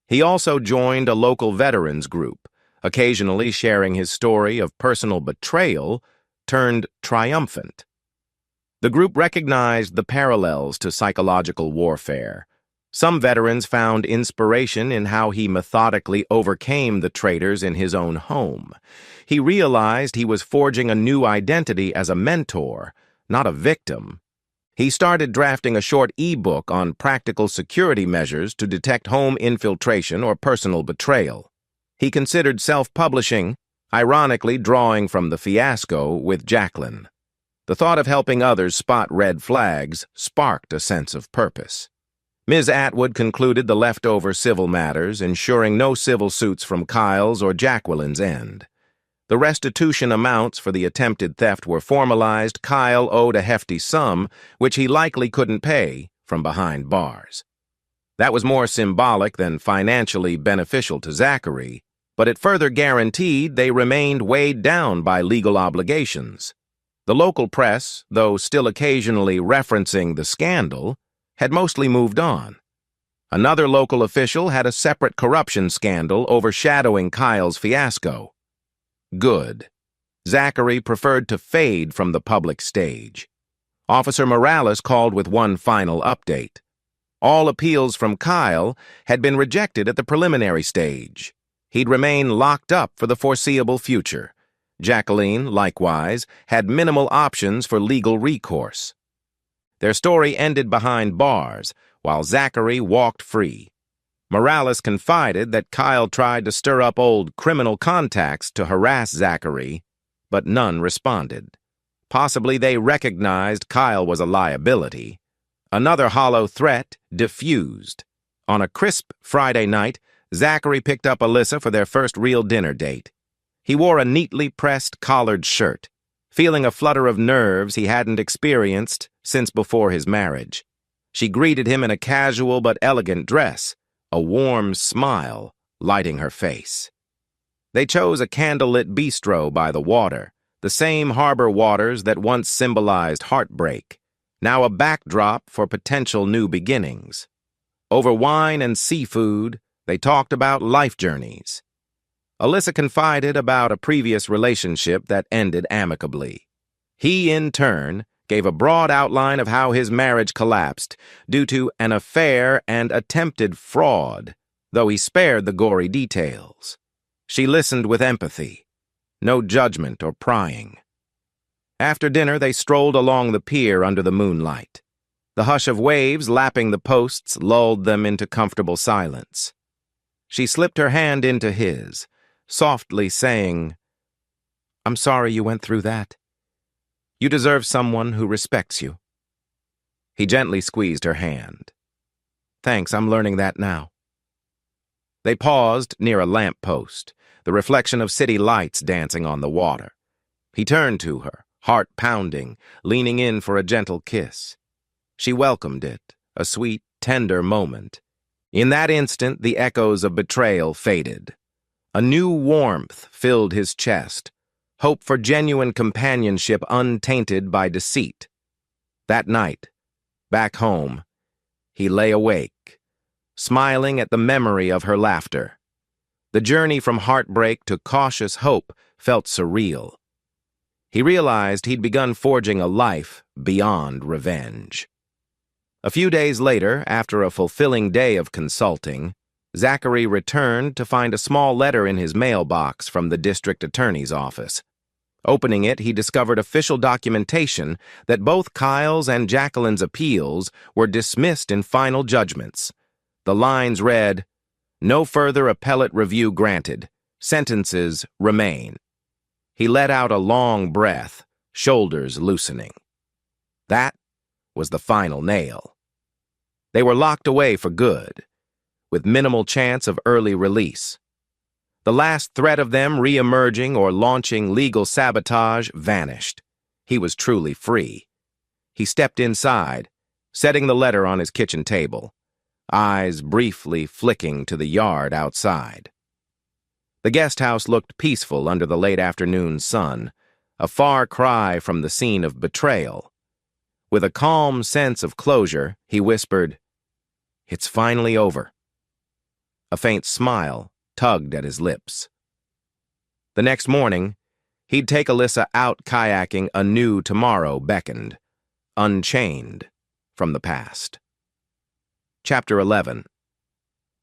He also joined a local veterans group, occasionally sharing his story of personal betrayal turned triumphant. The group recognized the parallels to psychological warfare. Some veterans found inspiration in how he methodically overcame the traitors in his own home. He realized he was forging a new identity as a mentor, not a victim. He started drafting a short e-book on practical security measures to detect home infiltration or personal betrayal. He considered self-publishing, ironically drawing from the fiasco with Jacqueline. The thought of helping others spot red flags sparked a sense of purpose. Ms. Atwood concluded the leftover civil matters, ensuring no civil suits from Kyle's or Jacqueline's end. The restitution amounts for the attempted theft were formalized. Kyle owed a hefty sum, which he likely couldn't pay from behind bars. That was more symbolic than financially beneficial to Zachary, but it further guaranteed they remained weighed down by legal obligations. The local press, though still occasionally referencing the scandal, had mostly moved on. Another local official had a separate corruption scandal overshadowing Kyle's fiasco. Good. Zachary preferred to fade from the public stage. Officer Morales called with one final update. All appeals from Kyle had been rejected at the preliminary stage. He'd remain locked up for the foreseeable future. Jacqueline, likewise, had minimal options for legal recourse. Their story ended behind bars, while Zachary walked free. Morales confided that Kyle tried to stir up old criminal contacts to harass Zachary, but none responded. Possibly they recognized Kyle was a liability. Another hollow threat diffused. On a crisp Friday night, Zachary picked up Alyssa for their first real dinner date. He wore a neatly pressed collared shirt, feeling a flutter of nerves he hadn't experienced since before his marriage. She greeted him in a casual but elegant dress, a warm smile lighting her face. They chose a candlelit bistro by the water, the same harbor waters that once symbolized heartbreak, now a backdrop for potential new beginnings. Over wine and seafood, they talked about life journeys. Alyssa confided about a previous relationship that ended amicably. He, in turn, gave a broad outline of how his marriage collapsed due to an affair and attempted fraud, though he spared the gory details. She listened with empathy, no judgment or prying. After dinner, they strolled along the pier under the moonlight. The hush of waves lapping the posts lulled them into comfortable silence. She slipped her hand into his, softly saying, "I'm sorry you went through that. You deserve someone who respects you." He gently squeezed her hand. "Thanks, I'm learning that now." They paused near a lamppost, the reflection of city lights dancing on the water. He turned to her, heart pounding, leaning in for a gentle kiss. She welcomed it, a sweet, tender moment. In that instant, the echoes of betrayal faded. A new warmth filled his chest, hope for genuine companionship untainted by deceit. That night, back home, he lay awake, smiling at the memory of her laughter. The journey from heartbreak to cautious hope felt surreal. He realized he'd begun forging a life beyond revenge. A few days later, after a fulfilling day of consulting, Zachary returned to find a small letter in his mailbox from the district attorney's office. Opening it, he discovered official documentation that both Kyle's and Jacqueline's appeals were dismissed in final judgments. The lines read, "No further appellate review granted. Sentences remain." He let out a long breath, shoulders loosening. That was the final nail. They were locked away for good, with minimal chance of early release. The last threat of them re-emerging or launching legal sabotage vanished. He was truly free. He stepped inside, setting the letter on his kitchen table, eyes briefly flicking to the yard outside. The guest house looked peaceful under the late afternoon sun, a far cry from the scene of betrayal. With a calm sense of closure, he whispered, "It's finally over." A faint smile tugged at his lips. The next morning, he'd take Alyssa out kayaking. A new tomorrow beckoned, unchained from the past. Chapter 11.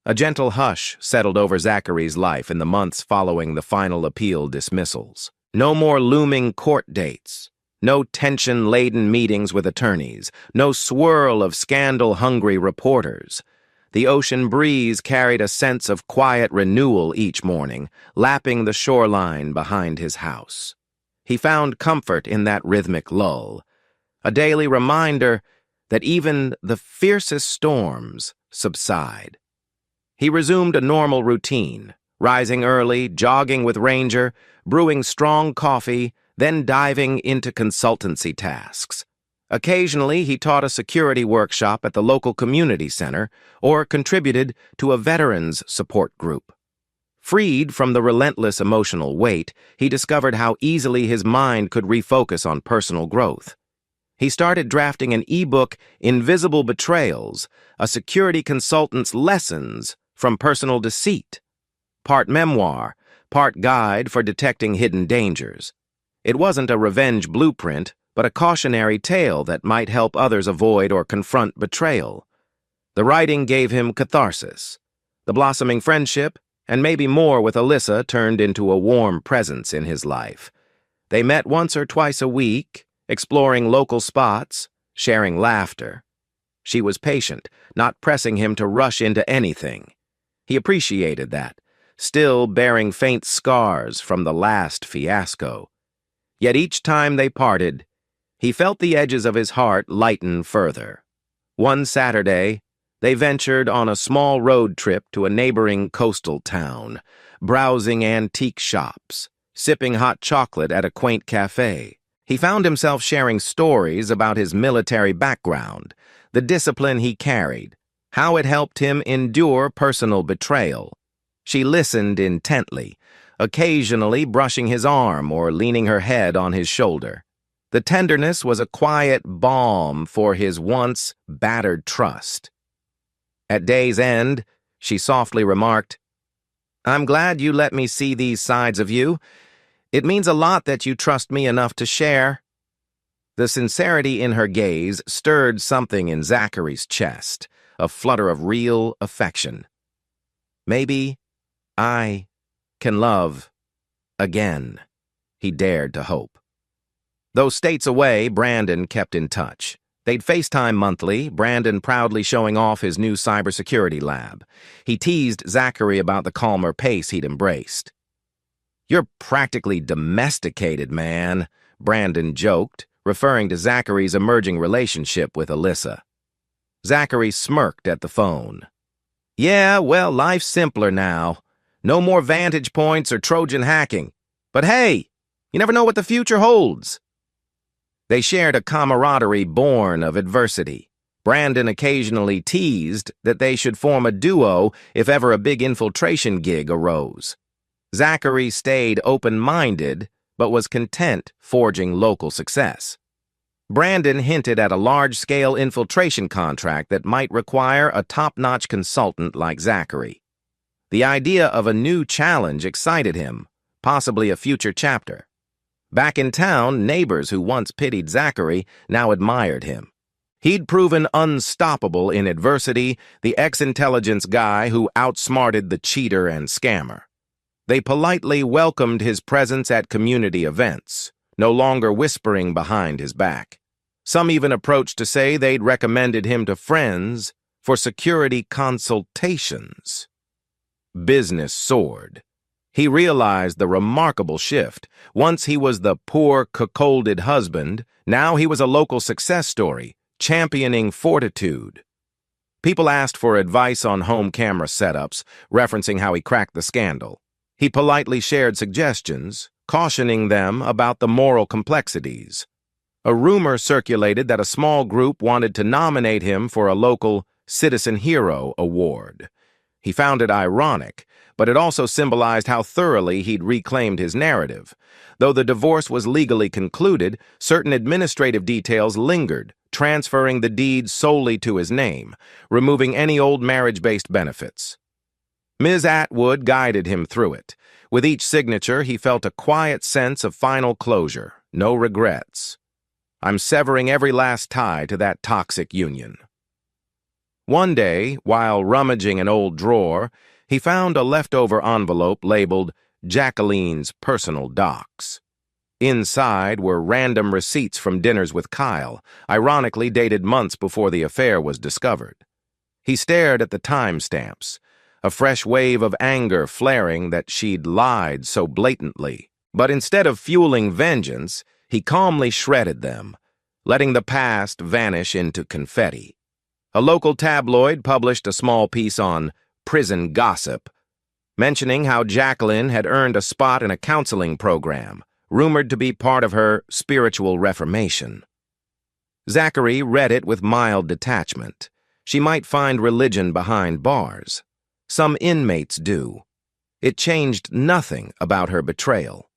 A gentle hush settled over Zachary's life in the months following the final appeal dismissals. No more looming court dates. No tension-laden meetings with attorneys. No swirl of scandal-hungry reporters. The ocean breeze carried a sense of quiet renewal each morning, lapping the shoreline behind his house. He found comfort in that rhythmic lull, a daily reminder that even the fiercest storms subside. He resumed a normal routine, rising early, jogging with Ranger, brewing strong coffee, then diving into consultancy tasks. Occasionally, he taught a security workshop at the local community center or contributed to a veterans support group. Freed from the relentless emotional weight, he discovered how easily his mind could refocus on personal growth. He started drafting an ebook, Invisible Betrayals, a security consultant's lessons from personal deceit. Part memoir, part guide for detecting hidden dangers. It wasn't a revenge blueprint, but a cautionary tale that might help others avoid or confront betrayal. The writing gave him catharsis. The blossoming friendship, and maybe more with Alyssa, turned into a warm presence in his life. They met once or twice a week, exploring local spots, sharing laughter. She was patient, not pressing him to rush into anything. He appreciated that, still bearing faint scars from the last fiasco. Yet each time they parted, he felt the edges of his heart lighten further. One Saturday, they ventured on a small road trip to a neighboring coastal town, browsing antique shops, sipping hot chocolate at a quaint cafe. He found himself sharing stories about his military background, the discipline he carried, how it helped him endure personal betrayal. She listened intently, occasionally brushing his arm or leaning her head on his shoulder. The tenderness was a quiet balm for his once battered trust. At day's end, she softly remarked, "I'm glad you let me see these sides of you. It means a lot that you trust me enough to share." The sincerity in her gaze stirred something in Zachary's chest, a flutter of real affection. Maybe I can love again, he dared to hope. Though states away, Brandon kept in touch. They'd FaceTime monthly, Brandon proudly showing off his new cybersecurity lab. He teased Zachary about the calmer pace he'd embraced. "You're practically domesticated, man," Brandon joked, referring to Zachary's emerging relationship with Alyssa. Zachary smirked at the phone. "Yeah, well, life's simpler now. No more vantage points or Trojan hacking. But hey, you never know what the future holds." They shared a camaraderie born of adversity. Brandon occasionally teased that they should form a duo if ever a big infiltration gig arose. Zachary stayed open-minded, but was content forging local success. Brandon hinted at a large-scale infiltration contract that might require a top-notch consultant like Zachary. The idea of a new challenge excited him, possibly a future chapter. Back in town, neighbors who once pitied Zachary now admired him. He'd proven unstoppable in adversity, the ex-intelligence guy who outsmarted the cheater and scammer. They politely welcomed his presence at community events, no longer whispering behind his back. Some even approached to say they'd recommended him to friends for security consultations. Business soared. He realized the remarkable shift. Once he was the poor, cuckolded husband, now he was a local success story, championing fortitude. People asked for advice on home camera setups, referencing how he cracked the scandal. He politely shared suggestions, cautioning them about the moral complexities. A rumor circulated that a small group wanted to nominate him for a local Citizen Hero award. He found it ironic, but it also symbolized how thoroughly he'd reclaimed his narrative. Though the divorce was legally concluded, certain administrative details lingered, transferring the deed solely to his name, removing any old marriage-based benefits. Ms. Atwood guided him through it. With each signature, he felt a quiet sense of final closure, no regrets. "I'm severing every last tie to that toxic union." One day, while rummaging an old drawer, he found a leftover envelope labeled Jacqueline's Personal Docs. Inside were random receipts from dinners with Kyle, ironically dated months before the affair was discovered. He stared at the timestamps, a fresh wave of anger flaring that she'd lied so blatantly. But instead of fueling vengeance, he calmly shredded them, letting the past vanish into confetti. A local tabloid published a small piece on prison gossip, mentioning how Jacqueline had earned a spot in a counseling program, rumored to be part of her spiritual reformation. Zachary read it with mild detachment. She might find religion behind bars. Some inmates do. It changed nothing about her betrayal.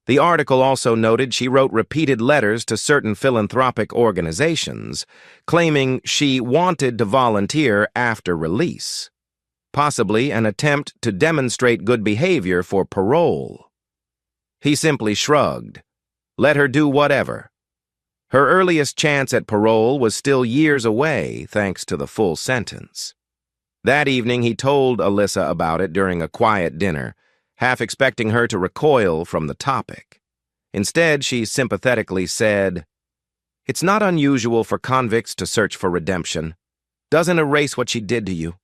The article also noted she wrote repeated letters to certain philanthropic organizations, claiming she wanted to volunteer after release, possibly an attempt to demonstrate good behavior for parole. He simply shrugged. Let her do whatever. Her earliest chance at parole was still years away, thanks to the full sentence. That evening, he told Alyssa about it during a quiet dinner, half expecting her to recoil from the topic. Instead, she sympathetically said, "It's not unusual for convicts to search for redemption. Doesn't erase what she did to you."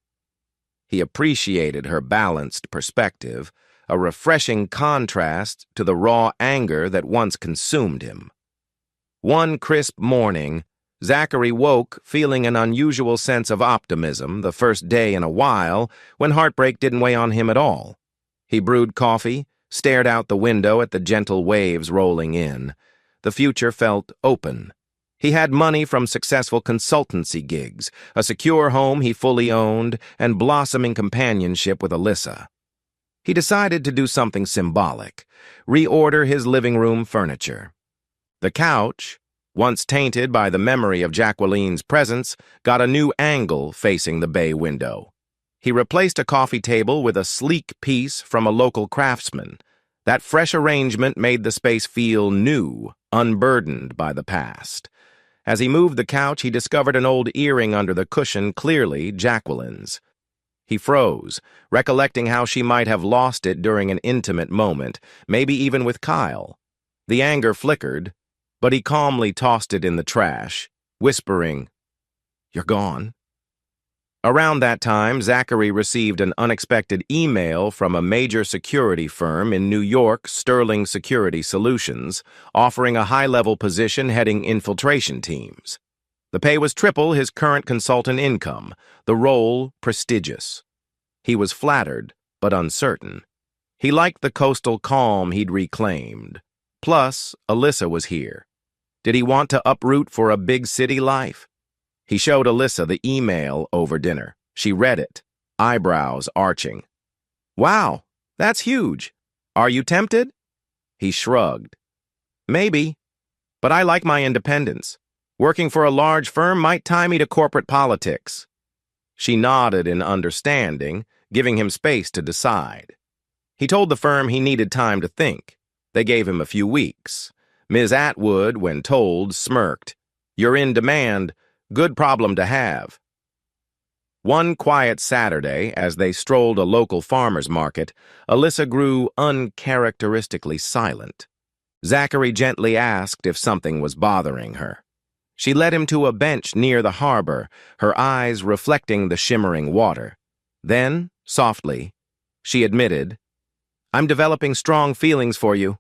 He appreciated her balanced perspective, a refreshing contrast to the raw anger that once consumed him. One crisp morning, Zachary woke feeling an unusual sense of optimism, the first day in a while when heartbreak didn't weigh on him at all. He brewed coffee, stared out the window at the gentle waves rolling in. The future felt open. He had money from successful consultancy gigs, a secure home he fully owned, and blossoming companionship with Alyssa. He decided to do something symbolic, reorder his living room furniture. The couch, once tainted by the memory of Jacqueline's presence, got a new angle facing the bay window. He replaced a coffee table with a sleek piece from a local craftsman. That fresh arrangement made the space feel new, unburdened by the past. As he moved the couch, he discovered an old earring under the cushion, clearly Jacqueline's. He froze, recollecting how she might have lost it during an intimate moment, maybe even with Kyle. The anger flickered, but he calmly tossed it in the trash, whispering, "You're gone." Around that time, Zachary received an unexpected email from a major security firm in New York, Sterling Security Solutions, offering a high-level position heading infiltration teams. The pay was triple his current consultant income, the role prestigious. He was flattered, but uncertain. He liked the coastal calm he'd reclaimed. Plus, Alyssa was here. Did he want to uproot for a big city life? He showed Alyssa the email over dinner. She read it, eyebrows arching. "Wow, that's huge. Are you tempted?" He shrugged. "Maybe, but I like my independence. Working for a large firm might tie me to corporate politics." She nodded in understanding, giving him space to decide. He told the firm he needed time to think. They gave him a few weeks. Ms. Atwood, when told, smirked. "You're in demand. Good problem to have." One quiet Saturday, as they strolled a local farmer's market, Alyssa grew uncharacteristically silent. Zachary gently asked if something was bothering her. She led him to a bench near the harbor, her eyes reflecting the shimmering water. Then, softly, she admitted, "I'm developing strong feelings for you.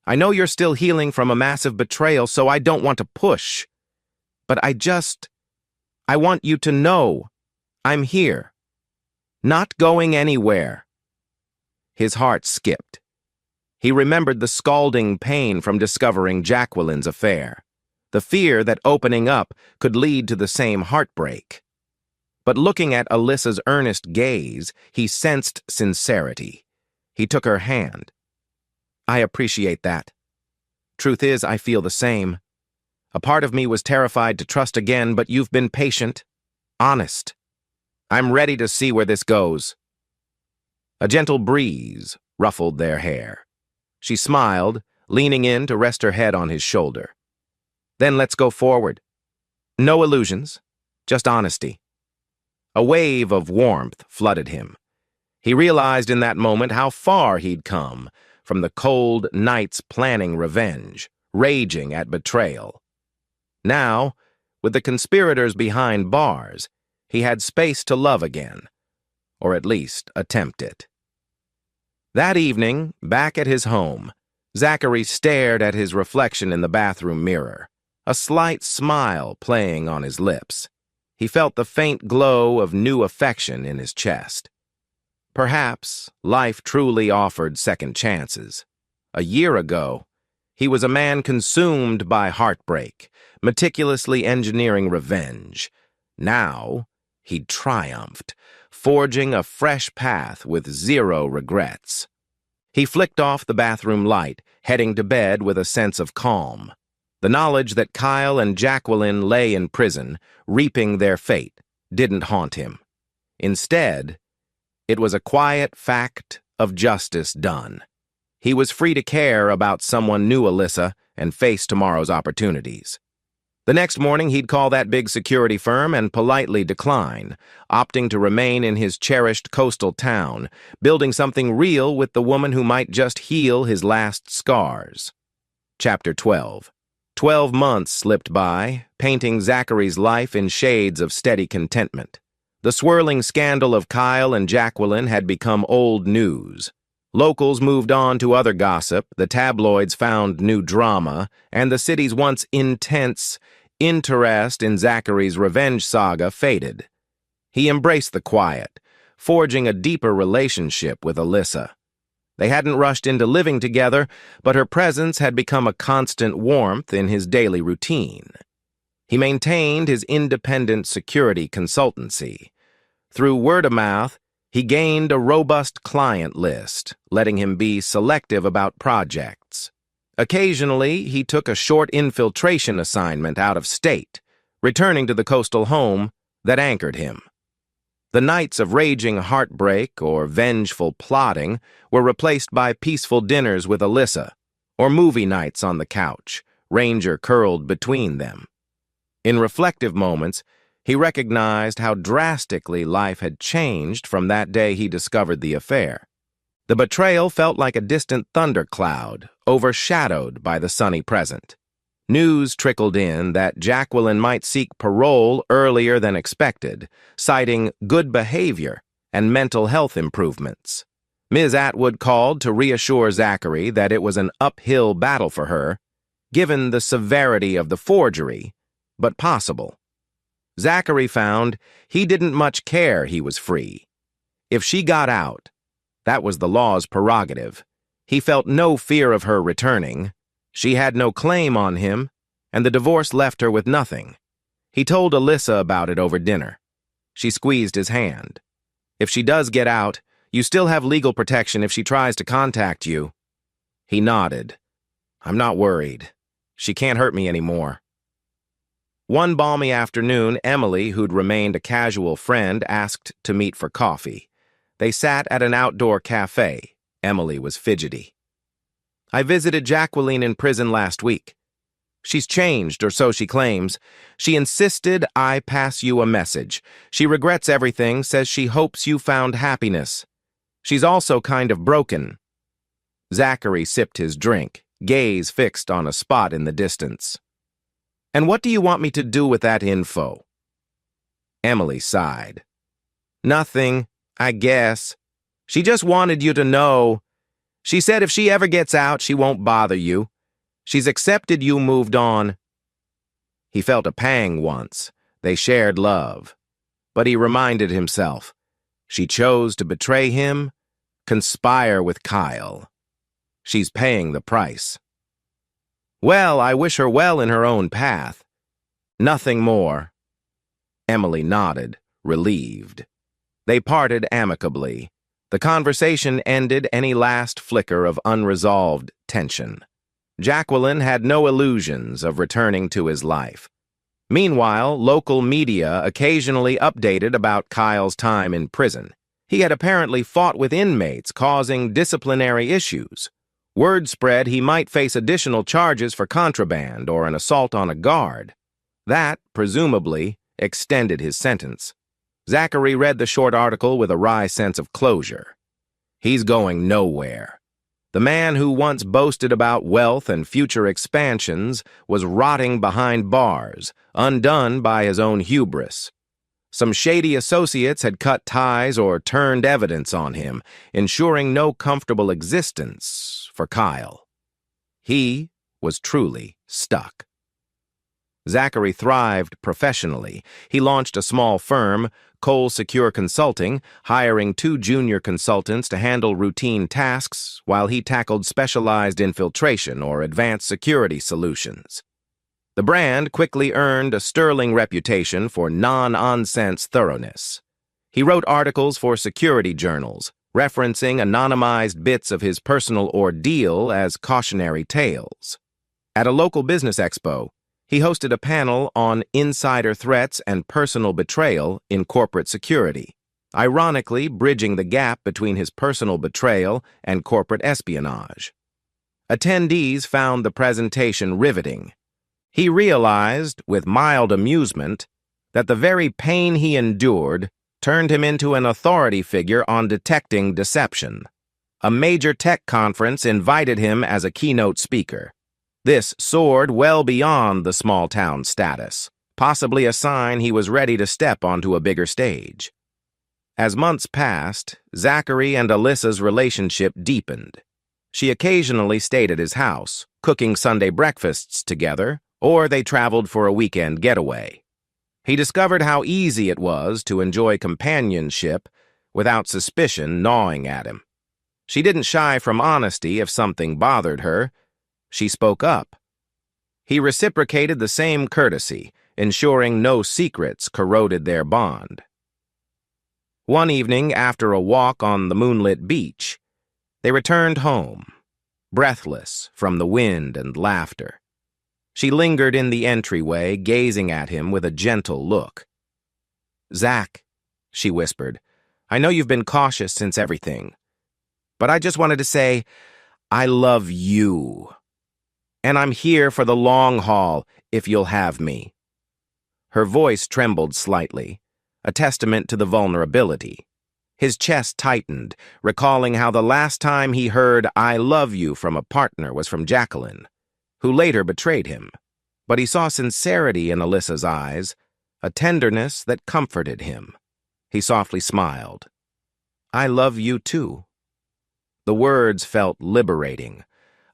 I know you're still healing from a massive betrayal, so I don't want to push. But I want you to know I'm here. Not going anywhere." His heart skipped. He remembered the scalding pain from discovering Jacqueline's affair, the fear that opening up could lead to the same heartbreak. But looking at Alyssa's earnest gaze, he sensed sincerity. He took her hand. "I appreciate that. Truth is, I feel the same. A part of me was terrified to trust again, but you've been patient, honest. I'm ready to see where this goes." A gentle breeze ruffled their hair. She smiled, leaning in to rest her head on his shoulder. "Then let's go forward. No illusions, just honesty." A wave of warmth flooded him. He realized in that moment how far he'd come from the cold nights planning revenge, raging at betrayal. Now, with the conspirators behind bars, he had space to love again, or at least attempt it. That evening, back at his home, Zachary stared at his reflection in the bathroom mirror, a slight smile playing on his lips. He felt the faint glow of new affection in his chest. Perhaps life truly offered second chances. A year ago, he was a man consumed by heartbreak, meticulously engineering revenge. Now, he'd triumphed, forging a fresh path with zero regrets. He flicked off the bathroom light, heading to bed with a sense of calm. The knowledge that Kyle and Jacqueline lay in prison, reaping their fate, didn't haunt him. Instead, it was a quiet fact of justice done. He was free to care about someone new, Alyssa, and face tomorrow's opportunities. The next morning, he'd call that big security firm and politely decline, opting to remain in his cherished coastal town, building something real with the woman who might just heal his last scars. Chapter 12. 12 months slipped by, painting Zachary's life in shades of steady contentment. The swirling scandal of Kyle and Jacqueline had become old news. Locals moved on to other gossip, the tabloids found new drama, and the city's once intense interest in Zachary's revenge saga faded. He embraced the quiet, forging a deeper relationship with Alyssa. They hadn't rushed into living together, but her presence had become a constant warmth in his daily routine. He maintained his independent security consultancy. Through word of mouth, he gained a robust client list, letting him be selective about projects. Occasionally, he took a short infiltration assignment out of state, returning to the coastal home that anchored him. The nights of raging heartbreak or vengeful plotting were replaced by peaceful dinners with Alyssa, or movie nights on the couch, Ranger curled between them. In reflective moments, he recognized how drastically life had changed from that day he discovered the affair. The betrayal felt like a distant thundercloud, overshadowed by the sunny present. News trickled in that Jacqueline might seek parole earlier than expected, citing good behavior and mental health improvements. Ms. Atwood called to reassure Zachary that it was an uphill battle for her, given the severity of the forgery, but possible. Zachary found he didn't much care he was free. If she got out, that was the law's prerogative. He felt no fear of her returning. She had no claim on him, and the divorce left her with nothing. He told Alyssa about it over dinner. She squeezed his hand. If she does get out, you still have legal protection if she tries to contact you. He nodded. I'm not worried. She can't hurt me anymore. One balmy afternoon, Emily, who'd remained a casual friend, asked to meet for coffee. They sat at an outdoor cafe. Emily was fidgety. I visited Jacqueline in prison last week. She's changed, or so she claims. She insisted I pass you a message. She regrets everything, says she hopes you found happiness. She's also kind of broken. Zachary sipped his drink, gaze fixed on a spot in the distance. And what do you want me to do with that info? Emily sighed. Nothing, I guess. She just wanted you to know. She said if she ever gets out, she won't bother you. She's accepted you moved on. He felt a pang once. They shared love. But he reminded himself. She chose to betray him, conspire with Kyle. She's paying the price. Well, I wish her well in her own path. Nothing more. Emily nodded, relieved. They parted amicably. The conversation ended any last flicker of unresolved tension. Jacqueline had no illusions of returning to his life. Meanwhile, local media occasionally updated about Kyle's time in prison. He had apparently fought with inmates, causing disciplinary issues. Word spread he might face additional charges for contraband or an assault on a guard. That, presumably, extended his sentence. Zachary read the short article with a wry sense of closure. He's going nowhere. The man who once boasted about wealth and future expansions was rotting behind bars, undone by his own hubris. Some shady associates had cut ties or turned evidence on him, ensuring no comfortable existence for Kyle. He was truly stuck. Zachary thrived professionally. He launched a small firm, Cole Secure Consulting, hiring 2 junior consultants to handle routine tasks while he tackled specialized infiltration or advanced security solutions. The brand quickly earned a sterling reputation for non-nonsense thoroughness. He wrote articles for security journals, referencing anonymized bits of his personal ordeal as cautionary tales. At a local business expo, he hosted a panel on insider threats and personal betrayal in corporate security, ironically bridging the gap between his personal betrayal and corporate espionage. Attendees found the presentation riveting. He realized, with mild amusement, that the very pain he endured turned him into an authority figure on detecting deception. A major tech conference invited him as a keynote speaker. This soared well beyond the small-town status, possibly a sign he was ready to step onto a bigger stage. As months passed, Zachary and Alyssa's relationship deepened. She occasionally stayed at his house, cooking Sunday breakfasts together, or they traveled for a weekend getaway. He discovered how easy it was to enjoy companionship without suspicion gnawing at him. She didn't shy from honesty if something bothered her. She spoke up. He reciprocated the same courtesy, ensuring no secrets corroded their bond. One evening, after a walk on the moonlit beach, they returned home, breathless from the wind and laughter. She lingered in the entryway, gazing at him with a gentle look. "Zach," she whispered, "I know you've been cautious since everything, but I just wanted to say, I love you. And I'm here for the long haul, if you'll have me." Her voice trembled slightly, a testament to the vulnerability. His chest tightened, recalling how the last time he heard "I love you" from a partner was from Jacqueline, who later betrayed him. But he saw sincerity in Alyssa's eyes, a tenderness that comforted him. He softly smiled. "I love you too." The words felt liberating,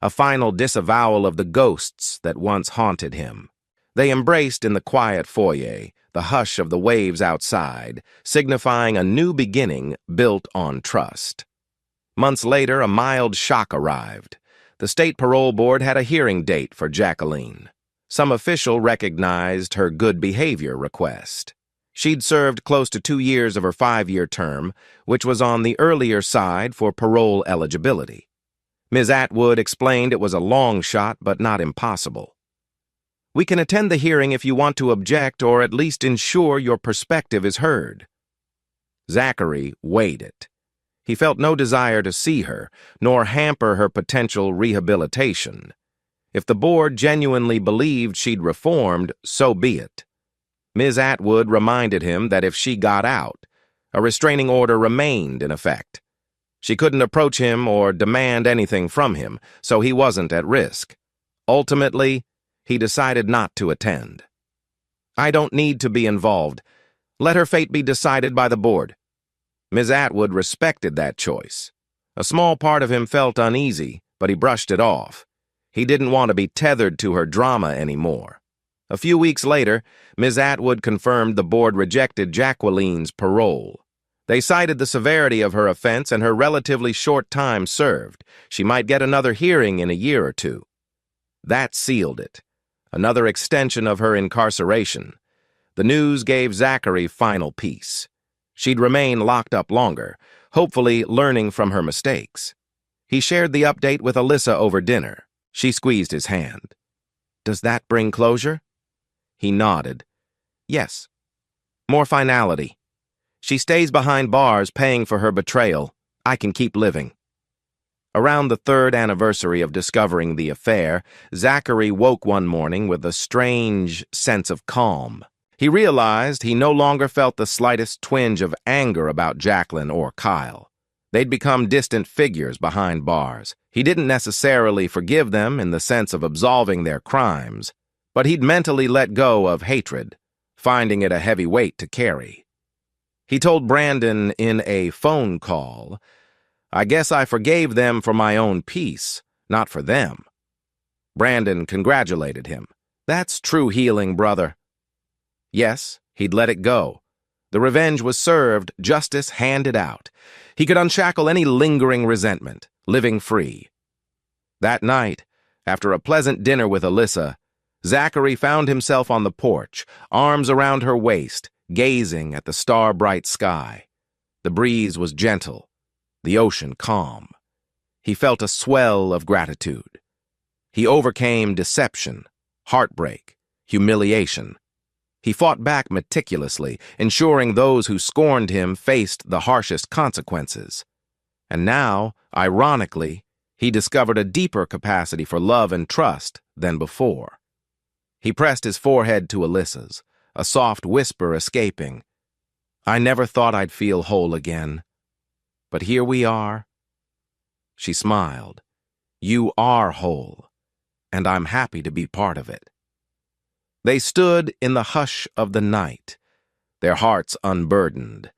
a final disavowal of the ghosts that once haunted him. They embraced in the quiet foyer, the hush of the waves outside, signifying a new beginning built on trust. Months later, a mild shock arrived. The state parole board had a hearing date for Jacqueline. Some official recognized her good behavior request. She'd served close to 2 years of her 5-year term, which was on the earlier side for parole eligibility. Ms. Atwood explained it was a long shot, but not impossible. "We can attend the hearing if you want to object or at least ensure your perspective is heard." Zachary weighed it. He felt no desire to see her, nor hamper her potential rehabilitation. If the board genuinely believed she'd reformed, so be it. Ms. Atwood reminded him that if she got out, a restraining order remained in effect. She couldn't approach him or demand anything from him, so he wasn't at risk. Ultimately, he decided not to attend. "I don't need to be involved. Let her fate be decided by the board." Ms. Atwood respected that choice. A small part of him felt uneasy, but he brushed it off. He didn't want to be tethered to her drama anymore. A few weeks later, Ms. Atwood confirmed the board rejected Jacqueline's parole. They cited the severity of her offense and her relatively short time served. She might get another hearing in a year or two. That sealed it. Another extension of her incarceration. The news gave Zachary final peace. She'd remain locked up longer, hopefully learning from her mistakes. He shared the update with Alyssa over dinner. She squeezed his hand. "Does that bring closure?" He nodded. "Yes. More finality. She stays behind bars paying for her betrayal. I can keep living." Around the 3rd anniversary of discovering the affair, Zachary woke one morning with a strange sense of calm. He realized he no longer felt the slightest twinge of anger about Jacqueline or Kyle. They'd become distant figures behind bars. He didn't necessarily forgive them in the sense of absolving their crimes, but he'd mentally let go of hatred, finding it a heavy weight to carry. He told Brandon in a phone call, "I guess I forgave them for my own peace, not for them." Brandon congratulated him. "That's true healing, brother." Yes, he'd let it go. The revenge was served, justice handed out. He could unshackle any lingering resentment, living free. That night, after a pleasant dinner with Alyssa, Zachary found himself on the porch, arms around her waist, gazing at the star-bright sky. The breeze was gentle. the ocean calm. He felt a swell of gratitude. He overcame deception, heartbreak, humiliation. He fought back meticulously, ensuring those who scorned him faced the harshest consequences. And now, ironically, he discovered a deeper capacity for love and trust than before. He pressed his forehead to Alyssa's, a soft whisper escaping. "I never thought I'd feel whole again. But here we are." She smiled. "You are whole, and I'm happy to be part of it." They stood in the hush of the night, their hearts unburdened.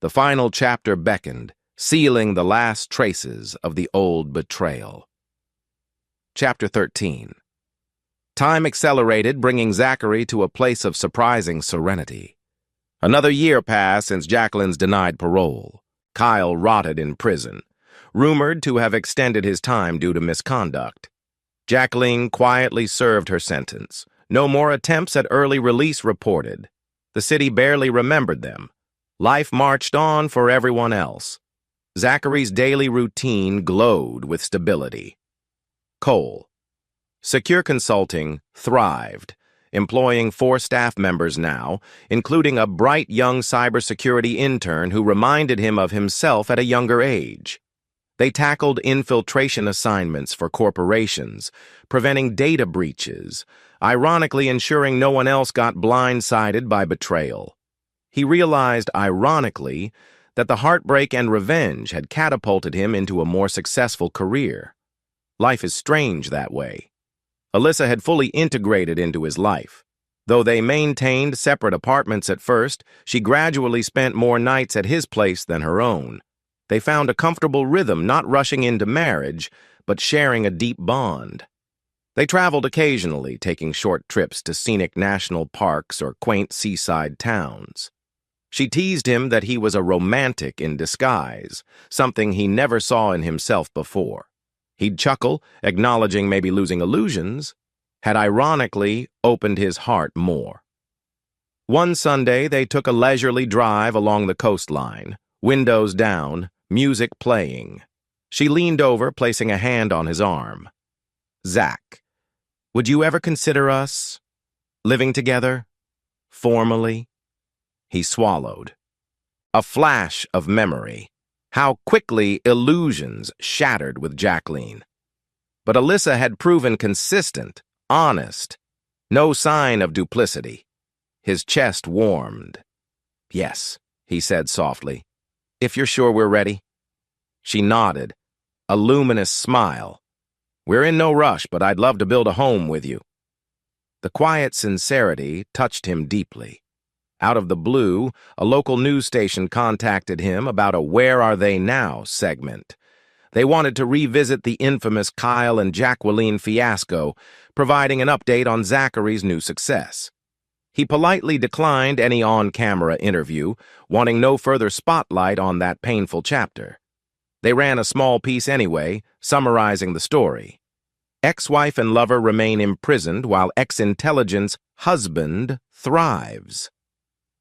The final chapter beckoned, sealing the last traces of the old betrayal. Chapter 13. Time accelerated, bringing Zachary to a place of surprising serenity. Another year passed since Jacqueline's denied parole. Kyle rotted in prison, rumored to have extended his time due to misconduct. Jacqueline quietly served her sentence. No more attempts at early release reported. The city barely remembered them. Life marched on for everyone else. Zachary's daily routine glowed with stability. Cole. Secure Consulting thrived, employing 4 staff members now, including a bright young cybersecurity intern who reminded him of himself at a younger age. They tackled infiltration assignments for corporations, preventing data breaches, ironically ensuring no one else got blindsided by betrayal. He realized, ironically, that the heartbreak and revenge had catapulted him into a more successful career. Life is strange that way. Alyssa had fully integrated into his life. Though they maintained separate apartments at first, she gradually spent more nights at his place than her own. They found a comfortable rhythm, not rushing into marriage, but sharing a deep bond. They traveled occasionally, taking short trips to scenic national parks or quaint seaside towns. She teased him that he was a romantic in disguise, something he never saw in himself before. He'd chuckle, acknowledging maybe losing illusions, had ironically opened his heart more. One Sunday, they took a leisurely drive along the coastline, windows down, music playing. She leaned over, placing a hand on his arm. "Zach, would you ever consider us living together? Formally?" He swallowed. A flash of memory. How quickly illusions shattered with Jacqueline. But Alyssa had proven consistent, honest, no sign of duplicity. His chest warmed. "Yes," he said softly. "If you're sure we're ready." She nodded, a luminous smile. "We're in no rush, but I'd love to build a home with you." The quiet sincerity touched him deeply. Out of the blue, a local news station contacted him about a Where Are They Now segment. They wanted to revisit the infamous Kyle and Jacqueline fiasco, providing an update on Zachary's new success. He politely declined any on-camera interview, wanting no further spotlight on that painful chapter. They ran a small piece anyway, summarizing the story. Ex-wife and lover remain imprisoned while ex-intelligence husband thrives.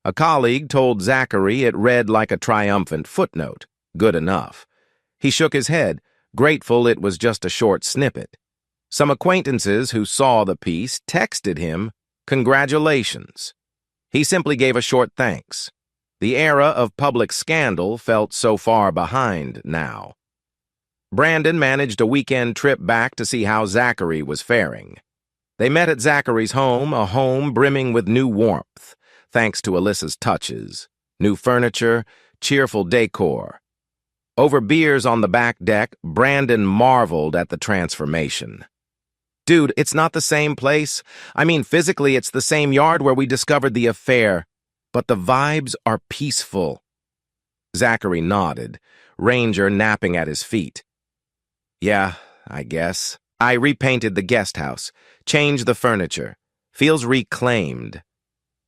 A colleague told Zachary it read like a triumphant footnote. Good enough. He shook his head, grateful it was just a short snippet. Some acquaintances who saw the piece texted him, "Congratulations." He simply gave a short thanks. The era of public scandal felt so far behind now. Brandon managed a weekend trip back to see how Zachary was faring. They met at Zachary's home, a home brimming with new warmth, thanks to Alyssa's touches, new furniture, cheerful decor. Over beers on the back deck, Brandon marveled at the transformation. "Dude, it's not the same place. I mean, physically, it's the same yard where we discovered the affair, but the vibes are peaceful." Zachary nodded, Ranger napping at his feet. "Yeah, I guess. I repainted the guest house, changed the furniture. Feels reclaimed."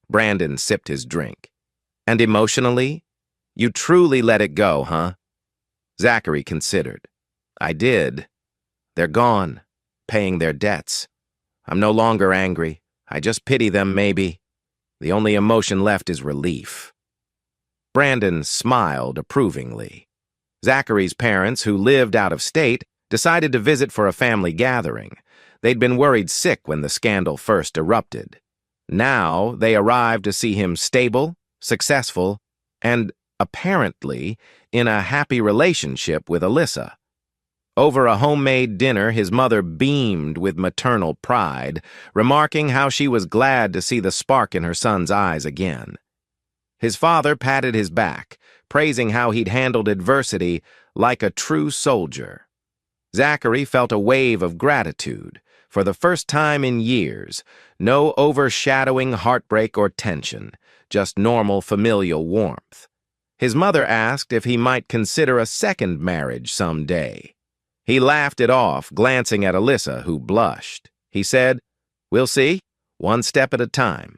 Brandon sipped his drink. "And emotionally? You truly let it go, huh?" Zachary considered. "I did. They're gone, paying their debts. I'm no longer angry. I just pity them, maybe. The only emotion left is relief." Brandon smiled approvingly. Zachary's parents, who lived out of state, decided to visit for a family gathering. They'd been worried sick when the scandal first erupted. Now they arrived to see him stable, successful, and, apparently, in a happy relationship with Alyssa. Over a homemade dinner, his mother beamed with maternal pride, remarking how she was glad to see the spark in her son's eyes again. His father patted his back, praising how he'd handled adversity like a true soldier. Zachary felt a wave of gratitude. For the first time in years, no overshadowing heartbreak or tension, just normal familial warmth. His mother asked if he might consider a second marriage someday. He laughed it off, glancing at Alyssa, who blushed. He said, "We'll see, one step at a time."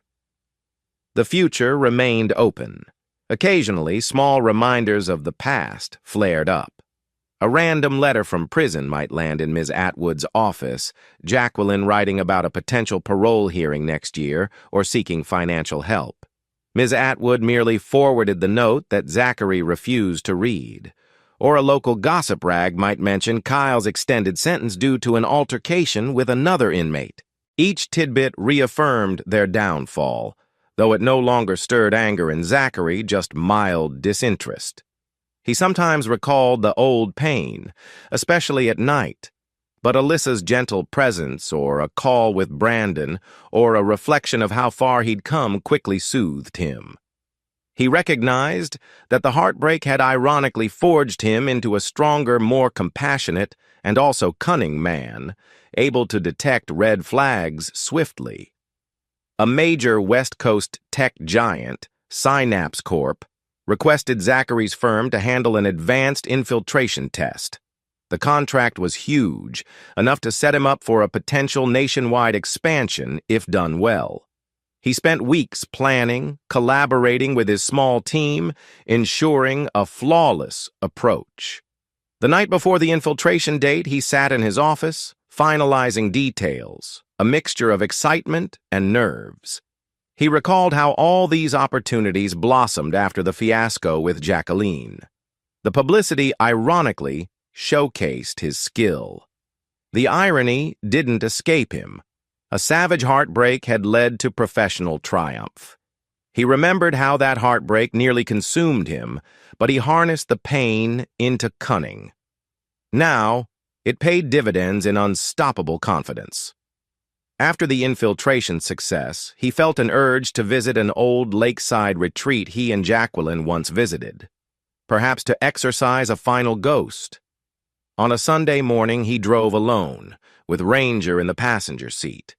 The future remained open. Occasionally, small reminders of the past flared up. A random letter from prison might land in Ms. Atwood's office, Jacqueline writing about a potential parole hearing next year or seeking financial help. Ms. Atwood merely forwarded the note that Zachary refused to read. Or a local gossip rag might mention Kyle's extended sentence due to an altercation with another inmate. Each tidbit reaffirmed their downfall, though it no longer stirred anger in Zachary, just mild disinterest. He sometimes recalled the old pain, especially at night, but Alyssa's gentle presence or a call with Brandon or a reflection of how far he'd come quickly soothed him. He recognized that the heartbreak had ironically forged him into a stronger, more compassionate, and also cunning man, able to detect red flags swiftly. A major West Coast tech giant, Synapse Corp., requested Zachary's firm to handle an advanced infiltration test. The contract was huge, enough to set him up for a potential nationwide expansion if done well. He spent weeks planning, collaborating with his small team, ensuring a flawless approach. The night before the infiltration date, he sat in his office, finalizing details, a mixture of excitement and nerves. He recalled how all these opportunities blossomed after the fiasco with Jacqueline. The publicity, ironically, showcased his skill. The irony didn't escape him. A savage heartbreak had led to professional triumph. He remembered how that heartbreak nearly consumed him, but he harnessed the pain into cunning. Now, it paid dividends in unstoppable confidence. After the infiltration success, he felt an urge to visit an old lakeside retreat he and Jacqueline once visited, perhaps to exorcise a final ghost. On a Sunday morning, he drove alone, with Ranger in the passenger seat.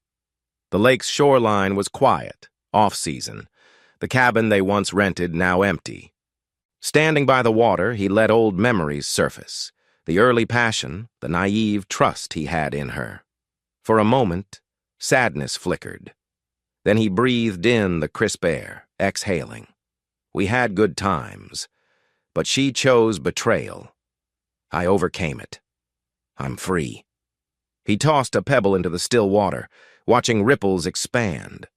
The lake's shoreline was quiet, off-season, the cabin they once rented now empty. Standing by the water, he let old memories surface, the early passion, the naive trust he had in her. For a moment, sadness flickered. Then he breathed in the crisp air, exhaling. We had good times, but she chose betrayal. I overcame it. I'm free. He tossed a pebble into the still water, watching ripples expand.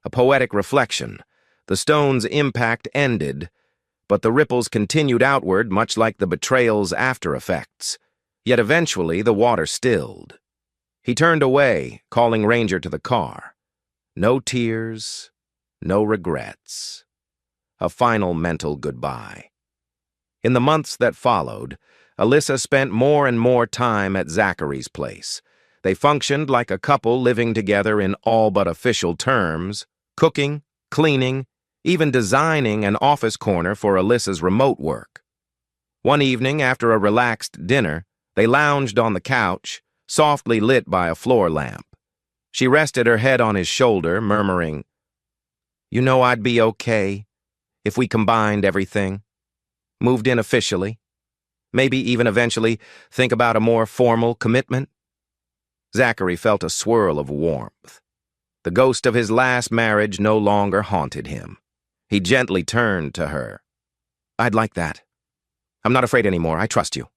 A poetic reflection. The stone's impact ended, but the ripples continued outward, much like the betrayal's after effects. Yet eventually the water stilled. He turned away, calling Ranger to the car. No tears, no regrets. A final mental goodbye. In the months that followed, Alyssa spent more and more time at Zachary's place. They functioned like a couple living together in all but official terms, cooking, cleaning, even designing an office corner for Alyssa's remote work. One evening, after a relaxed dinner, they lounged on the couch, softly lit by a floor lamp. She rested her head on his shoulder, murmuring, "You know I'd be okay if we combined everything, moved in officially, maybe even eventually think about a more formal commitment." Zachary felt a swirl of warmth. The ghost of his last marriage no longer haunted him. He gently turned to her. "I'd like that. I'm not afraid anymore. I trust you."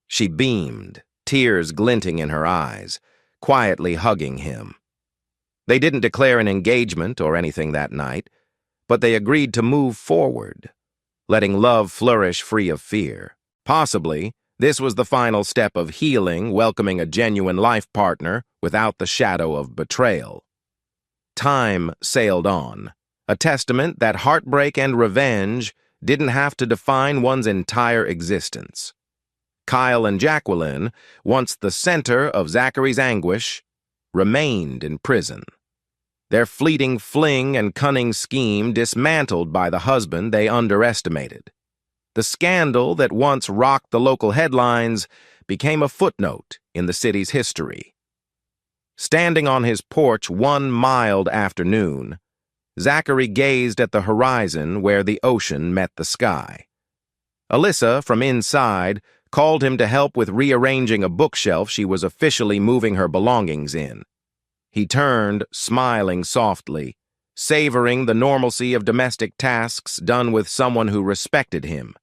She beamed, tears glinting in her eyes, quietly hugging him. They didn't declare an engagement or anything that night, but they agreed to move forward, letting love flourish free of fear, Possibly, this was the final step of healing, welcoming a genuine life partner without the shadow of betrayal. Time sailed on, a testament that heartbreak and revenge didn't have to define one's entire existence. Kyle and Jacqueline, once the center of Zachary's anguish, remained in prison. Their fleeting fling and cunning scheme dismantled by the husband they underestimated. The scandal that once rocked the local headlines became a footnote in the city's history. Standing on his porch one mild afternoon, Zachary gazed at the horizon where the ocean met the sky. Alyssa, from inside, called him to help with rearranging a bookshelf she was officially moving her belongings in. He turned, smiling softly, savoring the normalcy of domestic tasks done with someone who respected him.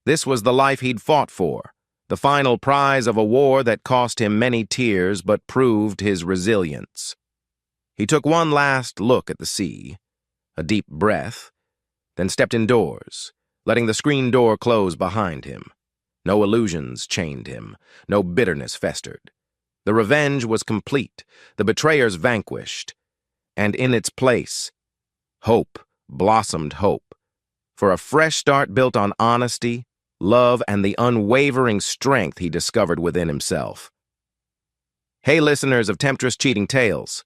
This was the life he'd fought for, the final prize of a war that cost him many tears but proved his resilience. He took one last look at the sea, a deep breath, then stepped indoors, letting the screen door close behind him. No illusions chained him, no bitterness festered. The revenge was complete, the betrayers vanquished, and in its place, hope blossomed hope, for a fresh start built on honesty, love, and the unwavering strength he discovered within himself. Hey listeners of Temptress Cheating Tales,